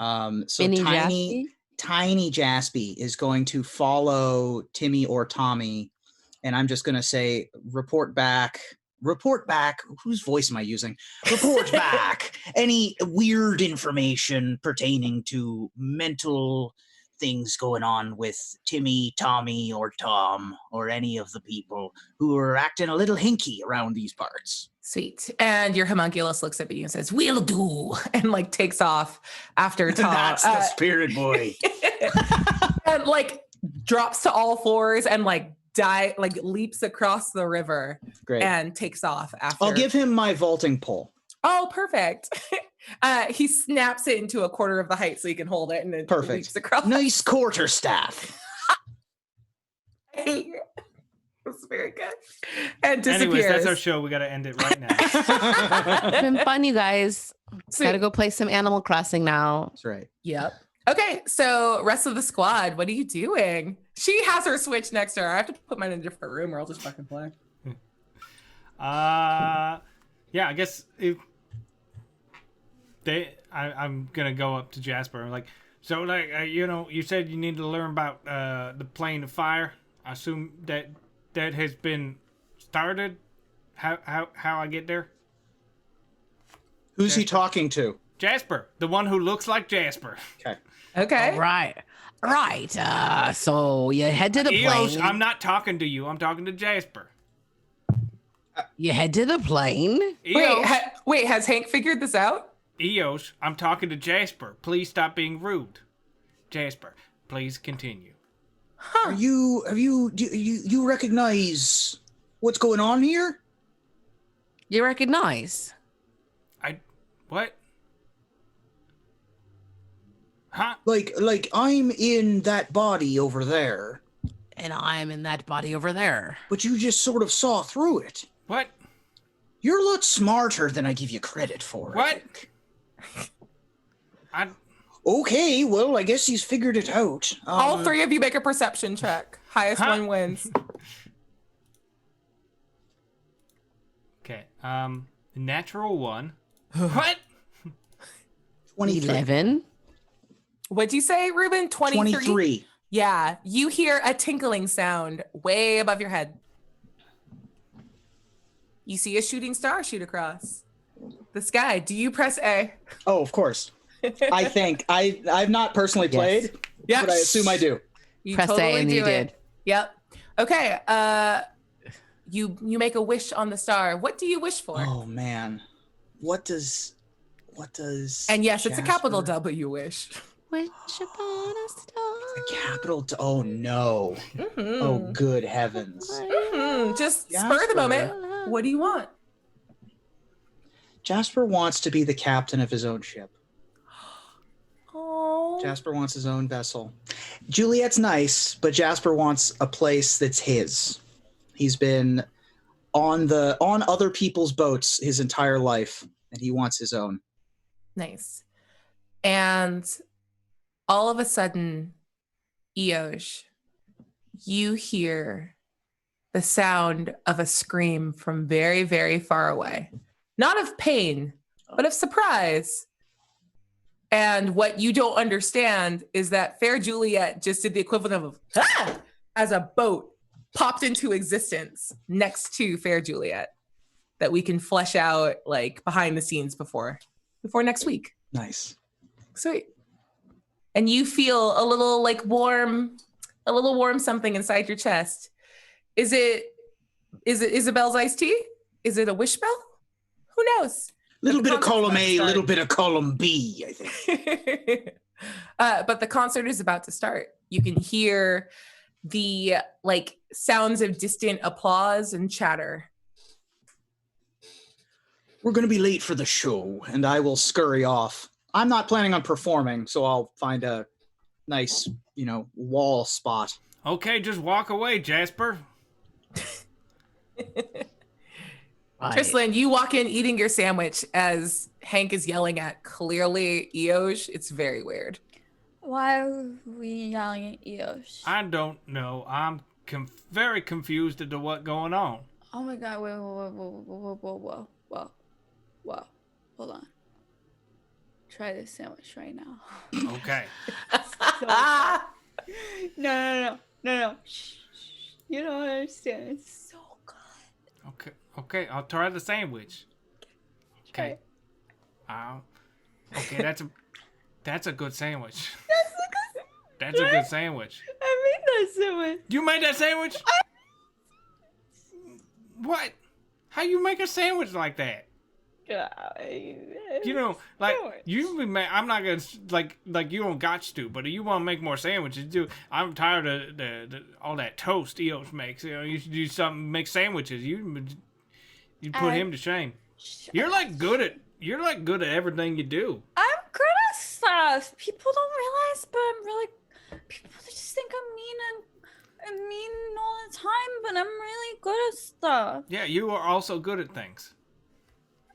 So Mini Tiny Jaspy is going to follow Timmy or Tommy, and I'm just going to say, report back. Whose voice am I using? Report back any weird information pertaining to mental things going on with Timmy, Tommy, or Tom, or any of the people who are acting a little hinky around these parts. Sweet. And your homunculus looks at you and says, "We'll do," and like takes off after Tom. That's the spirit boy. And like drops to all fours and like leaps across the river. Great. And takes off after. I'll give him my vaulting pole. Oh, perfect. He snaps it into a quarter of the height so he can hold it and then leaps across. Nice quarterstaff. That's very good. And disappears. Anyways, that's our show. We got to end it right now. It's been fun, you guys. Sweet. Gotta go play some Animal Crossing now. That's right. Yep. Okay, so rest of the squad, what are you doing? She has her Switch next to her. I have to put mine in a different room or I'll just fucking play. Yeah, I guess if I'm gonna go up to Jasper. I'm like, so like you said you need to learn about the plane of fire. I assume that has been started. How I get there? Who's he talking to? Jasper, the one who looks like Jasper. Okay. All right. So you head to the Eos, plane. I'm not talking to you. I'm talking to Jasper. You head to the plane. Eos, Wait, has Hank figured this out? Eos, I'm talking to Jasper. Please stop being rude. Jasper, please continue. Are you do you recognize what's going on here? You recognize? What? Huh? Like I'm in that body over there, And I'm in that body over there. but you just sort of saw through it. What? You're a lot smarter than I give you credit for. I What? think. I Okay, well, I guess he's figured it out. All three of you make a perception check. Highest one wins. Okay. Natural one. What? 23. 11. What'd you say, Ruben? 23? 23. Yeah, you hear a tinkling sound way above your head. You see a shooting star shoot across the sky. Do you press A? Oh, of course. I think I've not personally played, Yeah. but I assume I do. You Press A and you did. Yep. Okay. You make a wish on the star. What do you wish for? Oh man, what does? And yes, it's a capital Jasper- W wish. Wish upon a star. The capital. Oh no. Oh good heavens. Just spur the moment. What do you want? Jasper wants to be the captain of his own ship. Oh. Jasper wants his own vessel. Juliet's nice, but Jasper wants a place that's his. He's been on other people's boats his entire life, and he wants his own. Nice. And all of a sudden, Eoj, you hear the sound of a scream from very, very far away. Not of pain, but of surprise. And what you don't understand is that Fair Juliet just did the equivalent of as a boat popped into existence next to Fair Juliet that we can flesh out like behind the scenes before next week. Nice. Sweet. And you feel a little warm something inside your chest. Is it Isabel's iced tea? Is it a wish bell? Who knows? A little bit of column A, a little bit of column B, I think. But the concert is about to start. You can hear the sounds of distant applause and chatter. We're going to be late for the show, and I will scurry off. I'm not planning on performing, so I'll find a nice, wall spot. Okay, just walk away, Jasper. Trislan, you walk in eating your sandwich as Hank is yelling at clearly Eoj. It's very weird. Why are we yelling at Eoj? I don't know. I'm very confused as to what's going on. Oh my god, wait, whoa. Hold on. Try this sandwich right now. Okay. No. Shh. You don't understand. It's so good. Okay, I'll try the sandwich. Okay. Okay, that's a good sandwich. That's a good sandwich. I made that sandwich. You made that sandwich? What? How you make a sandwich like that? I'm not gonna like you don't got to, but if you want to make more sandwiches, do. I'm tired of the all that toast Eos makes. You should do something, make sandwiches. You put him to shame. You're good at everything you do. I'm good at stuff. People don't realize, but I'm really. People just think I'm mean all the time, but I'm really good at stuff. Yeah, you are also good at things.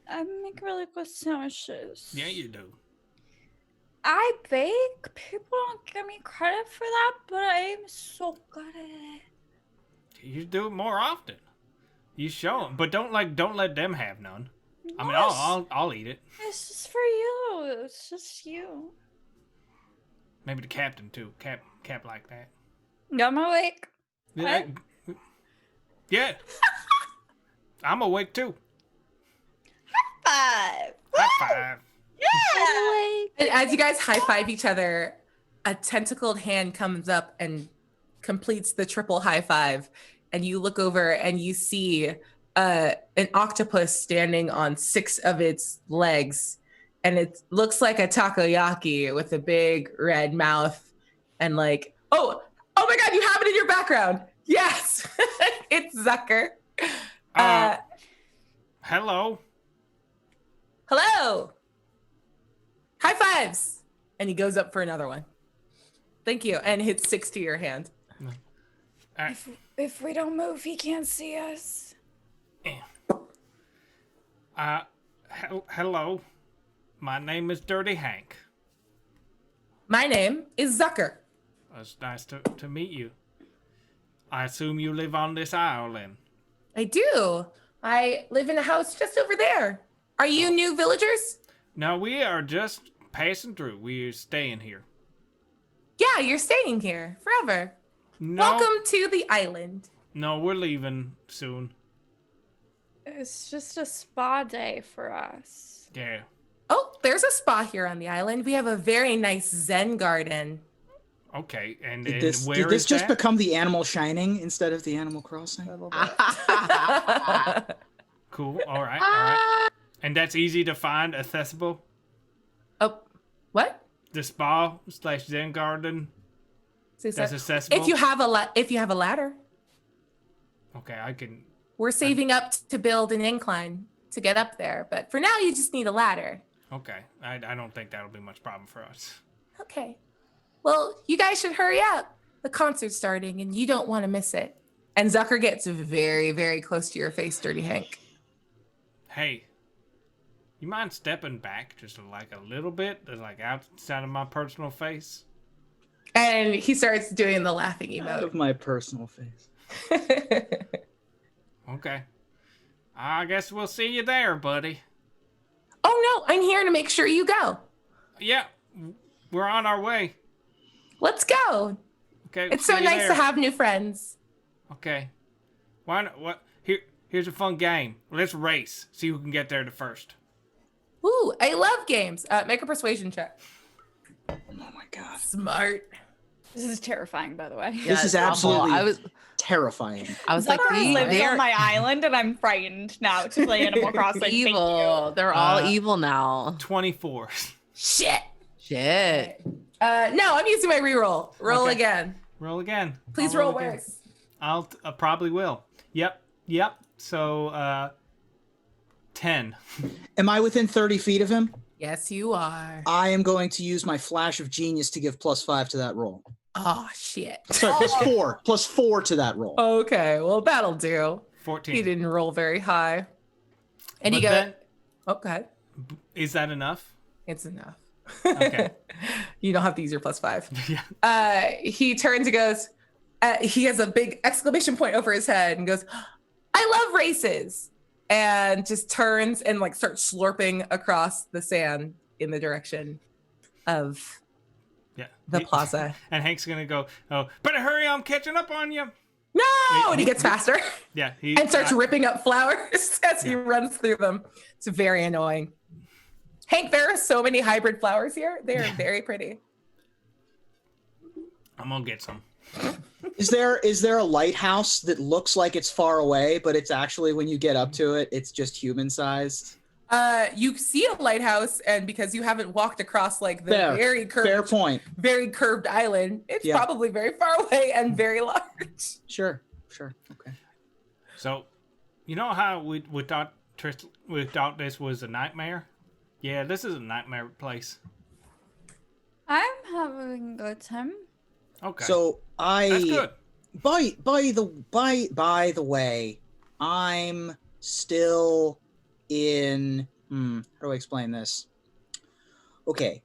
I make really good sandwiches. Yeah, you do. I bake. People don't give me credit for that, but I'm so good at it. You do it more often. You show them, but don't let them have none. I mean, I'll eat it. It's just for you. It's just you. Maybe the captain too. Cap like that. I'm awake. Yeah. I'm awake too. High five. Yeah. And as you guys high five each other, a tentacled hand comes up and completes the triple high five. And you look over and you see an octopus standing on 6 of its legs. And it looks like a takoyaki with a big red mouth. And oh my God, you have it in your background. Yes, it's Zucker. Hello. Hello. High fives. And he goes up for another one. Thank you. And hits 6 to your hand. If we don't move, he can't see us. Hello. My name is Dirty Hank. My name is Zucker. It's nice to meet you. I assume you live on this island. I do. I live in a house just over there. Are you new villagers? No, we are just passing through. We're staying here. Yeah, you're staying here forever. No, Welcome to the island. No, we're leaving soon. It's just a spa day for us. Yeah. Oh, there's a spa here on the island. We have a very nice Zen garden. Okay, and Did where this is just that? become the Animal Shining instead of the Animal Crossing? Cool. All right. And that's easy to find, accessible. Oh, what? The spa / Zen garden. So That's accessible. if you have a ladder, Okay, I can. we're saving up to build an incline to get up there. But for now, you just need a ladder. Okay, I don't think that'll be much problem for us. Okay. Well, you guys should hurry up. The concert's starting, and you don't want to miss it. And Zucker gets very, very close to your face, Dirty Hank. Hey, you mind stepping back just like a little bit, like outside of my personal face? And he starts doing the laughing Out of emote. my personal face. Okay. I guess we'll see you there, buddy. Oh, no, I'm here to make sure you go. Yeah, we're on our way. Let's go. Okay. It's so see you nice there. to have new friends. Okay. Why not? What? Here's a fun game. Let's race. See who can get there the first. Ooh, I love games. Make a persuasion check. Oh my god. Smart. This is terrifying, by the way. This Yeah, is it's awful. absolutely terrifying. I was like, Zucker is living they're on my island, and I'm frightened now to play Animal Crossing. Thank you. evil. They're all evil now. 24. Shit. Shit. No, I'm using my reroll. Roll Okay. again. Roll again. Please I'll roll again. worse. I'll probably will. Yep. So 10. Am I within 30 feet of him? Yes, you are. I am going to use my flash of genius to give +5 to that roll. Oh, shit. Sorry, +4. +4 to that roll. Okay, well, that'll do. 14. He didn't roll very high. And But he goes, then, okay, is that enough? it's enough. Okay. You don't have to use your +5. Yeah. He turns and goes, he has a big exclamation point over his head and goes, I love races. And just turns and like starts slurping across the sand in the direction of Yeah. the plaza. And Hank's gonna go, oh, better hurry, I'm catching up on you. No! And he gets faster Yeah. He and starts ripping up flowers as he Yeah. runs through them. It's very annoying. Hank, there are so many hybrid flowers here. They are very pretty. I'm gonna get some. Is there a lighthouse that looks like it's far away, but it's actually when you get up to it, it's just human sized? You see a lighthouse, and because you haven't walked across like the Fair. Fair point. very curved island, it's Yeah. probably very far away and very large. Sure. Okay. So, you know how we thought this was a nightmare? Yeah, this is a nightmare place. I'm having a good time. Okay. So that's good. by the way, I'm still in how do I explain this? Okay.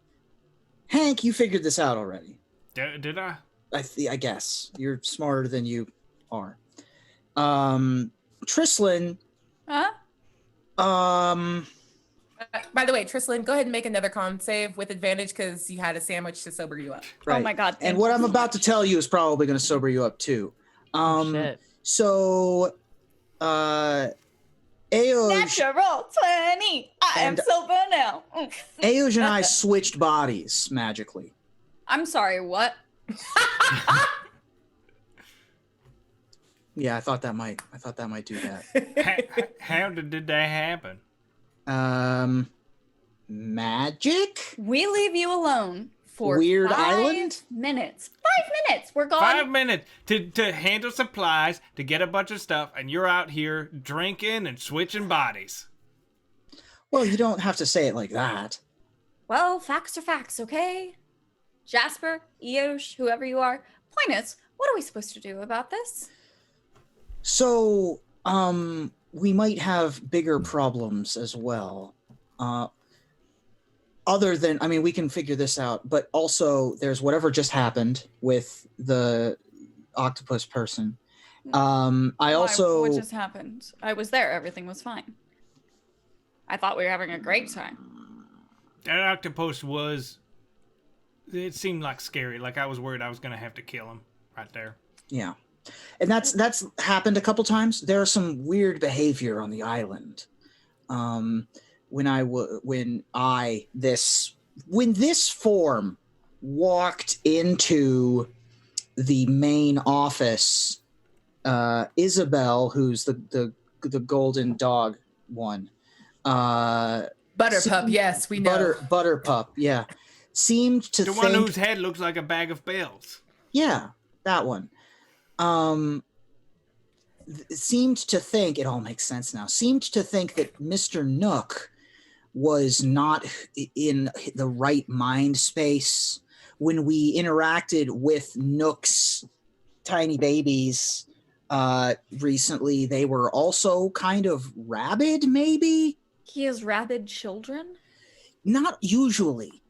Hank, you figured this out already. Did I? I guess. You're smarter than you are. Trislin, Huh? By the way, Trislin, go ahead and make another con save with advantage because you had a sandwich to sober you up. right. Oh my god. And thank what you I'm so about to much. tell you is probably going to sober you up too. Shit. So, Aoj, Natural 20. I am And- sober now. Aoj and I switched bodies magically. I'm sorry, what? Yeah, I thought that might do that. How did that happen? Magic? We leave you alone for Weird 5 island? minutes. 5 minutes. We're gone. 5 minutes to handle supplies, to get a bunch of stuff, and you're out here drinking and switching bodies. Well, you don't have to say it like that. Well, facts are facts, okay? Jasper, Eosh, whoever you are, point is, what are we supposed to do about this? So, we might have bigger problems as well. Other than, I mean, we can figure this out, but also there's whatever just happened with the octopus person. What just happened? I was there. Everything was fine. I thought we were having a great time. That octopus it seemed like scary. Like I was worried I was going to have to kill him right there. Yeah. And that's happened a couple times. There's some weird behavior on the island. When this form walked into the main office, Isabel, who's the golden dog one, Butterpup, yes, we know. Butterpup, yeah, seemed to The think one whose head looks like a bag of bells. Yeah, that one. Seemed to think, it all makes sense now, seemed to think that Mr. Nook was not in the right mind space when we interacted with Nook's tiny babies recently. They were also kind of rabid, maybe? He has rabid children? Not usually.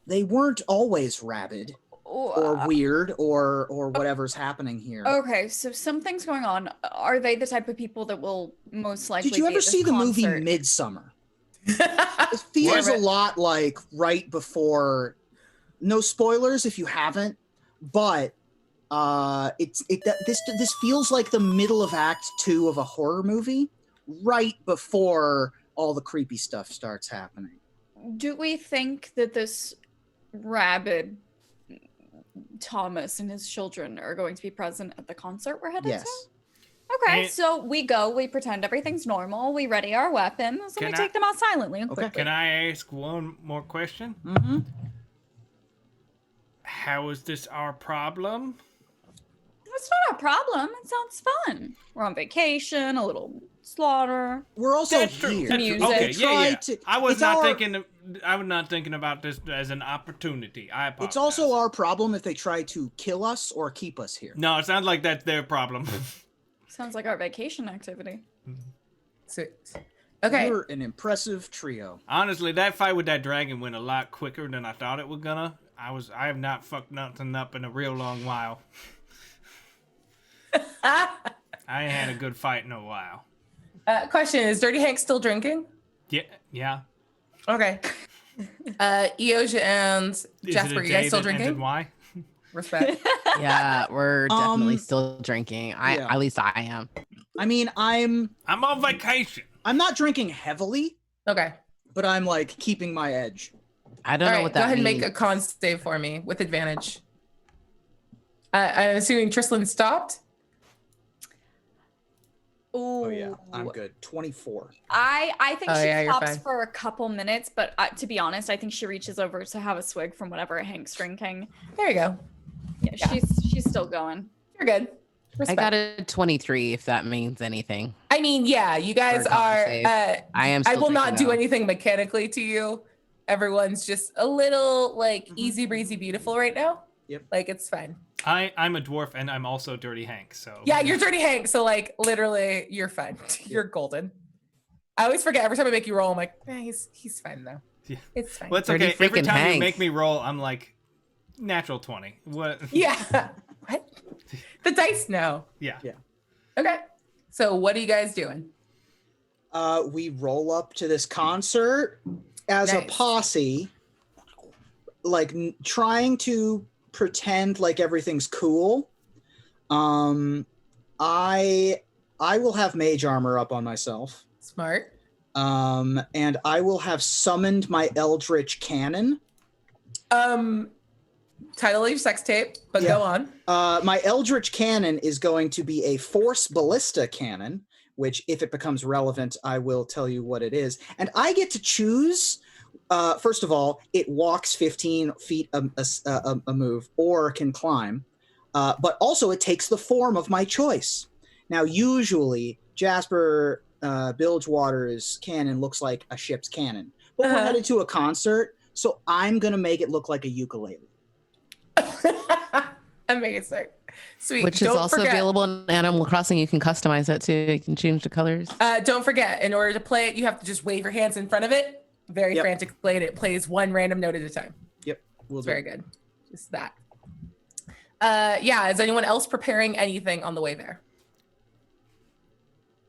They weren't always rabid or weird or whatever's happening here. Okay, so something's going on. Are they the type of people that will most likely Did you be ever at this see the movie concert? Midsummer? It feels a lot like right before, no spoilers if you haven't, but this feels like the middle of Act 2 of a horror movie, right before all the creepy stuff starts happening. Do we think that this rabid Thomas and his children are going to be present at the concert we're headed Yes. to? Okay, And- so we go, we pretend everything's normal, we ready our weapons, and Can we I- take them out silently and Okay. quickly. Can I ask one more question? Mm-hmm. How is this our problem? It's not a problem. It sounds fun. We're on vacation, a little slaughter. We're also That's true. here. That's true. Music. Okay, They yeah, yeah. tried to- I was it's not our- thinking. I was not thinking about this as an opportunity. I apologize. It's also our problem if they try to kill us or keep us here. No, it sounds like that's their problem. Sounds like our vacation activity. Sweet. Okay. You're an impressive trio. Honestly, that fight with that dragon went a lot quicker than I thought it was gonna. I have not fucked nothing up in a real long while. I ain't had a good fight in a while. Question, is Dirty Hank still drinking? Yeah. Okay. Eosia and Is it Jasper, a you guys J still that ends in drinking? Y? Respect. Yeah, we're definitely Um, still drinking. yeah. At least I am. I mean, I'm on vacation. not drinking heavily, Okay. but I'm like keeping my edge. I don't All know right, what go that ahead and means. make a con save for me with advantage. I'm assuming Tristan stopped. Ooh. Oh yeah, I'm good. 24. I think Oh, she yeah, you're stops fine. for a couple minutes, but to be honest, I think she reaches over to have a swig from whatever Hank's drinking. There you go. Yeah, she's still going. You're good. I Respect. got a 23, if that means anything. I mean, yeah, you guys For a con are. save. I am. I Still will not drinking, do though. anything mechanically to you. Everyone's just a little like easy breezy beautiful right now. Yep. Like it's fine. I'm a dwarf and I'm also Dirty Hank. So Yeah, you're Dirty Hank, so like literally you're fine. You're golden. I always forget every time I make you roll. I'm like, he's fine though. Yeah. It's fine. Well, it's Dirty okay. Every freaking time you Hank. make me roll, I'm like, natural 20. What? Yeah. What? The dice know. Yeah. Okay. So what are you guys doing? We roll up to this concert as a Nice. posse, like trying to pretend like everything's cool. I will have mage armor up on myself. Smart. And I will have summoned my eldritch cannon. Title of your sex tape, but Yeah. go on. My eldritch cannon is going to be a force ballista cannon, which if it becomes relevant, I will tell you what it is. And I get to choose, first of all, it walks 15 feet a move or can climb, but also it takes the form of my choice. Now, usually Jasper Bilgewater's cannon looks like a ship's cannon, but we're headed to a concert, so I'm going to make it look like a ukulele. Amazing. Sweet. Which is Don't also forget- available in Animal Crossing. You can customize it too. You can change the colors. Don't forget, in order to play it, you have to just wave your hands in front of it very Yep. frantically, and it plays one random note at a time. Yep, we'll It's do. very good. Just that. Yeah, is anyone else preparing anything on the way there?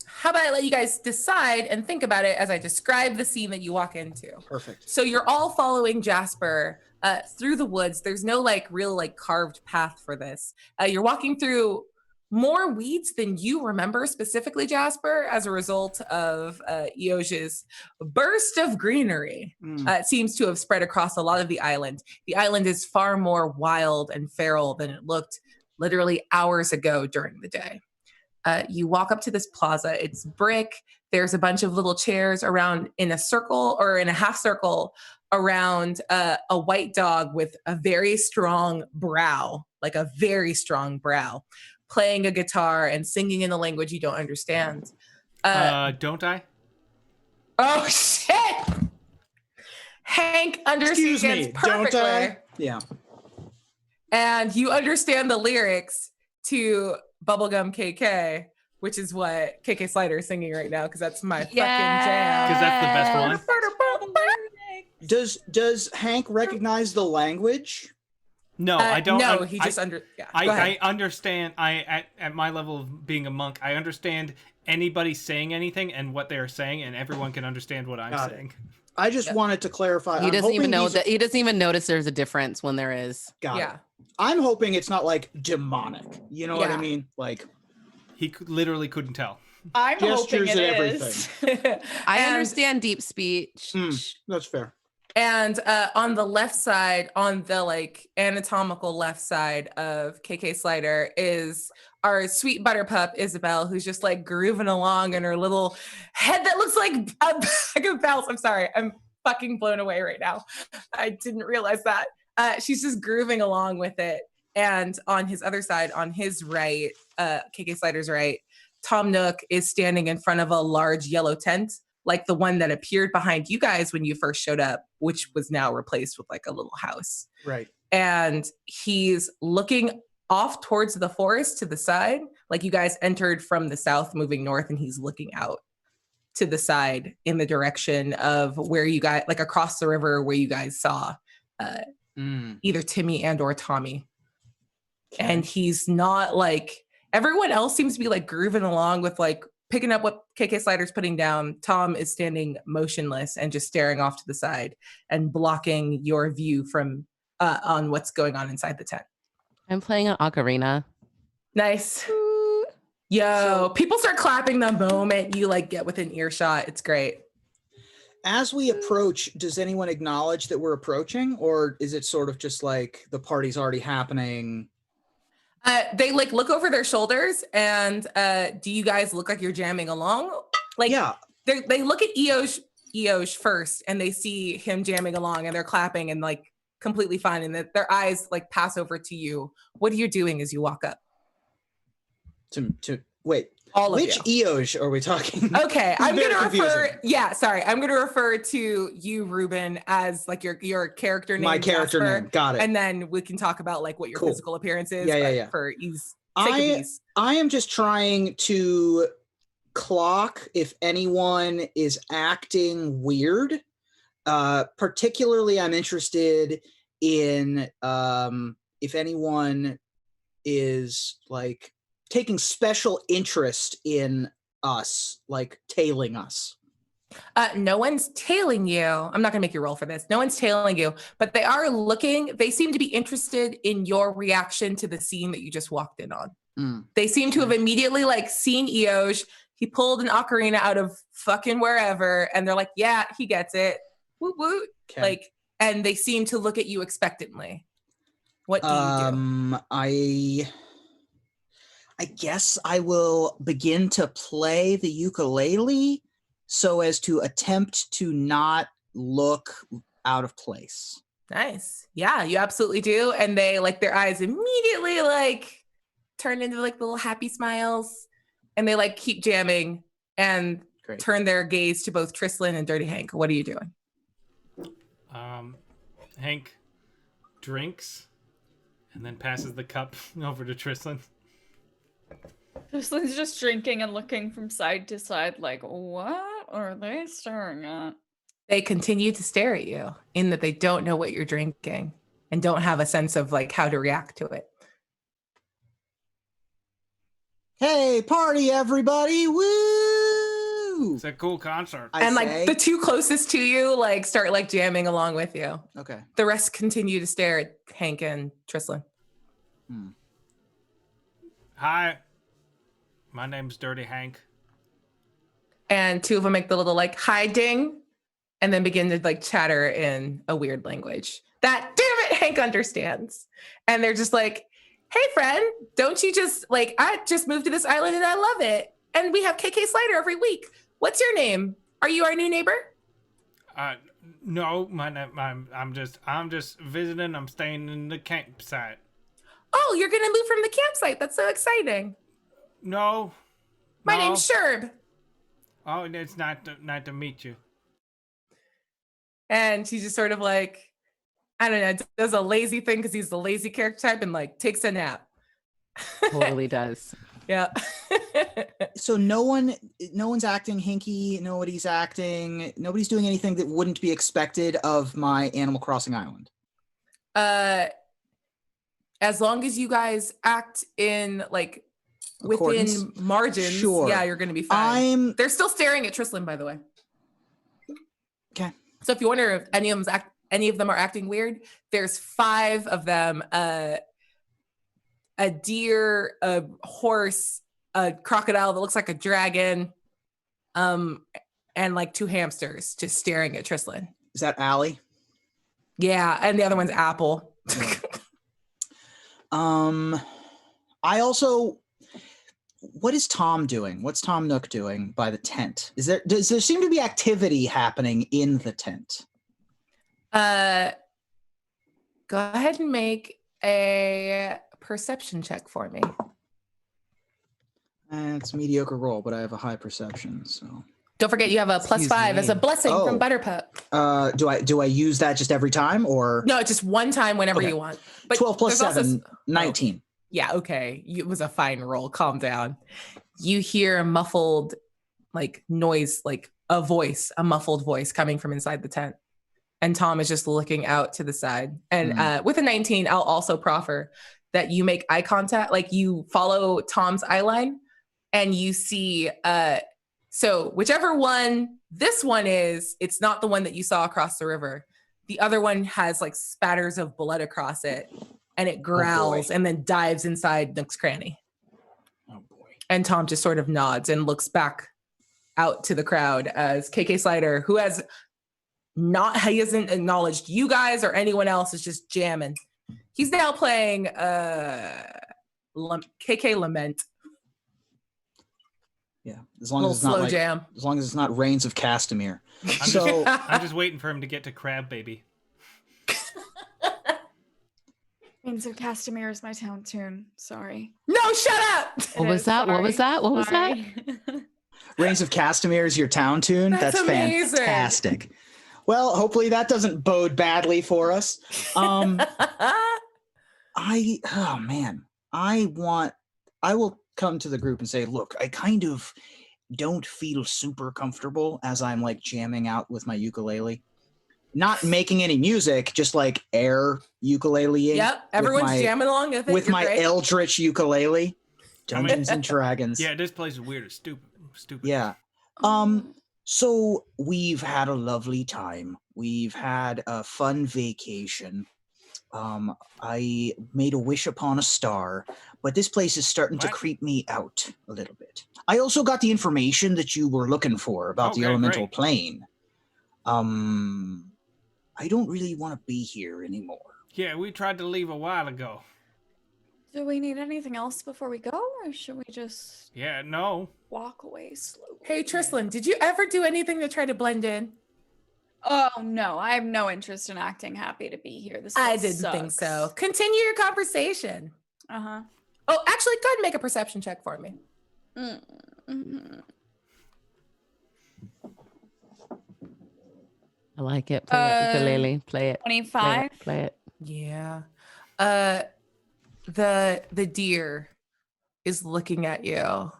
How about I let you guys decide and think about it as I describe the scene that you walk into? Perfect. So you're all following Jasper through the woods. There's no like real like carved path for this. You're walking through more weeds than you remember specifically, Jasper, as a result of Eosia's burst of greenery. It seems to have spread across a lot of the island. The island is far more wild and feral than it looked literally hours ago during the day. You walk up to this plaza. It's brick. there's a bunch of little chairs around in a circle or in a half circle around a white dog with a very strong brow, like a very strong brow, playing a guitar and singing in a language you don't understand. Don't I? Oh, shit! Hank understands Excuse me, perfectly. don't I? Yeah. And you understand the lyrics to Bubblegum KK, which is what KK Slider is singing right now, because that's my fucking jam. Because that's the best one. Does Hank recognize the language? No, I don't. No, he just Go ahead. I understand. At my level of being a monk, I understand anybody saying anything and what they are saying, and everyone can understand what I'm saying. I just wanted to clarify. He doesn't even know that. He doesn't even notice there's a difference when there is. Got it. I'm hoping it's not like demonic. You know what I mean? Like he literally couldn't tell. I'm hoping it is. I understand deep speech. That's fair. And on the left side, on the like anatomical left side of KK Slider is our sweet butterpup Isabel, who's just like grooving along in her little head that looks like a bag of bells. I'm sorry, I'm fucking blown away right now. I didn't realize that. She's just grooving along with it. And on his other side, on his right, KK Slider's right, Tom Nook is standing in front of a large yellow tent, like the one that appeared behind you guys when you first showed up, which was now replaced with like a little house. Right. And he's looking off towards the forest to the side, like you guys entered from the south moving north, and he's looking out to the side in the direction of where you guys, like across the river where you guys saw either Timmy and or Tommy. Okay. And he's not like, everyone else seems to be like grooving along with like picking up what KK Slider's putting down. Tom is standing motionless and just staring off to the side and blocking your view from on what's going on inside the tent. I'm playing an ocarina. Nice. Yo, people start clapping the moment you like get within earshot. It's great. As we approach, does anyone acknowledge that we're approaching, or is it sort of just like the party's already happening? They like look over their shoulders, and do you guys look like you're jamming along? Like, yeah, they look at Eoj first, and they see him jamming along, and they're clapping and like completely fine, and their eyes like pass over to you. What are you doing as you walk up? To wait. All of Which Eoj are we talking? Okay, I'm gonna refer. Yeah, sorry, I'm gonna refer to you, Ruben, as like your character name. My character name. Got it. And then we can talk about like what your physical appearance is. Yeah. For ease. I am just trying to clock if anyone is acting weird. Particularly, I'm interested in if anyone is like taking special interest in us, like tailing us. No one's tailing you. I'm not gonna make you roll for this. No one's tailing you, but they are looking. They seem to be interested in your reaction to the scene that you just walked in on. They seem to have immediately like seen Eoj. He pulled an ocarina out of fucking wherever, and they're like, "Yeah, he gets it." Woot woot. Okay. Like, and they seem to look at you expectantly. What do you do? I guess I will begin to play the ukulele so as to attempt to not look out of place. Nice. Yeah, you absolutely do. And they like their eyes immediately like turn into like little happy smiles, and they like keep jamming and turn their gaze to both Tristan and Dirty Hank. What are you doing? Hank drinks and then passes the cup over to Tristan. Tristan's just drinking and looking from side to side like, what are they staring at? They continue to stare at you in that they don't know what you're drinking and don't have a sense of like how to react to it. Hey, party everybody, woo! It's a cool concert. And like the two closest to you like start like jamming along with you. Okay. The rest continue to stare at Hank and Tristan. Hi, my name's Dirty Hank. And two of them make the little like hi ding and then begin to like chatter in a weird language that, damn it, Hank understands. And they're just like, hey friend, don't you just like, I just moved to this island and I love it. And we have KK Slider every week. What's your name? Are you our new neighbor? No, I'm just visiting. I'm staying in the campsite. Oh, you're gonna move from the campsite. That's so exciting. No. My name's Sherb. Oh, it's nice to meet you. And she's just sort of like, I don't know, does a lazy thing because he's the lazy character type and like takes a nap. Totally does. Yeah. So no one's acting hinky. Nobody's doing anything that wouldn't be expected of my Animal Crossing island. As long as you guys act in like Accordance? within margins, Sure. yeah, you're gonna be fine. I'm They're still staring at Tristan, by the way. okay. So if you wonder if any of them are acting weird, there's 5 of them. A deer, a horse, a crocodile that looks like a dragon, and like 2 hamsters just staring at Tristan. Is that Allie? Yeah, and the other one's Apple. What is Tom doing? What's Tom Nook doing by the tent? Does there seem to be activity happening in the tent? Go ahead and make a perception check for me. It's a mediocre roll, but I have a high perception, so. Don't forget you have a Excuse +5 as a me. blessing from Butterpup. Do I use that just every time or? No, just one time whenever Okay. you want. But 12 plus there's 7, also- 19. Yeah, okay. It was a fine roll. Calm down. You hear a muffled like noise, like a muffled voice coming from inside the tent. And Tom is just looking out to the side. And with a 19, I'll also proffer that you make eye contact, like you follow Tom's eye line and you see, so whichever one this one is, it's not the one that you saw across the river. The other one has like spatters of blood across it and it growls and then dives inside Nook's cranny. Oh boy. And Tom just sort of nods and looks back out to the crowd as KK Slider, who he hasn't acknowledged you guys or anyone else, is just jamming. He's now playing KK Lament. Yeah, as A long little as it's not slow like, jam. as long as it's not Reigns of Castamere. I'm just waiting for him to get to Crab Baby. Reigns of Castamere is my town tune. Sorry. No, shut up. What was that? What was that? What was that? Reigns of Castamere is your town tune? That's amazing. Fantastic. Well, hopefully that doesn't bode badly for us. I will come to the group and say, look, I kind of don't feel super comfortable as I'm like jamming out with my ukulele. Not making any music, just like air ukuleleing. Yep, everyone's jamming along with it. With You're my great. eldritch ukulele. Dungeons and Dragons. Yeah, this place is weird. It's stupid. Yeah. So we've had a lovely time. We've had a fun vacation. I made a wish upon a star, but this place is starting to What? creep me out a little bit. I also got the information that you were looking for about the Okay, elemental great. plane. I don't really want to be here anymore. Yeah, we tried to leave a while ago. Do we need anything else before we go, or should we just Yeah, no. walk away slowly? Hey, Tristan, did you ever do anything to try to blend in? Oh no, I have no interest in acting happy to be here. This I place didn't think so. sucks. Continue your conversation. Uh-huh. Oh, actually, go ahead and make a perception check for me. Mm-hmm. I like it. Play it, ukulele. Play it. 25. Play it. Yeah. The deer is looking at you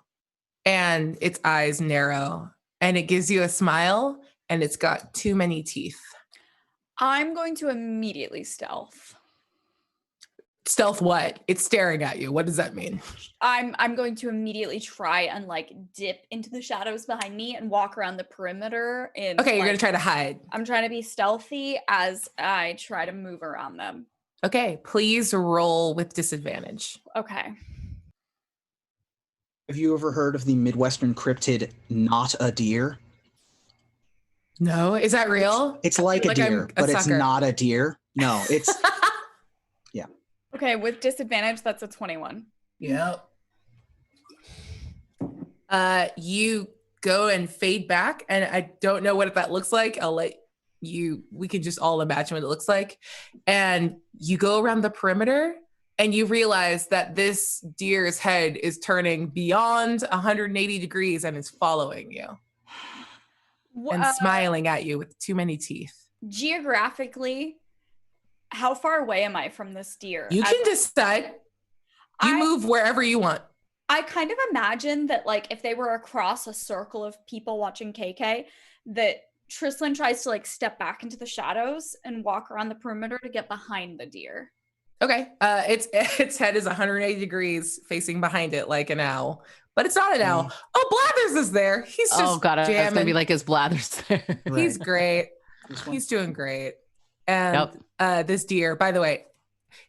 and its eyes narrow and it gives you a smile and it's got too many teeth. I'm going to immediately stealth. Stealth what? It's staring at you. What does that mean? I'm going to immediately try and like dip into the shadows behind me and walk around the perimeter in Okay, you're like, going to try to hide. I'm trying to be stealthy as I try to move around them. Okay, please roll with disadvantage. Okay. Have you ever heard of the Midwestern cryptid not a deer? No, is that real? It's like a Like I'm deer, a but it's sucker. not a deer. No, it's Okay, with disadvantage, that's a 21. Yep. You go and fade back, and I don't know what that looks like. We can just all imagine what it looks like. And you go around the perimeter and you realize that this deer's head is turning beyond 180 degrees and is following you and smiling at you with too many teeth. Geographically, how far away am I from this deer? You can decide. You move wherever you want. I kind of imagine that, like, if they were across a circle of people watching KK, that Tristan tries to, like, step back into the shadows and walk around the perimeter to get behind the deer. Okay. Its head is 180 degrees facing behind it like an owl, but it's not an owl. Oh, Blathers is there. He's just oh god, jamming. it's gonna be like his Blathers there. He's great. He's doing great. And this deer, by the way,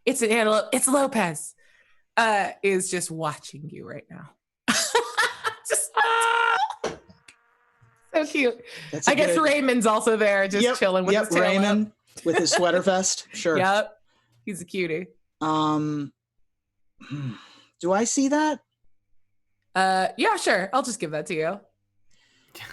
it's an antelope. It's Lopez. Is just watching you right now. Just so cute. I guess Raymond's also there, just chilling with his tail Raymond with his sweater vest. Sure. Yep. He's a cutie. Do I see that? Yeah, sure. I'll just give that to you.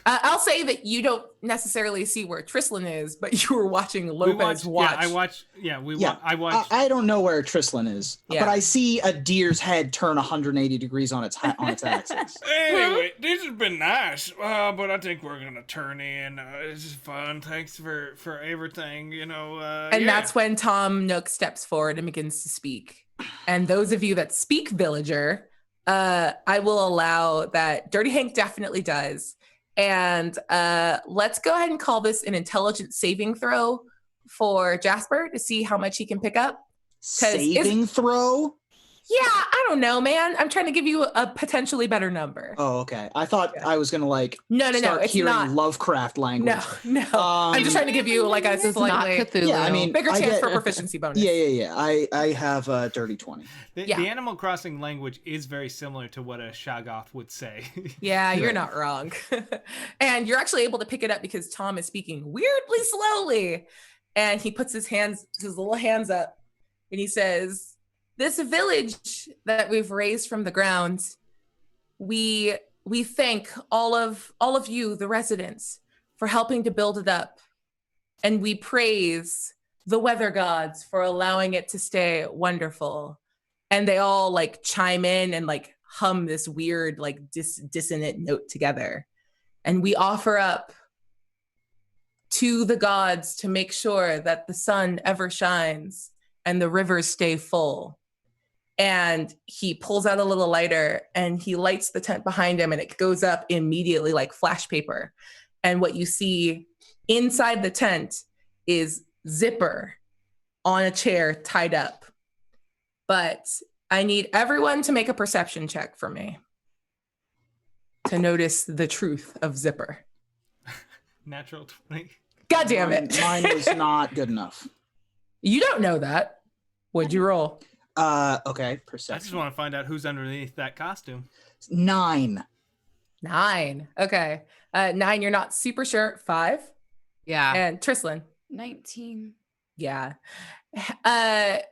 I'll say that you don't necessarily see where Trislan is, but you were watching Lopez watch. Yeah, I watched. Yeah, I watched. I don't know where Trislan is, but I see a deer's head turn 180 degrees on its axis. Anyway, this has been nice, but I think we're gonna turn in. This is fun. Thanks for everything. And that's when Tom Nook steps forward and begins to speak. And those of you that speak Villager, I will allow that. Dirty Hank definitely does. And let's go ahead and call this an intelligence saving throw for Jasper to see how much he can pick up. Saving throw? Yeah, I don't know, man. I'm trying to give you a potentially better number. Oh, okay. I thought I was gonna no, start hearing not. Lovecraft language. No. I'm just trying to give you like a slightly bigger chance for proficiency bonus. Yeah. I have a dirty 20. The Animal Crossing language is very similar to what a Shoggoth would say. Yeah, you're not wrong. And you're actually able to pick it up because Tom is speaking weirdly slowly. And he puts his little hands up and he says, "This village that we've raised from the ground, we thank all of you, the residents, for helping to build it up. And we praise the weather gods for allowing it to stay wonderful." And they all like chime in and like hum this weird like dissonant note together. And we offer up to the gods to make sure that the sun ever shines and the rivers stay full. And he pulls out a little lighter and he lights the tent behind him and it goes up immediately like flash paper. And what you see inside the tent is Zipper on a chair tied up. But I need everyone to make a perception check for me to notice the truth of Zipper. Natural 20. God damn it. Mine was not good enough. You don't know that. What'd you roll? Okay, perception. I just want to find out who's underneath that costume. 9. Okay. 9, you're not super sure. 5. Yeah. And Trislan? 19. Yeah.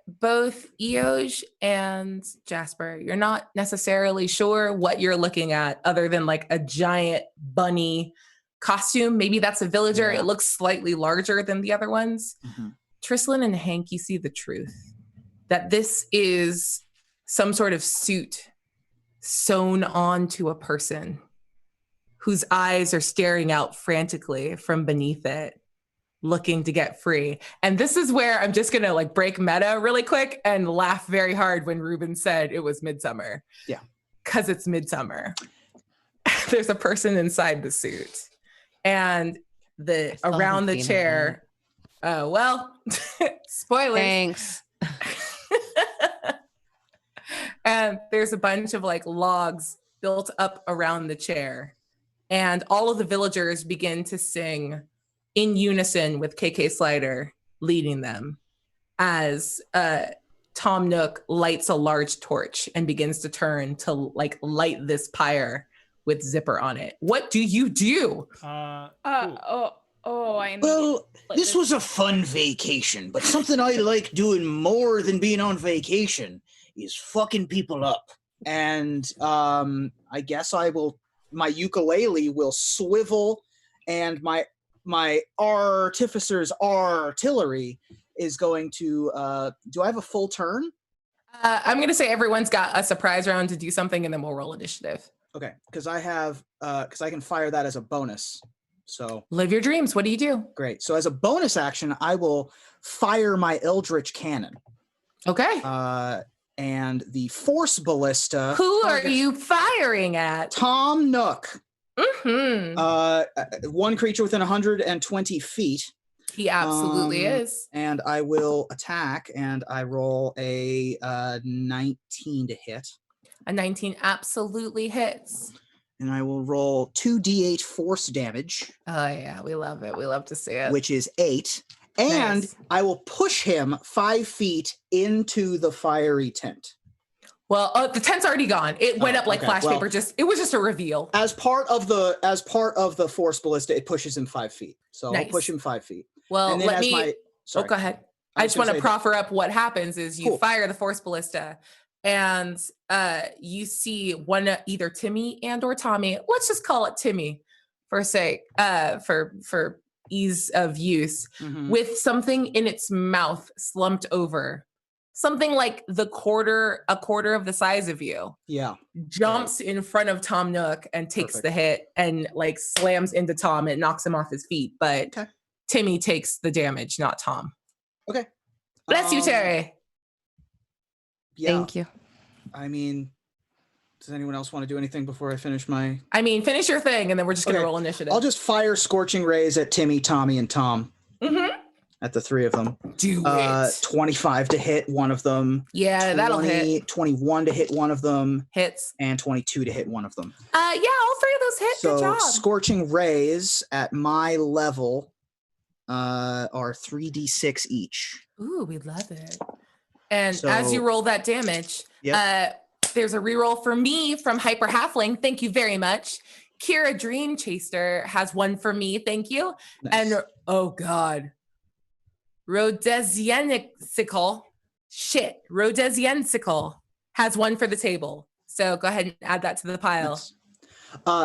Both Eoj and Jasper, you're not necessarily sure what you're looking at other than like a giant bunny costume. Maybe that's a villager. It looks slightly larger than the other ones. Mm-hmm. Trislan and Hank, you see the truth. That this is some sort of suit sewn onto a person whose eyes are staring out frantically from beneath it, looking to get free. And this is where I'm just going to like break meta really quick and laugh very hard when Ruben said it was midsummer. Yeah. Because it's midsummer. There's a person inside the suit. And around the chair. Oh, well, spoilers. Thanks. And there's a bunch of like logs built up around the chair. And all of the villagers begin to sing in unison with KK Slider leading them as Tom Nook lights a large torch and begins to turn to like light this pyre with Zipper on it. What do you do? Cool. Well, this was a fun vacation, but something I like doing more than being on vacation is fucking people up. And I guess I will ukulele will swivel, and my artificer's artillery is going to. Do I have a full turn? I'm going to say everyone's got a surprise round to do something, and then we'll roll initiative. Okay, because I have because I can fire that as a bonus. So Live your dreams. What do you do? great. So as a bonus action, I will fire my Eldritch Cannon. Okay. And the Force Ballista. Who are you firing at? Tom Nook. Mm-hmm. One creature within 120 feet. He absolutely is. And I will attack, and I roll a 19 to hit. A 19 absolutely hits. And I will roll 2d8 force damage. Oh, yeah. We love it. We love to see it. Which is 8. And Nice. I will push him 5 feet into the fiery tent. Well, the tent's already gone. It went up like okay. flash Well, paper. It was just a reveal. As part of the Force Ballista, it pushes him 5 feet. So I'll Nice. push him 5 feet. Well, And then let as me. my- Oh, sorry. go ahead. I I was just gonna want to say proffer up what happens is you Cool. fire the Force Ballista, and you see one either Timmy and or Tommy. Let's just call it Timmy for sake for ease of use, Mhm. with something in its mouth slumped over, something like a quarter of the size of you. Yeah. Jumps in front of Tom Nook and takes Perfect. the hit and like slams into Tom. It knocks him off his feet, but Okay. Timmy takes the damage, not Tom. Okay. Bless you, Terry. Yeah. Thank you. I mean, does anyone else want to do anything before I finish my? I mean, finish your thing, and then we're just gonna Okay. roll initiative. I'll just fire Scorching Rays at Timmy, Tommy, and Tom. Mm-hmm. At the 3 of them. Do it. 25 to hit one of them. Yeah, that'll hit. 21 to hit one of them. Hits. And 22 to hit one of them. Yeah, all 3 of those hit. So Good job. Scorching Rays at my level are 3d6 each. Ooh, we love it. And So- as you roll that damage, there's a reroll for me from Hyper Halfling. Thank you very much. Kira Dream Chaser has one for me. Thank you. Nice. And oh god, Rhodesiensicle has one for the table. So go ahead and add that to the pile. Nice.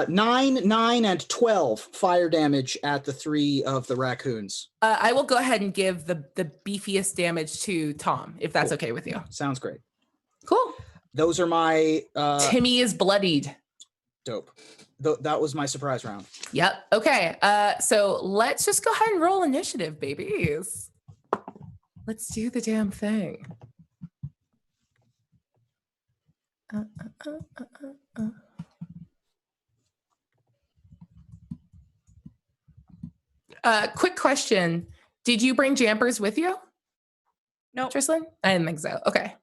9, and 12 fire damage at the 3 of the raccoons. I will go ahead and give the beefiest damage to Tom, if that's Cool. okay with you. Sounds great. Cool. Those are my Timmy is bloodied. dope. That was my surprise round. Yep. Okay. So let's just go ahead and roll initiative, babies. Let's do the damn thing. Quick question. Did you bring Jampers with you? No. Trislan? I didn't think so. Okay.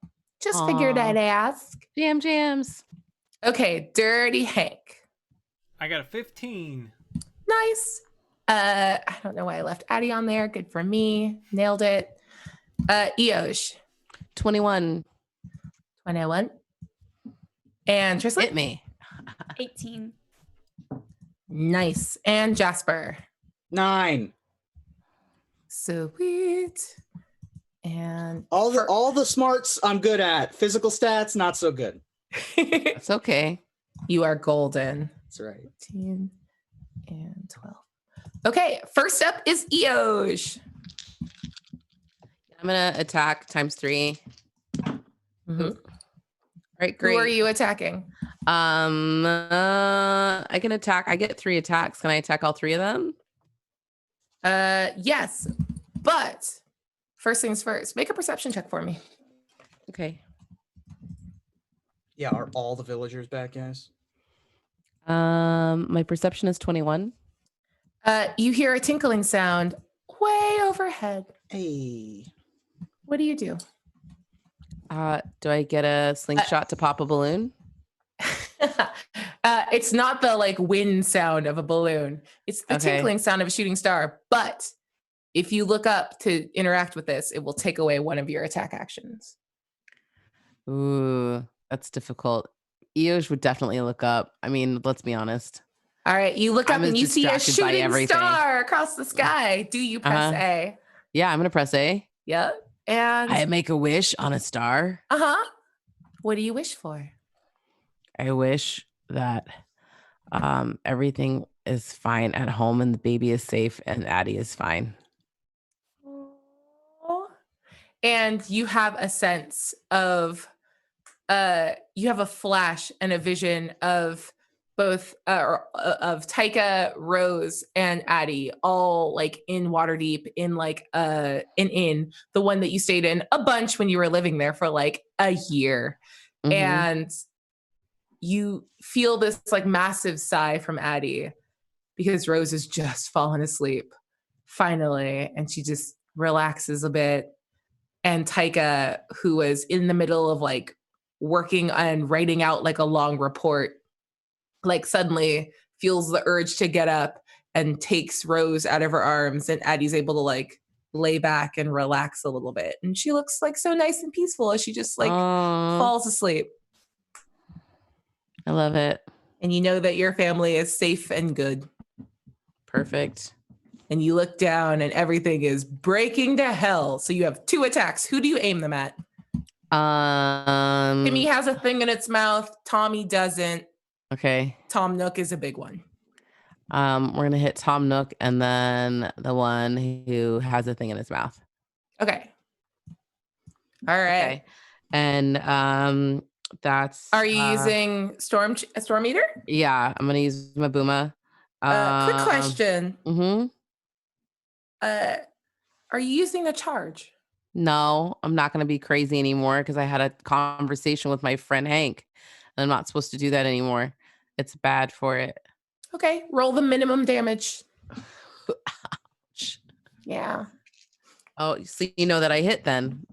Just figured I'd ask. Jams. Okay. Dirty Hank. I got a 15. Nice. I don't know why I left Addie on there. Good for me. Nailed it. Eosh. 21. 21. And Trislan? Hit me. 18. Nice. And Jasper. 9. Sweet. And All the smarts I'm good at. Physical stats, not so good. It's okay. you are golden. That's right. 15 and 12. Okay, first up is Eosh. I'm gonna attack ×3. Mhm. All right, great. Who are you attacking? I can attack. I get 3 attacks. Can I attack all 3 of them? Yes, but first things first, make a perception check for me. Okay. Yeah, are all the villagers back, guys? My perception is 21. You hear a tinkling sound way overhead. Hey. What do you do? Do I get a slingshot to pop a balloon? It's not the like wind sound of a balloon. It's the Okay. tinkling sound of a shooting star. But if you look up to interact with this, it will take away one of your attack actions. Ooh, that's difficult. Eosh would definitely look up. I mean, let's be honest. All right, you look up I'm and you see a distracted by shooting everything. star across the sky. Do you press Uh-huh. A? Yeah, I'm gonna press A. Yep. And I make a wish on a star. uh-huh. What do you wish for? I wish that everything is fine at home and the baby is safe and Addie is fine. And you have a sense of, you have a flash and a vision of both of Taika, Rose, and Addie, all like in Waterdeep, in like an inn, the one that you stayed in a bunch when you were living there for like a year. Mhm. And you feel this like massive sigh from Addie because Rose has just fallen asleep finally, and she just relaxes a bit. And Taika, who was in the middle of like working and writing out like a long report, like suddenly feels the urge to get up and takes Rose out of her arms, and Addie's able to like lay back and relax a little bit. And she looks like so nice and peaceful as she just like Aw, falls asleep. I love it. And you know that your family is safe and good. Perfect. And you look down and everything is breaking to hell. So you have 2 attacks. Who do you aim them at? Timmy has a thing in its mouth. Tommy doesn't. Okay. Tom Nook is a big one. We're gonna hit Tom Nook and then the one who has a thing in his mouth. Okay. All right. Okay. And that's Are you using Storm Eater? yeah, I'm gonna use my Booma. Quick question. Mm-hmm. Are you using a charge? No, I'm not gonna be crazy anymore because I had a conversation with my friend Hank. And I'm not supposed to do that anymore. It's bad for it. Okay, roll the minimum damage. Ouch. Yeah. Oh, so you know that I hit then.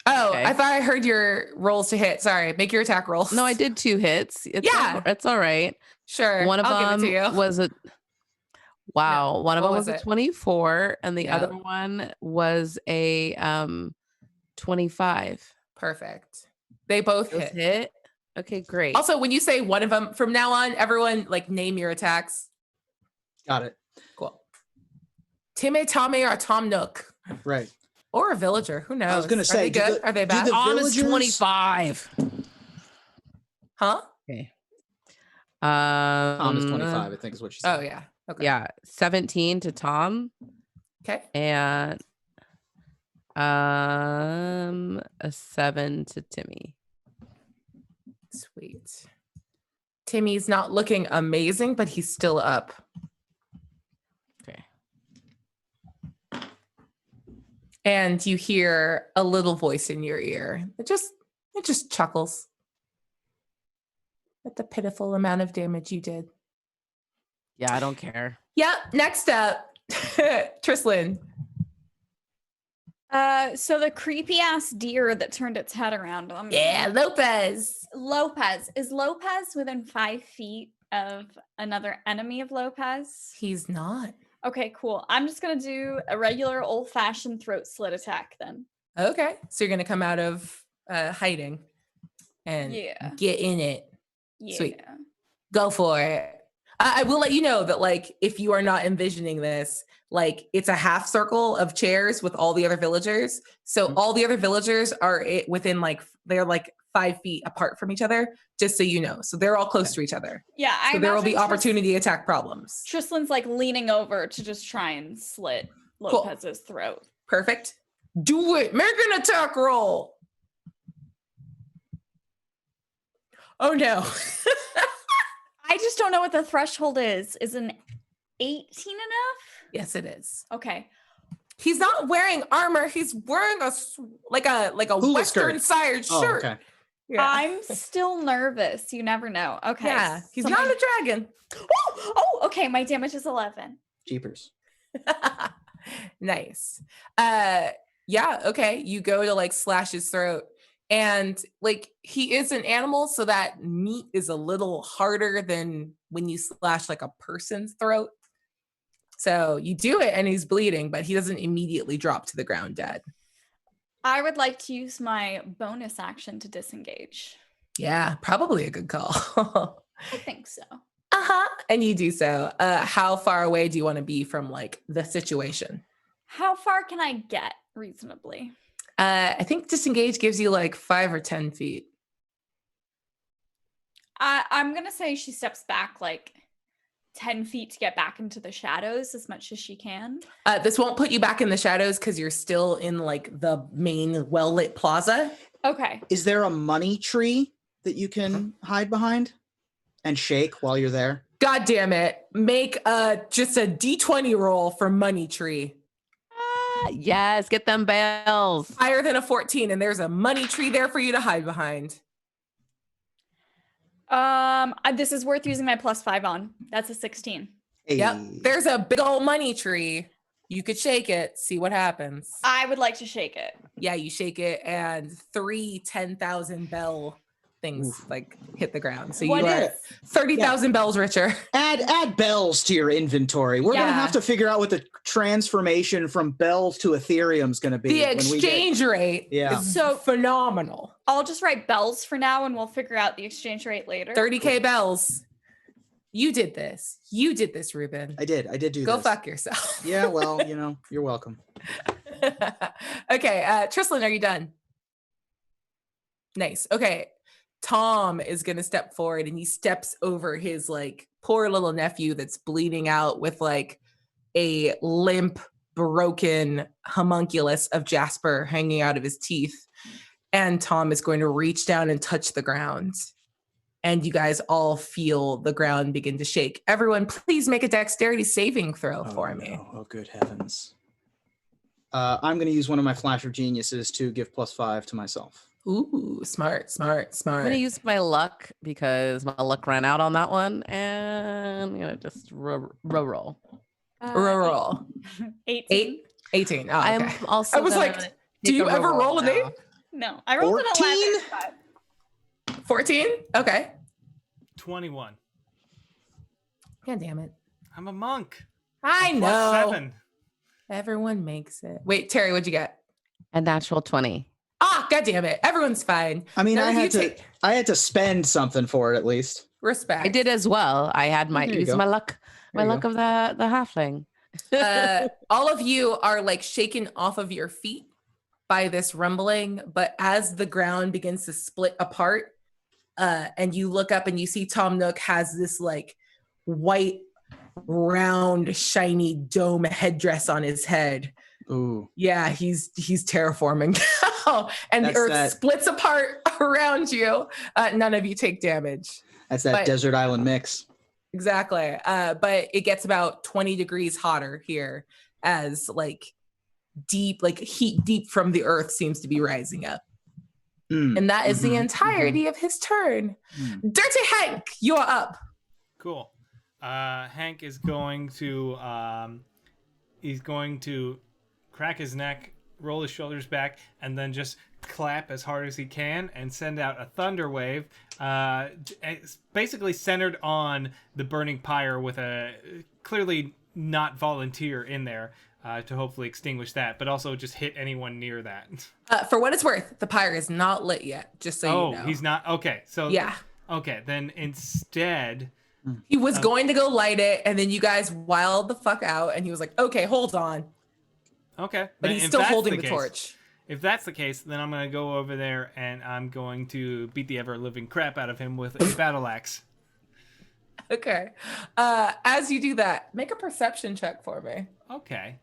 Oh, Okay. I thought I heard your rolls to hit. Sorry, make your attack rolls. No, I did 2 hits. Yeah. It's all right. Sure. One of I'll them give it to you. was a wow. One of what them was was a it? 24, and the Yep. other one was a 25. Perfect. They both Those hit. hit. Okay, great. Also, when you say one of them, from now on, everyone like name your attacks. Got it. Cool. Timmy, Tommy, or Tom Nook, Right. or a villager. Who knows? I was gonna say, are they good? Are they bad? the Tom is villagers- 25. Huh? Okay. Tom is 25, I think is what she said. Oh yeah. Okay. Yeah, 17 to Tom Okay. and a 7 to Timmy. Sweet. Timmy's not looking amazing, but he's still up. Okay. And you hear a little voice in your ear. It just chuckles at the pitiful amount of damage you did. Yeah, I don't care. Yep. Next up, Trislin. So the creepy ass deer that turned its head around. Yeah, Lopez. Lopez. Is Lopez within 5 feet of another enemy of Lopez? He's not. Okay, cool. I'm just gonna do a regular old-fashioned throat slit attack then. Okay. So you're gonna come out of hiding and Yeah. get in it. Yeah. Sweet. Go for it. I will let you know that, like, if you are not envisioning this, like, it's a half circle of chairs with all the other villagers. So all the other villagers are within, like, they're like 5 feet apart from each other, just so you know. So they're all close to each other. Yeah, So there will be opportunity attack problems. Trislin's like leaning over to just try and slit Cool. Lopez's throat. Perfect. Do it. Make an attack roll. Oh no. I just don't know what the threshold is. Is an 18 enough? Yes, it is. Okay. He's not wearing armor. He's wearing a Hula Western skirt. sired Oh, shirt. okay. Yeah. I'm still nervous. You never know. Okay. Yeah. He's so not my- a dragon. Oh, okay. My damage is 11. Jeepers. Nice. Yeah, okay. You go to like slash his throat, and like he is an animal, so that meat is a little harder than when you slash like a person's throat. So you do it and he's bleeding, but he doesn't immediately drop to the ground dead. I would like to use my bonus action to disengage. Yeah, probably a good call. I think so. Uh-huh. And you do so. How far away do you want to be from like the situation? How far can I get reasonably? I think disengage gives you like 5 or 10 feet. I'm gonna say she steps back like 10 feet to get back into the shadows as much as she can. This won't put you back in the shadows because you're still in like the main well-lit plaza. Okay. Is there a money tree that you can hide behind and shake while you're there? God damn it. Make just a D20 roll for money tree. Yes, get them bells. Higher than a 14, and there's a money tree there for you to hide behind. This is worth using my +5 on. That's a 16. Hey. Yep. There's a big old money tree. You could shake it, see what happens. I would like to shake it. Yeah, you shake it, and 3 10,000 bell things like hit the ground. So you What are is? 30,000 bells richer. Add bells to your inventory. We're gonna Yeah. have to figure out what the transformation from bells to Ethereum is gonna be. The when we get- exchange rate Yeah. is So- phenomenal. I'll just write bells for now and we'll figure out the exchange rate later. 30K bells. You did this. You did this, Ruben. I did do Go this. fuck yourself. Yeah, well, you're welcome. Okay, Tristan, are you done? Nice. Okay. Tom is going to step forward and he steps over his like poor little nephew that's bleeding out with like a limp, broken homunculus of Jasper hanging out of his teeth. And Tom is going to reach down and touch the ground. And you guys all feel the ground begin to shake. Everyone, please make a dexterity saving throw for me. No. Oh, good heavens. I'm going to use one of my Flash of Geniuses to give +5 to myself. Ooh, smart. I'm gonna use my luck because my luck ran out on that one, and I'm gonna just roll. Roll. 18. 18. Oh, okay. I'm also. I was gonna like, take do you a ever roll an now. 8? No, I rolled an 11. But 14? Okay. 21. God damn it. I'm a monk. I I'm know. +7. Everyone makes it. Wait, Terry, what'd you get? A natural 20. Ah, God damn it. Everyone's fine. I mean, None I of you had to spend something for it at least. respect. I did as well. I had my There you use go. my luck, There you of the halfling. All of you are like shaken off of your feet by this rumbling, but as the ground begins to split apart, and you look up and you see Tom Nook has this like white, round, shiny dome headdress on his head. Ooh. Yeah, he's terraforming now, and the That's earth that- splits apart around you. None of you take damage. That's that But- desert island mix. Exactly. But it gets about 20 degrees hotter here as like heat deep from the earth seems to be rising up. And that is the entirety of his turn. Dirty Hank, you're up. Cool. Hank is going to crack his neck, roll his shoulders back, and then just clap as hard as he can and send out a thunder wave. It's basically centered on the burning pyre with a clearly not volunteer in there to hopefully extinguish that, but also just hit anyone near that. For what it's worth, the pyre is not lit yet, just so you know. He's not? Okay, so... Yeah. Okay, then instead... He was going to go light it, and then you guys wilded the fuck out, and he was like, okay, hold on. Okay. But then he's if still that's holding the case- torch. If that's the case, then I'm going to go over there and I'm going to beat the ever-living crap out of him with a battle axe. Okay. As you do that, make a perception check for me. Okay.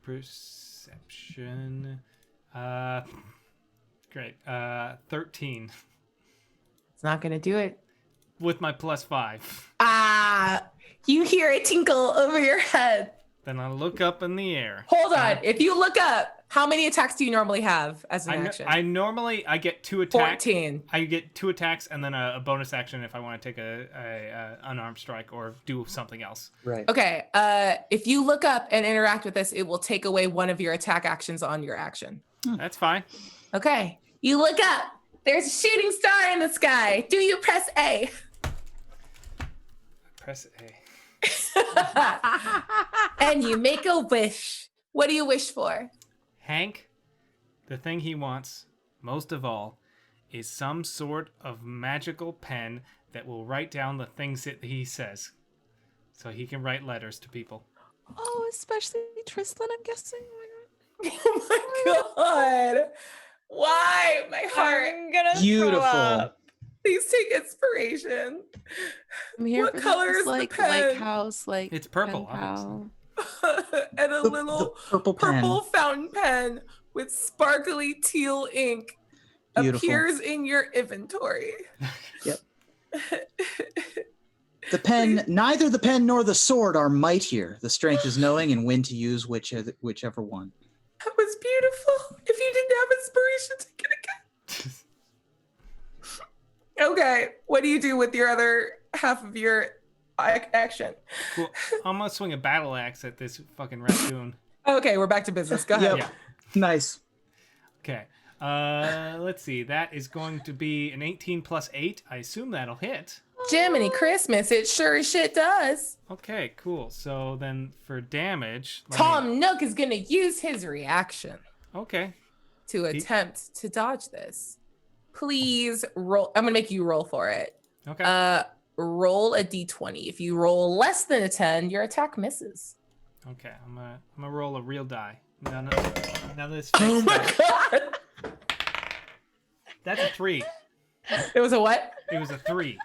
Perception. Great. 13 It's not going to do it. with my +5. You hear a tinkle over your head. Then I look up in the air. Hold on. If you look up, how many attacks do you normally have as an action? I normally get 2 attacks. 14. I get 2 attacks and then a bonus action if I want to take a unarmed strike or do something else. Right. Okay. If you look up and interact with this, it will take away one of your attack actions on your action. That's fine. Okay. You look up. There's a shooting star in the sky. Do you press A? Press A. And you make a wish. What do you wish for? Hank, the thing he wants most of all is some sort of magical pen that will write down the things that he says. So he can write letters to people. Oh, especially Tristan, I'm guessing. Oh my god. Why? My heart. I'm gonna Beautiful. throw up. Please take inspiration. I'm here What for color this, is the like pen? house, like It's purple, pen pal. And a The little purple pen. purple fountain pen with sparkly teal ink Beautiful. appears in your inventory. Yep. The pen, neither the pen nor the sword are might here. The strength is knowing and when to use whichever one. That was beautiful. If you didn't have inspiration, take it again. Okay, what do you do with your other half of your action? Cool. I'm gonna swing a battle axe at this fucking raccoon. Okay, we're back to business. Go ahead. Yeah. Nice. Okay. Let's see. That is going to be an 18 plus 8. I assume that'll hit. Jiminy Christmas, it sure as shit does. Okay, cool. So then for damage, Tom Nook is going to use his reaction Okay. to attempt to dodge this. Please roll. I'm going to make you roll for it. Okay. Roll a d20. If you roll less than a 10, your attack misses. Okay. I'm gonna roll a real die. None of this. Oh fake my stuff. god. That's a 3. It was a what? It was a 3.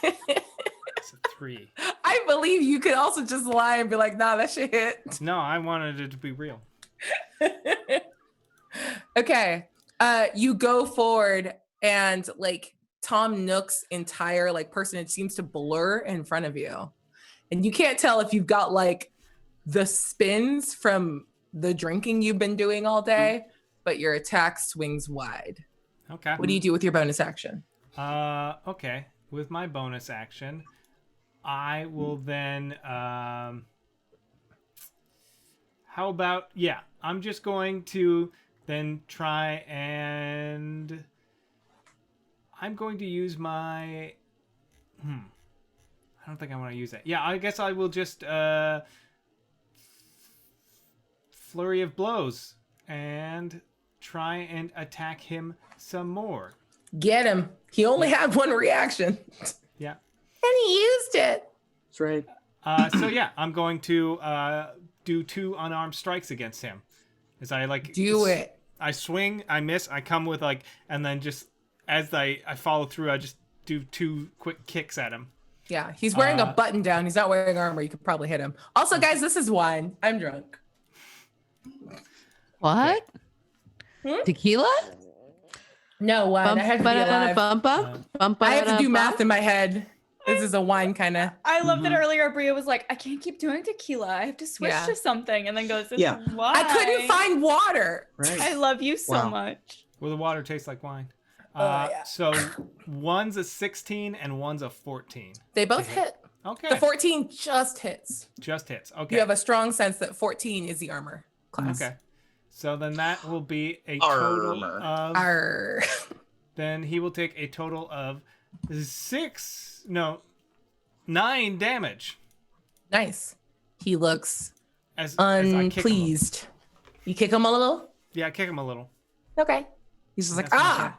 It's a 3. I believe you could also just lie and be like, nah, that shit hit. No, I wanted it to be real. Okay. You go forward and like Tom Nook's entire like person, it seems to blur in front of you. And you can't tell if you've got like the spins from the drinking you've been doing all day, but your attack swings wide. Okay. What do you do with your bonus action? Okay. With my bonus action, I will then, how about, yeah, I'm just going to then try and, I'm going to use my, I don't think I want to use that. Yeah, I guess I will just, flurry of blows and try and attack him some more. Get him. He only had one reaction. Yeah. And he used it. That's right. So yeah, I'm going to do 2 unarmed strikes against him. As I like Do it. I swing, I miss, I come with like, and then just as I follow through, I just do 2 quick kicks at him. Yeah, he's wearing a button down. He's not wearing armor. You could probably hit him. Also, guys, this is wine. I'm drunk. What? Tequila? No wine. I have to be alive. I have to do math in my head. This is a wine kind of. I love that earlier Bria was like, I can't keep doing tequila. I have to switch Yeah. to something. And then goes, this Yeah. is why. I couldn't find water. Right. I love you so Wow. much. Well, the water tastes like wine. Yeah. So one's a 16 and one's a 14. They both hit. Okay. The 14 just hits. Just hits. Okay. You have a strong sense that 14 is the armor class. Okay. So then that will be a total Armor. of. Arr. Then he will take a total of 9 damage. Nice. He looks As I kick him. unpleased. You kick him a little? Yeah, I kick him a little. Okay. He's just like, That's what I'm ah.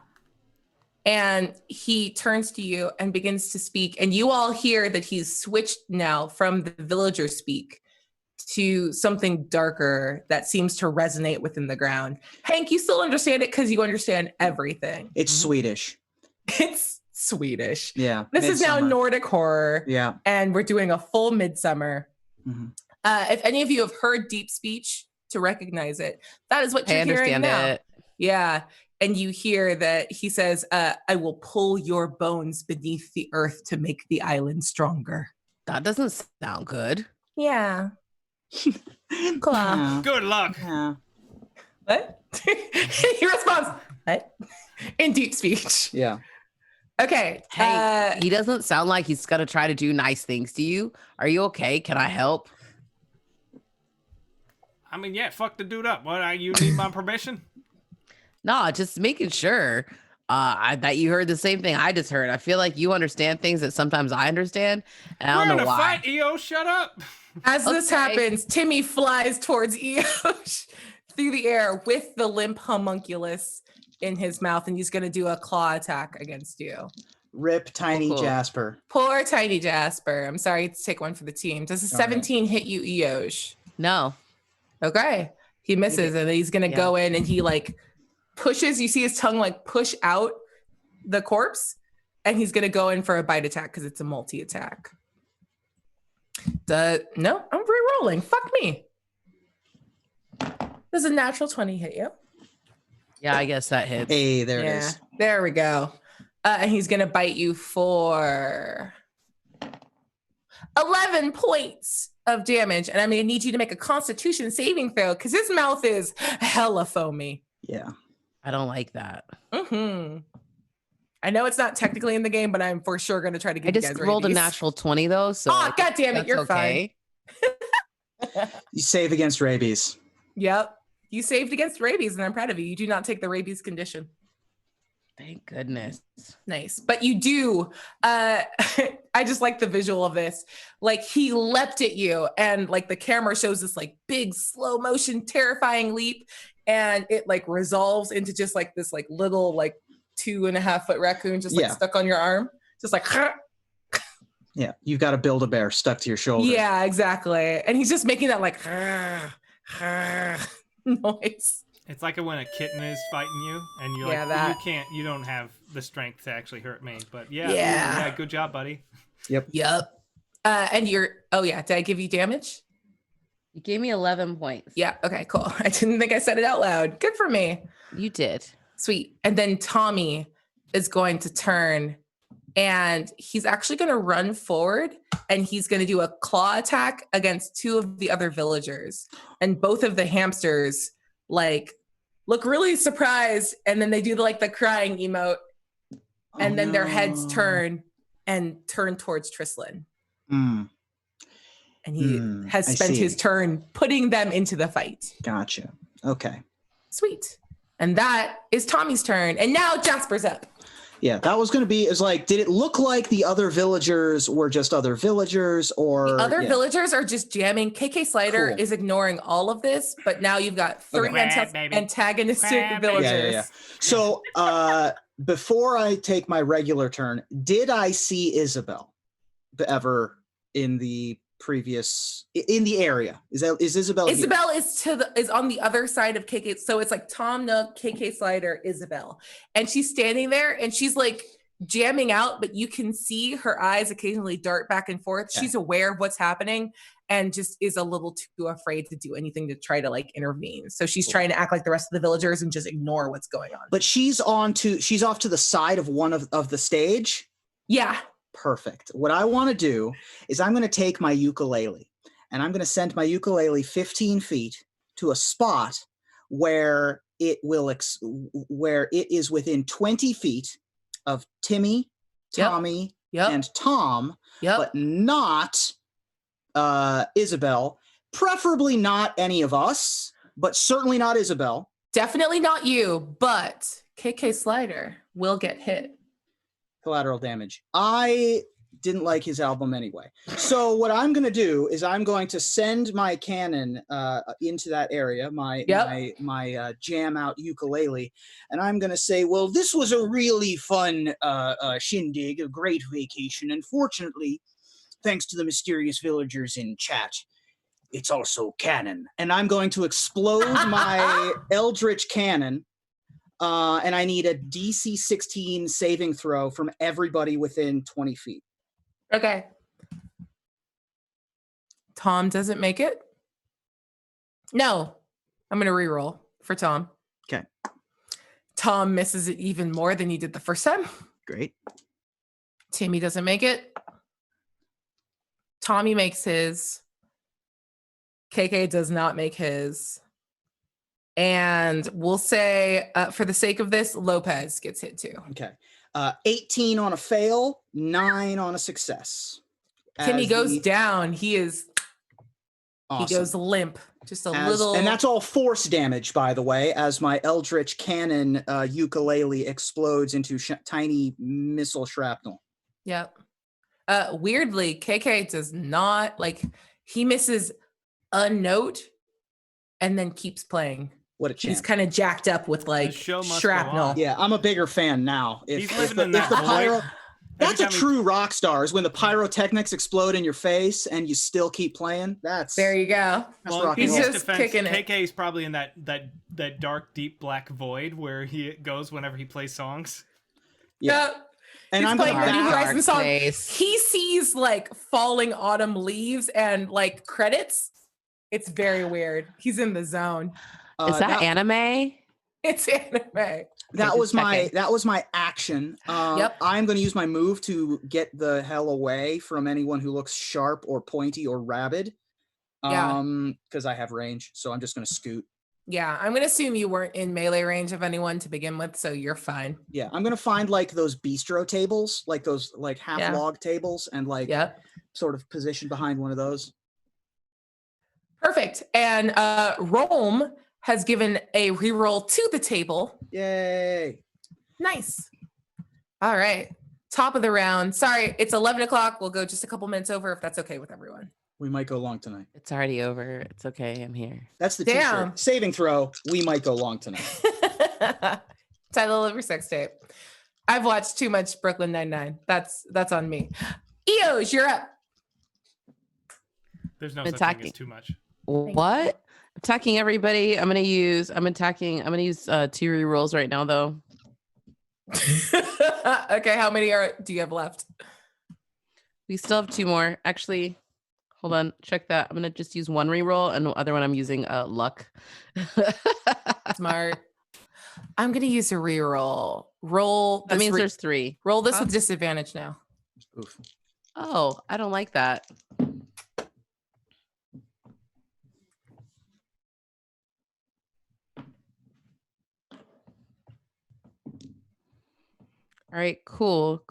And he turns to you and begins to speak. And you all hear that he's switched now from the villager speak to something darker that seems to resonate within the ground. Hank, you still understand it because you understand everything. It's Swedish. It's Swedish. Yeah. This is now Midsummer. Nordic horror. Yeah. And we're doing a full midsummer. Mhm. If any of you have heard deep speech to recognize it, that is what I you're hearing understand now. it. Yeah. And you hear that he says, I will pull your bones beneath the earth to make the island stronger. That doesn't sound good. Yeah. Cool. Yeah. Good luck. Yeah. What? He responds, what? In deep speech. Yeah. Okay. Hey, he doesn't sound like he's gonna try to do nice things to you. Are you okay? Can I help? I mean, yeah, fuck the dude up. What? You need my permission? No, just making sure that you heard the same thing I just heard. I feel like you understand things that sometimes I understand, and I We're don't in know a why. fight, EO. Shut up. As this Okay. happens, Timmy flies towards Eosh through the air with the limp homunculus in his mouth, and he's going to do a claw attack against you. Rip Tiny Cool. Jasper. Poor tiny Jasper. I'm sorry to take one for the team. Does a All right. 17 hit you, Eosh? No. Okay. He misses, and he's going to Yeah. go in, and he like pushes, you see his tongue like push out the corpse, and he's gonna go in for a bite attack because it's a multi-attack. No, I'm re-rolling. Fuck me. Does a natural 20 hit you? Yeah, I guess that hits. Hey, there it Yeah, is. there we go. And he's gonna bite you for 11 points of damage, and I'm gonna need you to make a Constitution saving throw because his mouth is hella foamy. Yeah. I don't like that. Mm-hmm. I know it's not technically in the game, but I'm for sure gonna try to get I you just guys rolled a rabies. natural 20 though, so Oh, God damn it, that's you're okay. You save against rabies. Yep. You saved against rabies, and I'm proud of you. You do not take the rabies condition. Thank goodness. Nice. But you do. I just like the visual of this. Like he leapt at you, and like the camera shows this like big slow motion, terrifying leap, and it like resolves into just like this like little like 2.5 foot raccoon just like stuck on your arm. Just like Yeah. You've got a Build-A-Bear stuck to your shoulder. yeah, exactly. And he's just making that like noise. It's like when a kitten is fighting you, and you're Yeah, like, that. you don't have the strength to actually hurt me. But yeah, Yeah. good job, buddy. Yep. And oh yeah, did I give you damage? You gave me 11 points. Yeah, okay, cool. I didn't think I said it out loud. Good for me. You did. Sweet. And then Tommy is going to turn, and he's actually going to run forward, and he's going to do a claw attack against 2 of the other villagers. And both of the hamsters like look really surprised, and then they do the crying emote, and then their heads turn towards Trislin. Mm. And he has I spent see. his turn putting them into the fight. Gotcha. Okay. Sweet. And that is Tommy's turn. And now Jasper's up. Yeah, that was going to be, did it look like the other villagers were just other villagers, or? The other villagers are just jamming. KK Slider Cool. is ignoring all of this, but now you've got 3 baby. antagonistic Baby. villagers. Yeah. So before I take my regular turn, did I see Isabel ever in the area? Is Isabel here? Isabel is on the other side of KK. So it's like Tom Nook, KK Slider, Isabel. And she's standing there and she's like jamming out, but you can see her eyes occasionally dart back and forth. Okay. She's aware of what's happening and just is a little too afraid to do anything to try to like intervene. So she's trying to act like the rest of the villagers and just ignore what's going on. But she's off to the side of one of the stage. Yeah. Perfect. What I want to do is I'm going to take my ukulele and I'm going to send my ukulele 15 feet to a spot where it is within 20 feet of Timmy, Tommy, and Tom, but not Isabel. Preferably not any of us, but certainly not Isabel. Definitely not you, but KK Slider will get hit. Collateral damage. I didn't like his album anyway. So what I'm going to do is I'm going to send my cannon into that area, my jam out ukulele, and I'm going to say, well, this was a really fun shindig, a great vacation. Unfortunately, thanks to the mysterious villagers in chat, it's also canon. And I'm going to explode my Eldritch cannon. And I need a DC 16 saving throw from everybody within 20 feet. Okay. Tom doesn't make it. No, I'm going to reroll for Tom. Okay. Tom misses it even more than he did the first time. Great. Timmy doesn't make it. Tommy makes his. KK does not make his. And we'll say, for the sake of this, Lopez gets hit too. Okay. 18 on a fail, 9 on a success. Timmy goes down. He is. Awesome. He goes limp. Just a little. And that's all force damage, by the way, as my Eldritch Cannon ukulele explodes into tiny missile shrapnel. Yep. Weirdly, KK does not he misses a note and then keeps playing. What a champ. He's kind of jacked up with The show must go shrapnel. on. Yeah, I'm a bigger fan now. He's living in that void. That's a time he- true rock star, is when the pyrotechnics explode in your face and you still keep playing. That's There you go. that's Well, rock in and He's roll. his just defense, kicking it. KK is probably in that dark, deep black void where he goes whenever he plays songs. Yeah. Yep. And He's I'm playing gonna New back- Horizon song. place. He sees like falling autumn leaves and like credits. It's very weird. He's in the zone. Is that anime? It's anime. That was just my checking. action. Yep. I'm going to use my move to get the hell away from anyone who looks sharp or pointy or rabid. Yeah. Because I have range, so I'm just going to scoot. Yeah, I'm gonna assume you weren't in melee range of anyone to begin with, so you're fine. Yeah, I'm going to find like those bistro tables, like those like half Yeah. log tables, and like Yep. sort of position behind one of those. Perfect. And Rome has given a reroll to the table. Yay! Nice. All right. Top of the round. Sorry, it's 11 o'clock. We'll go just a couple minutes over if that's okay with everyone. We might go long tonight. It's already over. It's okay. I'm here. That's the Damn. t-shirt. Saving throw. We might go long tonight. Title of your sex tape. I've watched too much Brooklyn Nine-Nine. That's on me. Eos, you're up. There's no Been such thing talking. as too much. What? Attacking everybody. I'm gonna use 2 rerolls right now though. Okay, how many do you have left? We still have 2 more. Actually, hold on. Check that. I'm gonna just use 1 reroll, and the other one I'm using luck. Smart. I'm gonna use a reroll. Roll. That this means there's 3. roll this Huh? with disadvantage now. Oof. Oh, I don't like that. All right, cool.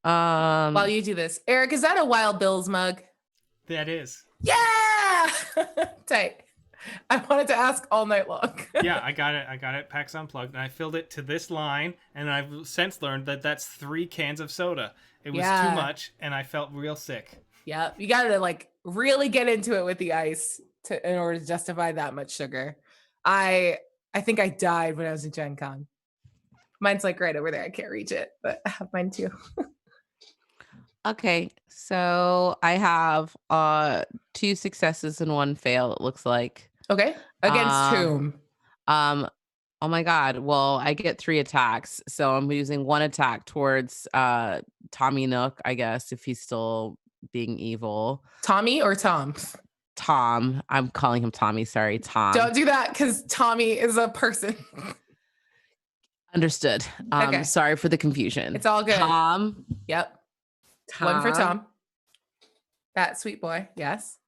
While you do this, Eric, is that a Wild Bill's mug? That is. Yeah. Tight. I wanted to ask all night long. Yeah, I got it. PAX Unplugged, and I filled it to this line, and I've since learned that that's 3 cans of soda. It was Yeah. too much, and I felt real sick. Yeah, you got to like really get into it with the ice in order to justify that much sugar. I think I died when I was in Gen Con. Mine's like right over there. I can't reach it, but I have mine too. Okay, so I have 2 successes and 1 fail. It looks like. Okay, against whom? Oh my God. Well, I get 3 attacks, so I'm using 1 attack towards Tommy Nook, I guess, if he's still being evil. Tommy or Tom? Tom. I'm calling him Tommy. Sorry, Tom. Don't do that because Tommy is a person. Understood. Okay. Sorry for the confusion. It's all good. Tom. Yep. One for Tom. That sweet boy. Yes.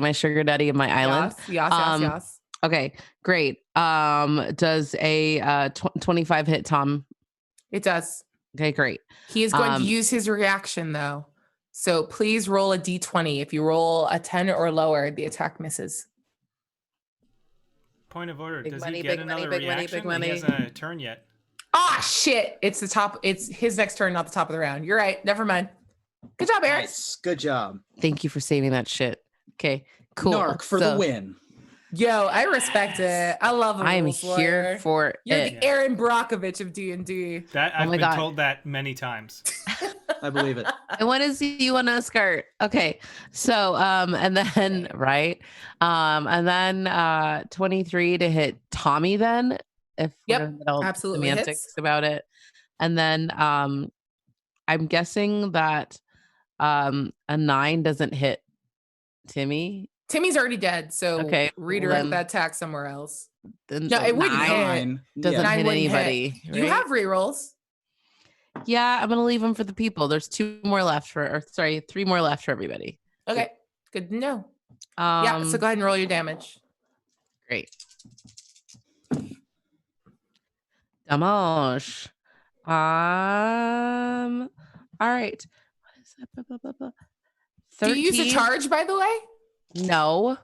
My sugar daddy of my island. Yes. Okay, great. Does a 25 hit Tom? It does. Okay, great. He is going to use his reaction though. So please roll a d20. If you roll a 10 or lower, the attack misses. Point of order. Big Does money, he get big money, another big money, reaction? big money. He hasn't had a turn yet. Ah, shit. It's his next turn, not the top of the round. You're right. Never mind. Good job, Eric. Nice. Good job. Thank you for saving that shit. Okay, cool. Narc for the win. Yo, I respect it. I love it. I am here for You're it. the Aaron Brockovich of D&D. That I've my been God. told that many times. I believe it. I want to see you on a skirt. Okay. So, and then, right. And then 23 to hit Tommy then, if Yep, we're gonna get all absolutely semantics hits. about it. And then I'm guessing that a 9 doesn't hit Timmy. Timmy's already dead, so Okay, redirect then- that attack somewhere else. Then No, it wouldn't hit. 9. doesn't Nine hit wouldn't hit. anybody. You right? have rerolls. Yeah, I'm gonna leave them for the people. There's 3 more left for everybody. Okay, good to know. Um, Yeah, so go ahead and roll your damage. Great. Damage. All right. What is that? Blah, blah, blah, blah. Do you use a 13? charge, by the way? No.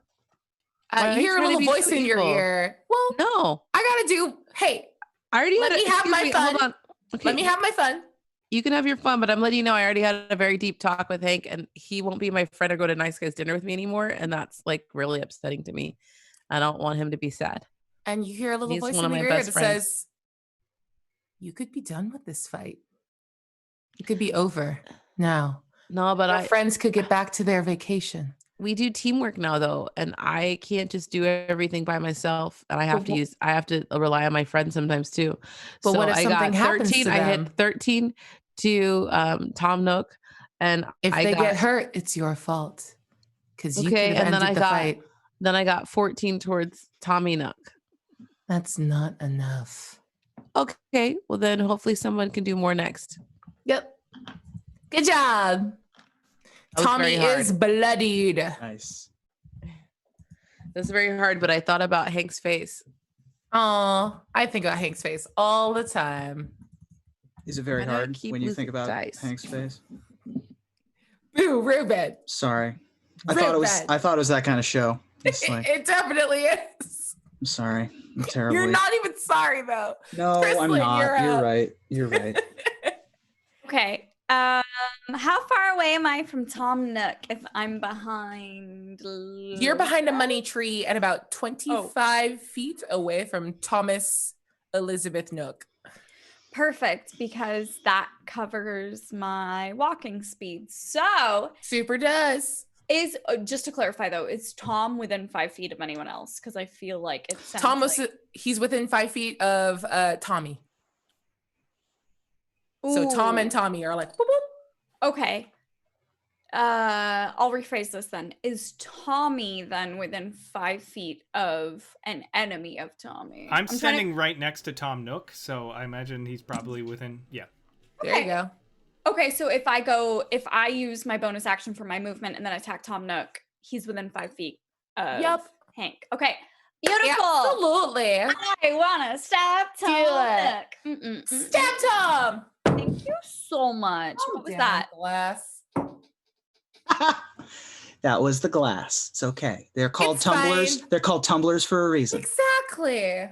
Why are You you hear a trying to little be voice so in your evil? ear. Well, No. I gotta do. Hey, I already Let had me have excuse my me, fun. Hold on. Okay. let me have my fun. You can have your fun, but I'm letting you know I already had a very deep talk with Hank, and he won't be my friend or go to nice guys dinner with me anymore, and that's like really upsetting to me. I don't want him to be sad. And you hear a little He's voice one in of my your ear best that friends. says, "You could be done with this fight. It could be over now. No, but Your friends could get back to their vacation." we do teamwork now though, and I can't just do everything by myself, and I have to rely on my friends sometimes too. But So what if I something got happens 13. to I them? hit 13 to Tom Nook, and If I they got get hurt, it's your fault. Because you okay, could have and then ended the fight. then I got 14 towards Tommy Nook. That's not enough. Okay, well then hopefully someone can do more next. Yep. Good job. That was Tommy very hard. is bloodied. Nice. That's very hard, but I thought about Hank's face. Oh, I think about Hank's face all the time. Is it very Why do I hard keep when you losing think about dice? Hank's face? Boo, Ruben. Sorry. I thought it was that kind of show. It's like, It definitely is. I'm sorry. I'm terribly. You're not even sorry though. No, I'm Krislin, not. you're You're up. right. You're right. Okay. How far away am I from Tom Nook if I'm behind? You're behind a money tree and about 25 feet away from Thomas Elizabeth Nook. Perfect, because that covers my walking speed. So Super does. is just to clarify though, is Tom within 5 feet of anyone else? Because I feel like it sounds Thomas, like... he's within 5 feet of Tommy. So Tom and Ooh. Tommy are like, boop, boop. Okay. I'll rephrase this then. Is Tommy then within 5 feet of an enemy of Tommy? I'm trying standing right next to Tom Nook, so I imagine he's probably within. Yeah. There you go. Okay, so if I use my bonus action for my movement and then attack Tom Nook, he's within 5 feet of Yep. Hank. Okay. Beautiful. Absolutely. I wanna stab Tom Do Nook. it. Stab Tom. Thank you so much. What was Down that? Glass. That was the glass. It's okay. They're called It's tumblers. fine. They're called tumblers for a reason. Exactly.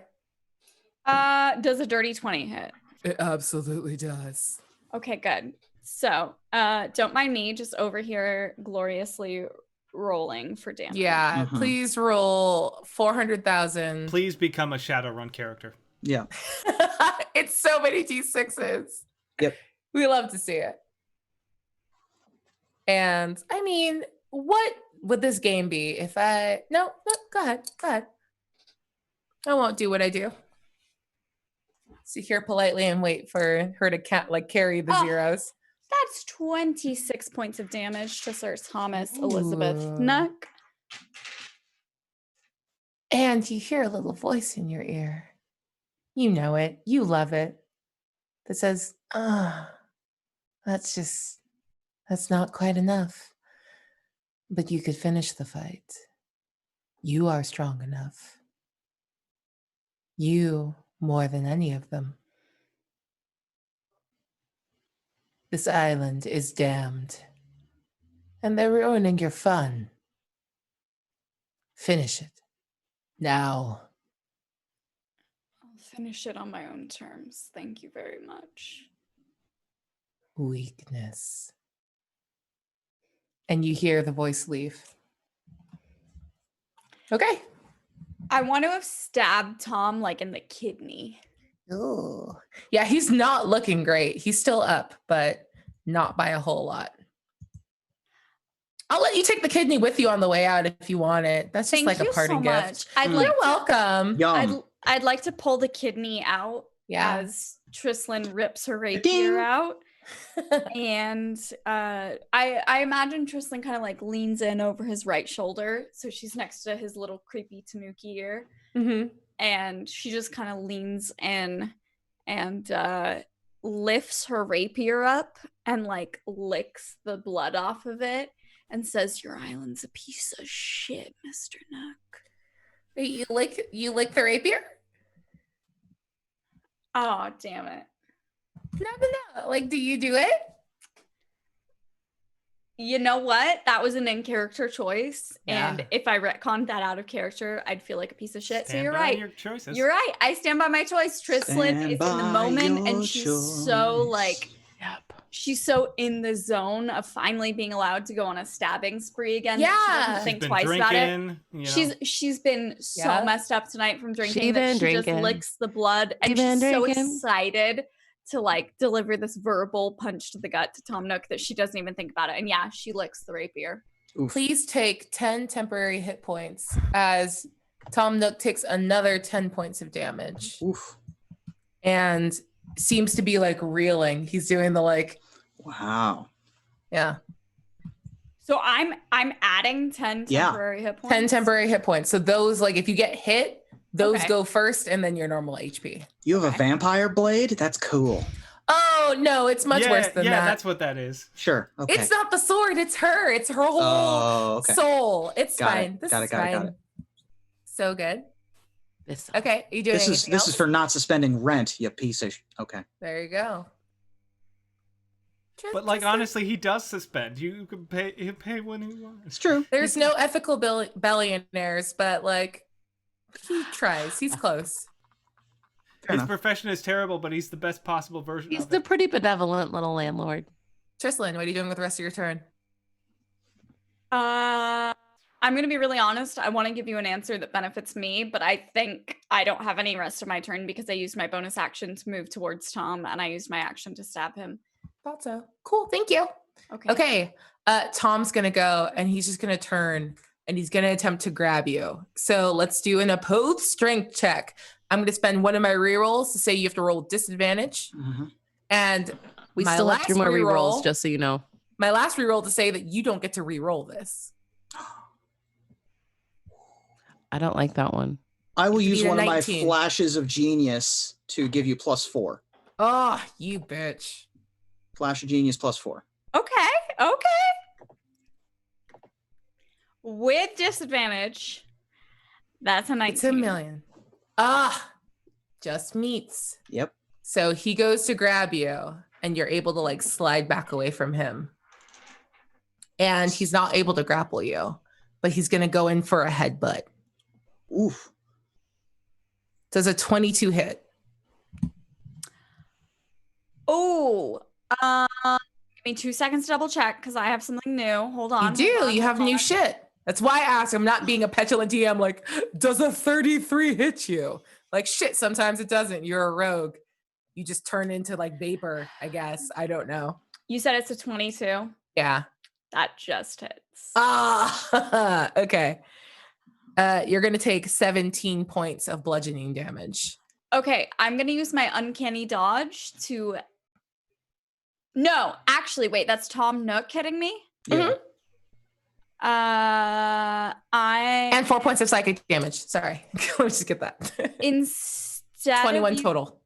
Does a dirty 20 hit? It absolutely does. Okay, good. So, don't mind me, just over here gloriously rolling for damage. Yeah. Mhm. Please roll 400,000. Please become a Shadowrun character. Yeah. It's so many D6s. Yep. We love to see it. And I mean, what would this game be if no, go ahead. I won't do what I do. Sit here politely and wait for her to carry the zeros. That's 26 points of damage to Sir Thomas Elizabeth Ooh. Nook. And you hear a little voice in your ear. You know it. You love it. That says, that's not quite enough. But you could finish the fight. You are strong enough. You more than any of them. This island is damned. And they're ruining your fun. Finish it. Now. I'll finish it on my own terms. Thank you very much. Weakness. And you hear the voice leave. Okay. I want to have stabbed Tom like in the kidney. Oh. Yeah, he's not looking great. He's still up, but not by a whole lot. I'll let you take the kidney with you on the way out if you want it. That's just Thank like a you parting so gift. much. You're welcome. Yum. I'd like to pull the kidney out as Trislin rips her rapier Ding. out. And I imagine Trislin kind of like leans in over his right shoulder. So she's next to his little creepy Tanuki ear. Mm-hmm. And she just kind of leans in and lifts her rapier up and like licks the blood off of it and says, "Your island's a piece of shit, Mr. Nook." You lick the rapier? Oh, damn it. No. Like, do you do it? You know what? That was an in-character choice. Yeah. And if I retconned that out of character, I'd feel like a piece of shit. So Stand you're by right. Your choices. You're right. I stand by my choice. Trislin Stand is in the by moment your and she's so choice. like Yep. she's so in the zone of finally being allowed to go on a stabbing spree again. Yeah. She doesn't She's think been twice about it. drinking. You know. She's been so Yeah. messed up tonight from drinking She that been she drinking. just licks the blood, and been she's so drinking. excited to like deliver this verbal punch to the gut to Tom Nook that she doesn't even think about it. And yeah, she licks the rapier. Oof. Please take 10 temporary hit points as Tom Nook takes another 10 points of damage Oof. and seems to be like reeling. He's doing the like, Wow. yeah, So I'm adding 10 Yeah. temporary hit points. 10 temporary hit points. So those, like, if you get hit, those Okay. go first and then your normal HP. You have a vampire blade? That's cool. Oh, no, it's much worse than yeah, that. that's what that is. Sure. Okay. It's not the sword, it's her. It's her whole Oh, okay. soul. It's Got it. fine. This Got it, is got it, fine. got it. So good. This Okay, you doing This is anything else? for not suspending rent, you piece of okay. There you go. But like honestly, he does suspend. You can pay. He'll pay when he wants. It's true. There's no ethical billionaires, but like he tries. He's close. Fair His enough. profession is terrible, but he's the best possible version He's of the it. pretty benevolent little landlord. Trislan, what are you doing with the rest of your turn? I'm gonna be really honest. I want to give you an answer that benefits me, but I think I don't have any rest of my turn because I used my bonus action to move towards Tom, and I used my action to stab him. Thought so. Cool. Thank you. Okay. Okay. Tom's gonna go and he's just gonna turn and he's gonna attempt to grab you. So let's do an opposed strength check. I'm gonna spend one of my rerolls to say you have to roll disadvantage. Mhm. And we I still have left 3 more rerolls. rerolls, just so you know. My last reroll to say that you don't get to reroll this. I don't like that one. I will use Need a one of my 19. flashes of genius to give you +4. Oh, you bitch. Flash of genius +4. Okay. With disadvantage, that's a 19. It's a million. Ah, just meets. Yep. So he goes to grab you and you're able to like slide back away from him. And he's not able to grapple you, but he's going to go in for a headbutt. Oof. So it's a 22 hit. Oh, give me 2 seconds to double check because I have something new. Hold on. You do. hold on, You have hold new on. shit. That's why I asked. I'm not being a petulant DM like, does a 33 hit you? Like, shit, sometimes it doesn't. You're a rogue. You just turn into like vapor, I guess. I don't know. You said it's a 22. Yeah. That just hits. Ah, okay. You're going to take 17 points of bludgeoning damage. Okay, I'm gonna use my uncanny dodge to. No, actually, wait. That's Tom Nook hitting me. Yeah. And 4 points of psychic damage. Sorry. Let me just get that. Instead 21 of total.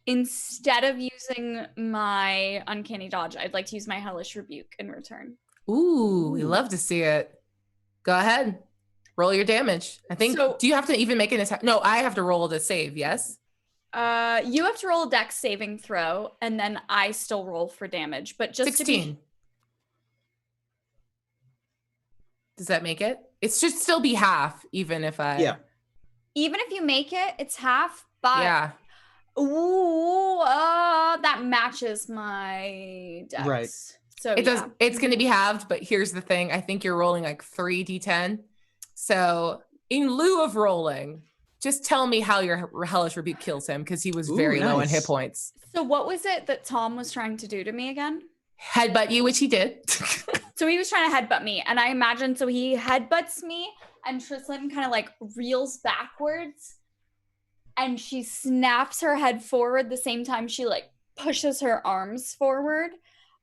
Instead of using my uncanny dodge, I'd like to use my hellish rebuke in return. Ooh, we love to see it. Go ahead. Roll your damage. I think. So- Do you have to even make an attack? No, I have to roll to save. Yes. You have to roll a dex saving throw, and then I still roll for damage. But just 16. to Does that make it? It should still be half, even if I. Yeah. even if you make it, it's half. But Yeah. ooh, that matches my dex. Right. So It does. yeah. It's going to be halved, but here's the thing. I think you're rolling like 3d10. So in lieu of rolling, just tell me how your hellish rebuke kills him because he was very low in hit nice. points. So what was it that Tom was trying to do to me again? Headbutt you, which he did. So he was trying to headbutt me, and I imagine so he headbutts me, and Trislan kind of like reels backwards, and she snaps her head forward the same time she like pushes her arms forward,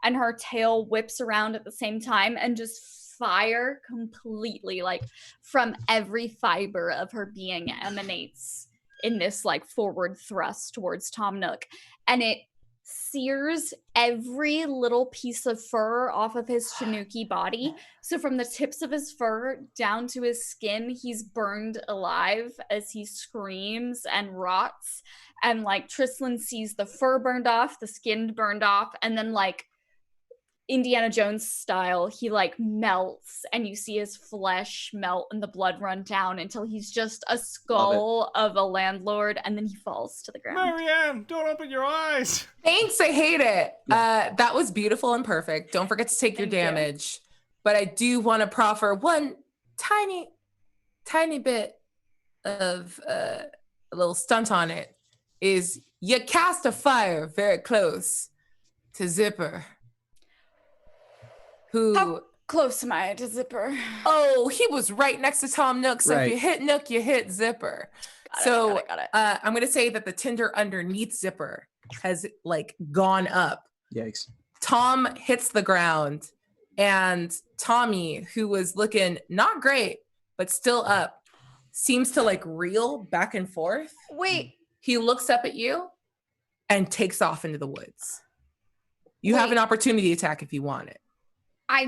and her tail whips around at the same time, and just fire completely like from every fiber of her being emanates in this like forward thrust towards Tom Nook, and it sears every little piece of fur off of his Tanuki body. So from the tips of his fur down to his skin, he's burned alive as he screams and rots. And like Trislan sees the fur burned off, the skin burned off, and then like Indiana Jones style, he like melts and you see his flesh melt and the blood run down until he's just a skull of a landlord, and then he falls to the ground. Marianne, don't open your eyes. Thanks, I hate it. That was beautiful and perfect. Don't forget to take your Thank you. damage. But I do want to proffer one tiny bit of a little stunt on it. Is you cast a fire very close to Zipper, who... How close am I to Zipper? Oh, he was right next to Tom Nook. So if you hit Nook, you hit Zipper. Got it. I'm going to say that the tinder underneath Zipper has like gone up. Yikes. Tom hits the ground, and Tommy, who was looking not great, but still up, seems to like reel back and forth. Wait. He looks up at you and takes off into the woods. You have an opportunity attack if you want it.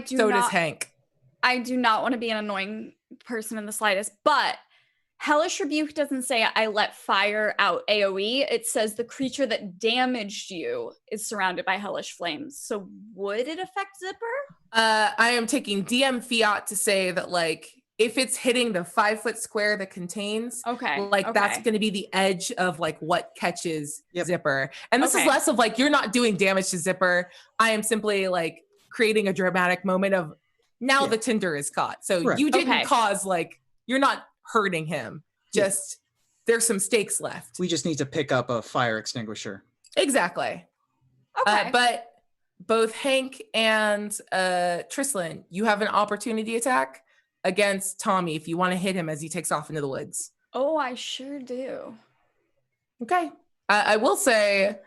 So does Hank. I do not want to be an annoying person in the slightest, but Hellish Rebuke doesn't say I let fire out AoE. It says the creature that damaged you is surrounded by hellish flames. So would it affect Zipper? I am taking DM fiat to say that like if it's hitting the 5-foot square that contains, that's going to be the edge of like what catches Zipper. And this is less of like you're not doing damage to Zipper. I am simply like creating a dramatic moment of now the tinder is caught. So you didn't cause like, you're not hurting him. Just there's some stakes left. We just need to pick up a fire extinguisher. Exactly. Okay. But both Hank and Trislin, you have an opportunity attack against Tommy if you want to hit him as he takes off into the woods. Oh, I sure do. Okay. I will say,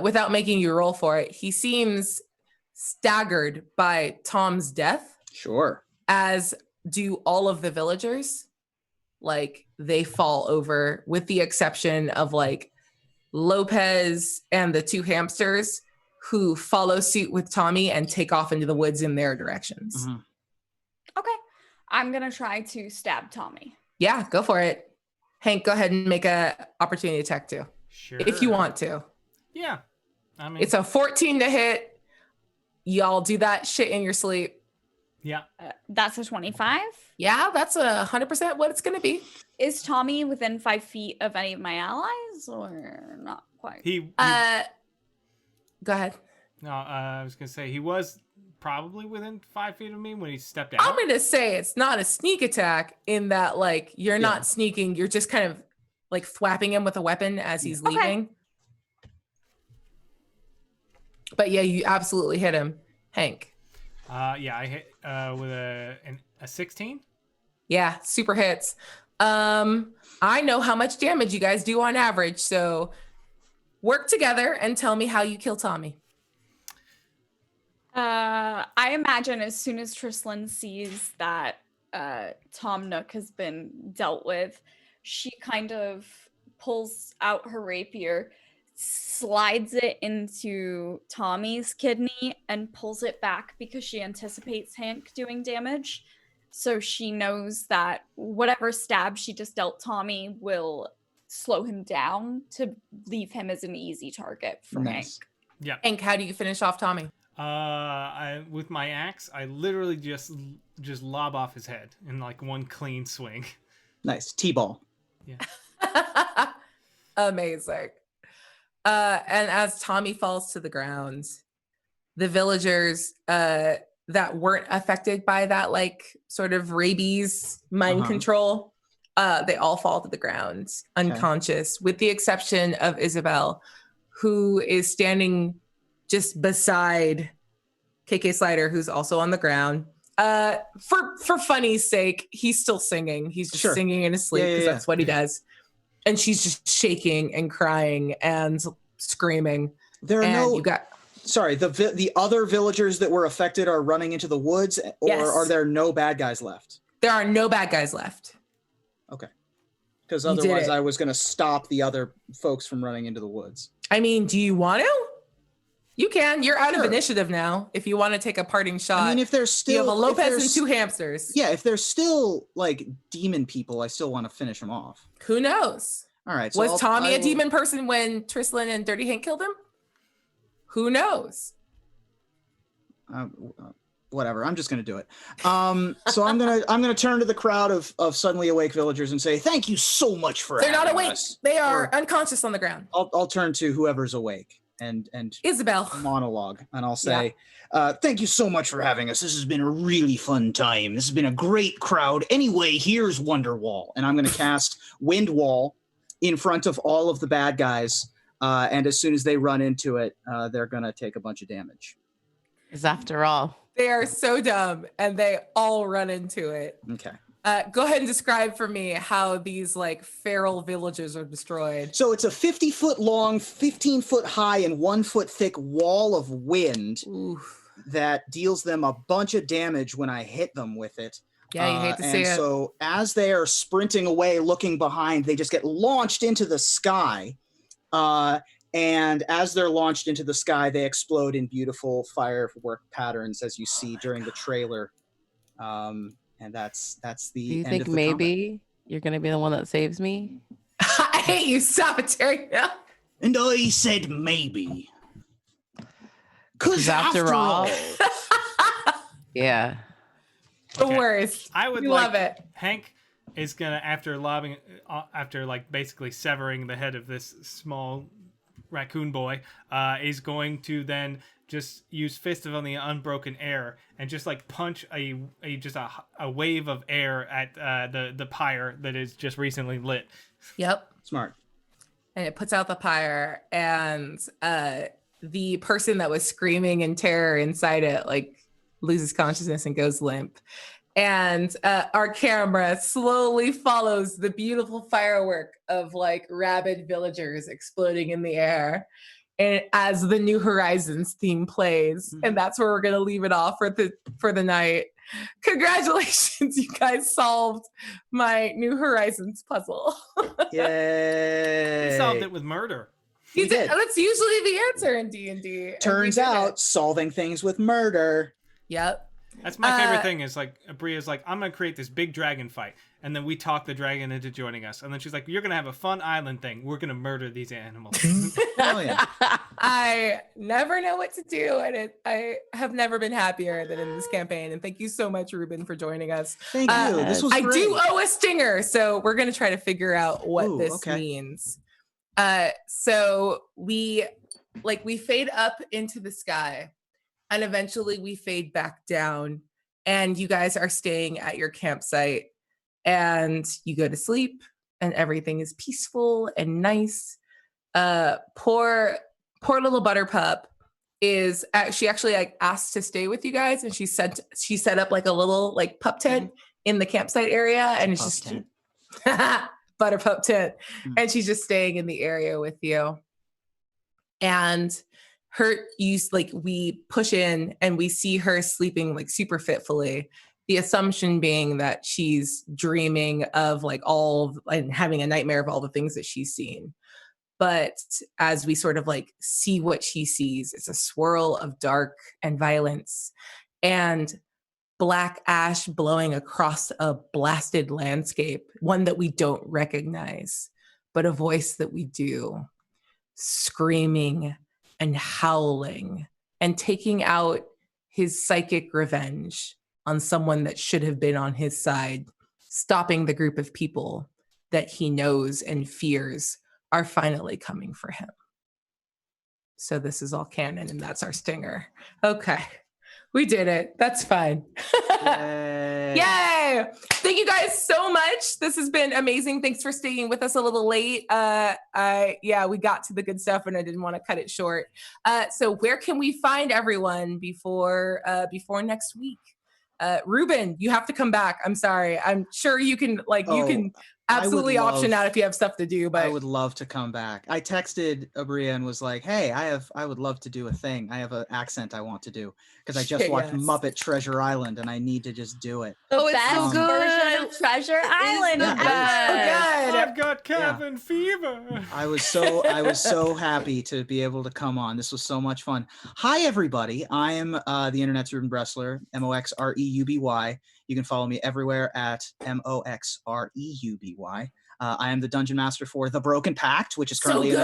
without making you roll for it, he seems staggered by Tom's death. Sure. As do all of the villagers. Like they fall over with the exception of like Lopez and the 2 hamsters who follow suit with Tommy and take off into the woods in their directions. Mm-hmm. Okay. I'm going to try to stab Tommy. Yeah, go for it. Hank, go ahead and make a opportunity attack too. Sure. If you want to. Yeah. I mean, it's a 14 to hit. Y'all do that shit in your sleep. Yeah. That's a 25? Yeah, that's 100% what it's going to be. Is Tommy within 5 feet of any of my allies or not quite? He go ahead. No, I was going to say he was probably within 5 feet of me when he stepped out. I'm going to say it's not a sneak attack in that like you're not sneaking. You're just kind of like thwapping him with a weapon as he's leaving. But yeah, you absolutely hit him. Hank. Yeah, I hit with a 16. Yeah, super hits. I know how much damage you guys do on average, so work together and tell me how you kill Tommy. I imagine as soon as Trislin sees that Tom Nook has been dealt with, she kind of pulls out her rapier, slides it into Tommy's kidney and pulls it back because she anticipates Hank doing damage. So she knows that whatever stab she just dealt Tommy will slow him down to leave him as an easy target for Hank. Yeah. Hank, how do you finish off Tommy? With my axe, I literally just lob off his head in like one clean swing. Nice. T-ball. Yeah. Amazing. And as Tommy falls to the ground, the villagers that weren't affected by that like sort of rabies mind control, they all fall to the ground unconscious, with the exception of Isabel, who is standing just beside KK Slider, who's also on the ground. For funny's sake, he's still singing. He's just singing in his sleep because that's what he does. And she's just shaking and crying and screaming. There are sorry, the other villagers that were affected are running into the woods, or are there no bad guys left? There are no bad guys left. Okay. Because otherwise I was going to stop the other folks from running into the woods. I mean, do you want to? You can. You're out of initiative now. If you want to take a parting shot. I mean, if there's still... You have a Lopez and 2 hamsters. Yeah, if there's still, like, demon people, I still want to finish them off. Who knows? All right. So was Tommy a demon person when Trislin and Dirty Hank killed him? Who knows? whatever. I'm just gonna do it. So I'm gonna turn to the crowd of suddenly awake villagers and say, "Thank you so much for They're not having awake. us." They are Or unconscious on the ground. I'll turn to whoever's awake and Isabel. monologue, and I'll say, "Thank you so much for having us. This has been a really fun time. This has been a great crowd. Anyway, here's Wonderwall," and I'm gonna cast Wind Wall in front of all of the bad guys. And as soon as they run into it, they're gonna take a bunch of damage. Because after all, They are so dumb, and they all run into it. Okay. Go ahead and describe for me how these like feral villages are destroyed. So it's a 50-foot long, 15-foot high, and 1-foot thick wall of wind Oof. that deals them a bunch of damage when I hit them with it. Yeah, you hate to see and it. so as they are sprinting away, looking behind, they just get launched into the sky. And as they're launched into the sky, they explode in beautiful firework patterns, as you see during the trailer. And that's the do you end think of the maybe you're going to be the one that saves me? I hate you. Stop it, Terry. combat. And I said maybe. 'Cause after all- Yeah. The Okay. worst. I would We like love it. Hank is gonna after like basically severing the head of this small raccoon boy, is going to then just use Fist of the Unbroken Air and just like punch a wave of air at the pyre that is just recently lit. Yep. Smart. And it puts out the pyre, and the person that was screaming in terror inside it like loses consciousness and goes limp. And our camera slowly follows the beautiful firework of like rabid villagers exploding in the air, and as the New Horizons theme plays. And that's where we're gonna leave it off for the night. Congratulations, you guys solved my New Horizons puzzle. Yay. He solved it with murder. We did. That's usually the answer in D&D. Turns out solving things with murder. Yep. That's my favorite thing is like Bria's like, I'm gonna create this big dragon fight, and then we talk the dragon into joining us, and then she's like, you're gonna have a fun island thing. We're gonna murder these animals. Oh yeah. I never know what to do, and I have never been happier than in this campaign. And thank you so much, Ruben, for joining us. Thank you. This was I great. do owe a stinger, so we're gonna try to figure out what Ooh, this okay. means. So we fade up into the sky, and eventually we fade back down, and you guys are staying at your campsite, and you go to sleep, and everything is peaceful and nice. Poor little Butterpup is she actually like asked to stay with you guys, and she set up like a little like pup tent in the campsite area, and it's just Butterpup tent, and she's just staying in the area with you. And we push in and we see her sleeping like super fitfully. The assumption being that she's dreaming of like and having a nightmare of all the things that she's seen. But as we sort of like see what she sees, it's a swirl of dark and violence and black ash blowing across a blasted landscape, one that we don't recognize, but a voice that we do, screaming and howling and taking out his psychic revenge on someone that should have been on his side, stopping the group of people that he knows and fears are finally coming for him. So this is all canon, and that's our stinger. Okay, we did it. That's fine. Yay. Yay! Thank you guys so much. This has been amazing. Thanks for staying with us a little late. We got to the good stuff, and I didn't want to cut it short. So where can we find everyone before next week? Ruben, you have to come back. I'm sorry. I'm sure you can you can absolutely option out if you have stuff to do, but I would love to come back. I texted Abria and was like, hey, I would love to do a thing. I have an accent I want to do because I just watched Yes. Muppet Treasure Island and I need to just do it. The it's best so version of Treasure Island the ever. best. I've got cabin fever. I was so happy to be able to come on. This was so much fun. Hi everybody. I am the internet's Ruben Bressler, MOXREUBY. You can follow me everywhere at MOXREUBY. I am the Dungeon Master for The Broken Pact, which is currently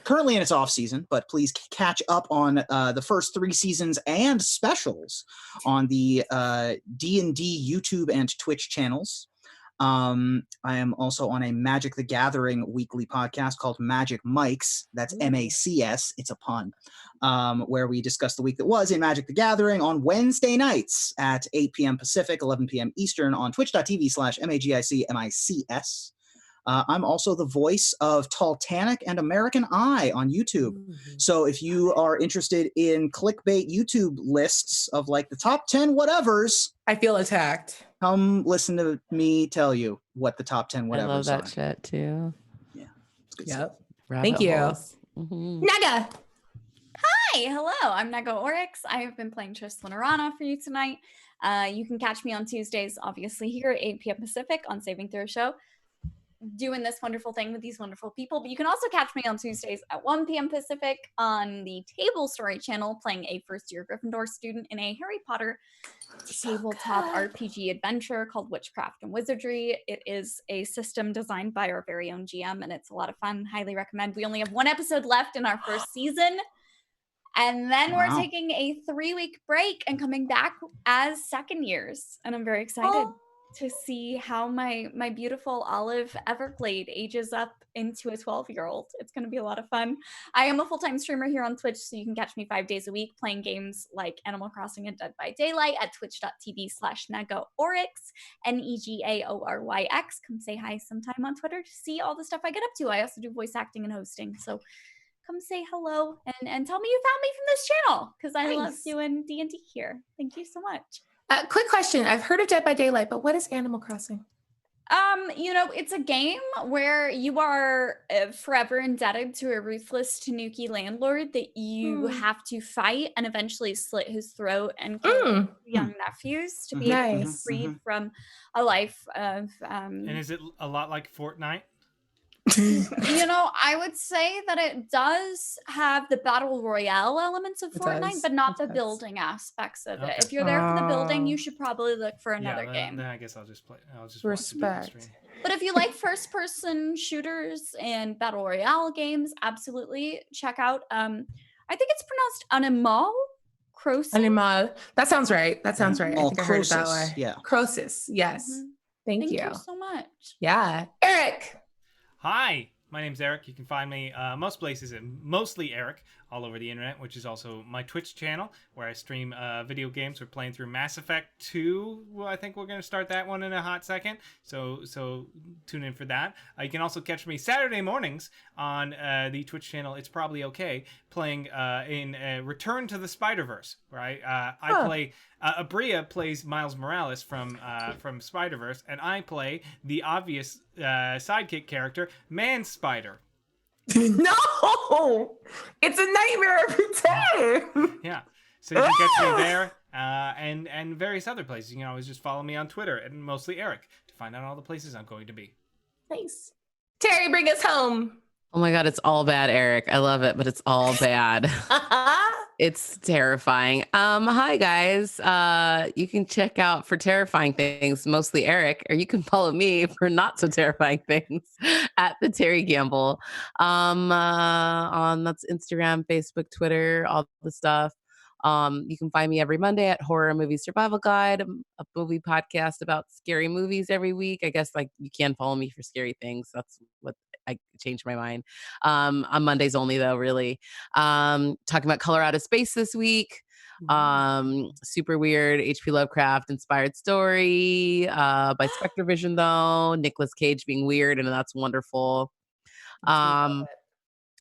currently in its off season, but please catch up on the first 3 seasons and specials on the D&D YouTube and Twitch channels. I am also on a Magic the Gathering weekly podcast called Magic Mics. That's MACS. It's a pun. Where we discuss the week that was in Magic the Gathering on Wednesday nights at 8 p.m. Pacific, 11 p.m. Eastern on twitch.tv/MAGICMICS. I'm also the voice of Titanic and American Eye on YouTube. So if you are interested in clickbait YouTube lists of like the top 10 whatevers, I feel attacked. come listen to me tell you what the top 10 whatevers are. I love that shit too. Yeah. It's good stuff. Rabbit Thank you. holes. Mhm. Naga. Hi, hello. I'm Naga Oryx. I have been playing Triss Lenorana for you tonight. You can catch me on Tuesdays, obviously, here at 8 p.m. Pacific on Saving Throw Show, doing this wonderful thing with these wonderful people. But you can also catch me on Tuesdays at 1 p.m. Pacific on the Table Story channel, playing a first-year Gryffindor student in a Harry Potter tabletop RPG adventure called Witchcraft and Wizardry. It is a system designed by our very own GM, and it's a lot of fun. Highly recommend. We only have 1 episode left in our first season, and then we're taking a 3-week break and coming back as second years. And I'm very excited to see how my beautiful Olive Everglade ages up into a 12-year-old. It's going to be a lot of fun. I am a full-time streamer here on Twitch, so you can catch me 5 days a week playing games like Animal Crossing and Dead by Daylight at twitch.tv/NagaOryx, NEGAORYX. Come say hi sometime on Twitter to see all the stuff I get up to. I also do voice acting and hosting, so come say hello and tell me you found me from this channel, because I love doing D&D here. Thank you so much. Quick question. I've heard of Dead by Daylight, but what is Animal Crossing? It's a game where you are forever indebted to a ruthless Tanuki landlord that you have to fight and eventually slit his throat and kill young nephews to be able to be freed from a life of And is it a lot like Fortnite? I would say that it does have the battle royale elements of Fortnite, but not the building aspects of it. If you're there for the building, you should probably look for another game. Then I guess I'll just play. I'll just respect. But if you like first-person shooters and battle royale games, absolutely check out. I think it's pronounced Animal Crossing. Animal. That sounds right. I think I heard it that way. Yeah. Crosis. Yes. Thank you so much. Yeah. Eric. Hi, my name's Eric. You can find me most places at Mostly Eric all over the internet, which is also my Twitch channel where I stream video games. We're playing through Mass Effect 2. Well, I think we're going to start that one in a hot second. So tune in for that. You can also catch me Saturday mornings on the Twitch channel. It's probably okay playing in Return to the Spider-Verse, where I play. Abria plays Miles Morales from Spider-Verse, and I play the obvious sidekick character, Man Spider. No! It's a nightmare every time! Yeah. So you can catch me there and various other places. You can always just follow me on Twitter, and Mostly Eric, to find out all the places I'm going to be. Nice. Terry, bring us home. Oh my God, it's all bad, Eric. I love it, but it's all bad. It's terrifying. Hi guys. You can check out for terrifying things, Mostly Eric, or you can follow me for not so terrifying things at the Terry Gamble. On that's Instagram, Facebook, Twitter, all the stuff. You can find me every Monday at Horror Movie Survival Guide, a movie podcast about scary movies every week. I guess like you can follow me for scary things. That's what I changed my mind. On Mondays only though, really. Talking about Color Out of Space this week. Super weird H.P. Lovecraft inspired story by Spectre Vision though. Nicolas Cage being weird, and that's wonderful.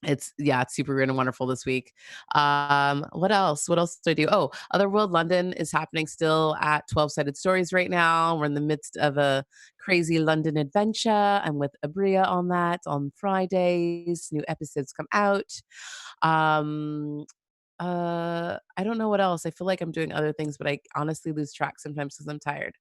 It's super weird and wonderful this week. What else do I do? Otherworld London is happening still at 12-Sided Stories right now. We're in the midst of a crazy London adventure. I'm with Abria on that on Fridays. New episodes come out. I don't know what else. I feel like I'm doing other things, but I honestly lose track sometimes because I'm tired.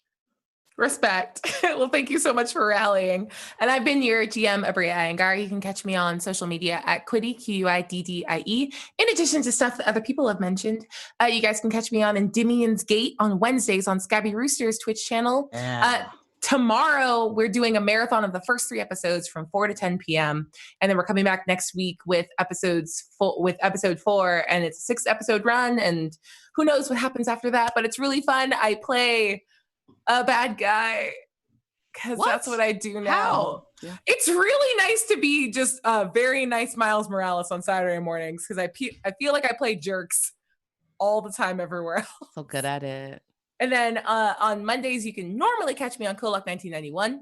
Respect. Well, thank you so much for rallying. And I've been your GM, Abria Iyengar. You can catch me on social media at Quiddy, Quiddie. In addition to stuff that other people have mentioned, you guys can catch me on Endymion's Gate on Wednesdays on Scabby Rooster's Twitch channel. Yeah. Tomorrow, we're doing a marathon of the first 3 episodes from 4 to 10 p.m. And then we're coming back next week with episode 4. And it's a 6-episode run. And who knows what happens after that. But it's really fun. I play a bad guy because that's what I do now. How? Yeah. It's really nice to be just a very nice Miles Morales on Saturday mornings because I feel like I play jerks all the time everywhere else. So good at it. And then on Mondays, you can normally catch me on Kolok 1991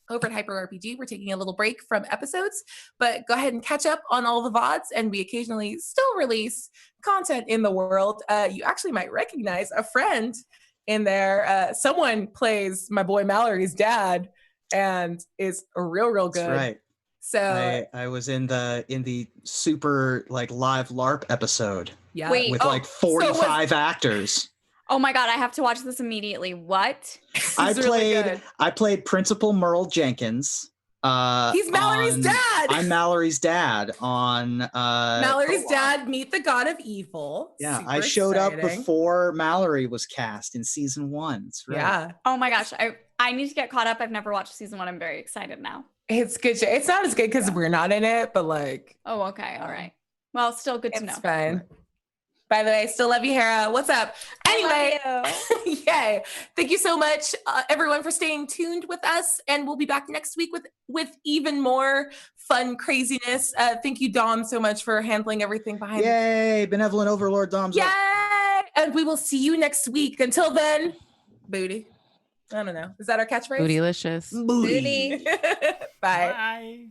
over at Hyper RPG. We're taking a little break from episodes, but go ahead and catch up on all the VODs, and we occasionally still release content in the world. You actually might recognize a friend in there. Someone plays my boy Mallory's dad and is real good. That's right. So I was in the super like live LARP episode yeah. Wait, with like 45 actors. Oh my god, I have to watch this immediately. What? I played Principal Merle Jenkins. He's Mallory's dad. I'm Mallory's dad on Mallory's dad, Meet the God of Evil. Yeah, Super I showed up exciting. before Mallory was cast in season 1. That's right. Yeah. Oh my gosh, I need to get caught up. I've never watched season 1. I'm very excited now. It's good. It's not as good because we're not in it, but like. Oh, okay. All right. Well, still good to know. It's fine. By the way, still love you, Hera. What's up? Anyway, yay. Thank you so much, everyone, for staying tuned with us. And we'll be back next week with even more fun craziness. Thank you, Dom, so much for handling everything behind Yay, benevolent overlord Dom's Yay! up. And we will see you next week. Until then, booty. I don't know. Is that our catchphrase? Bootylicious. Booty. Booty. Bye. Bye.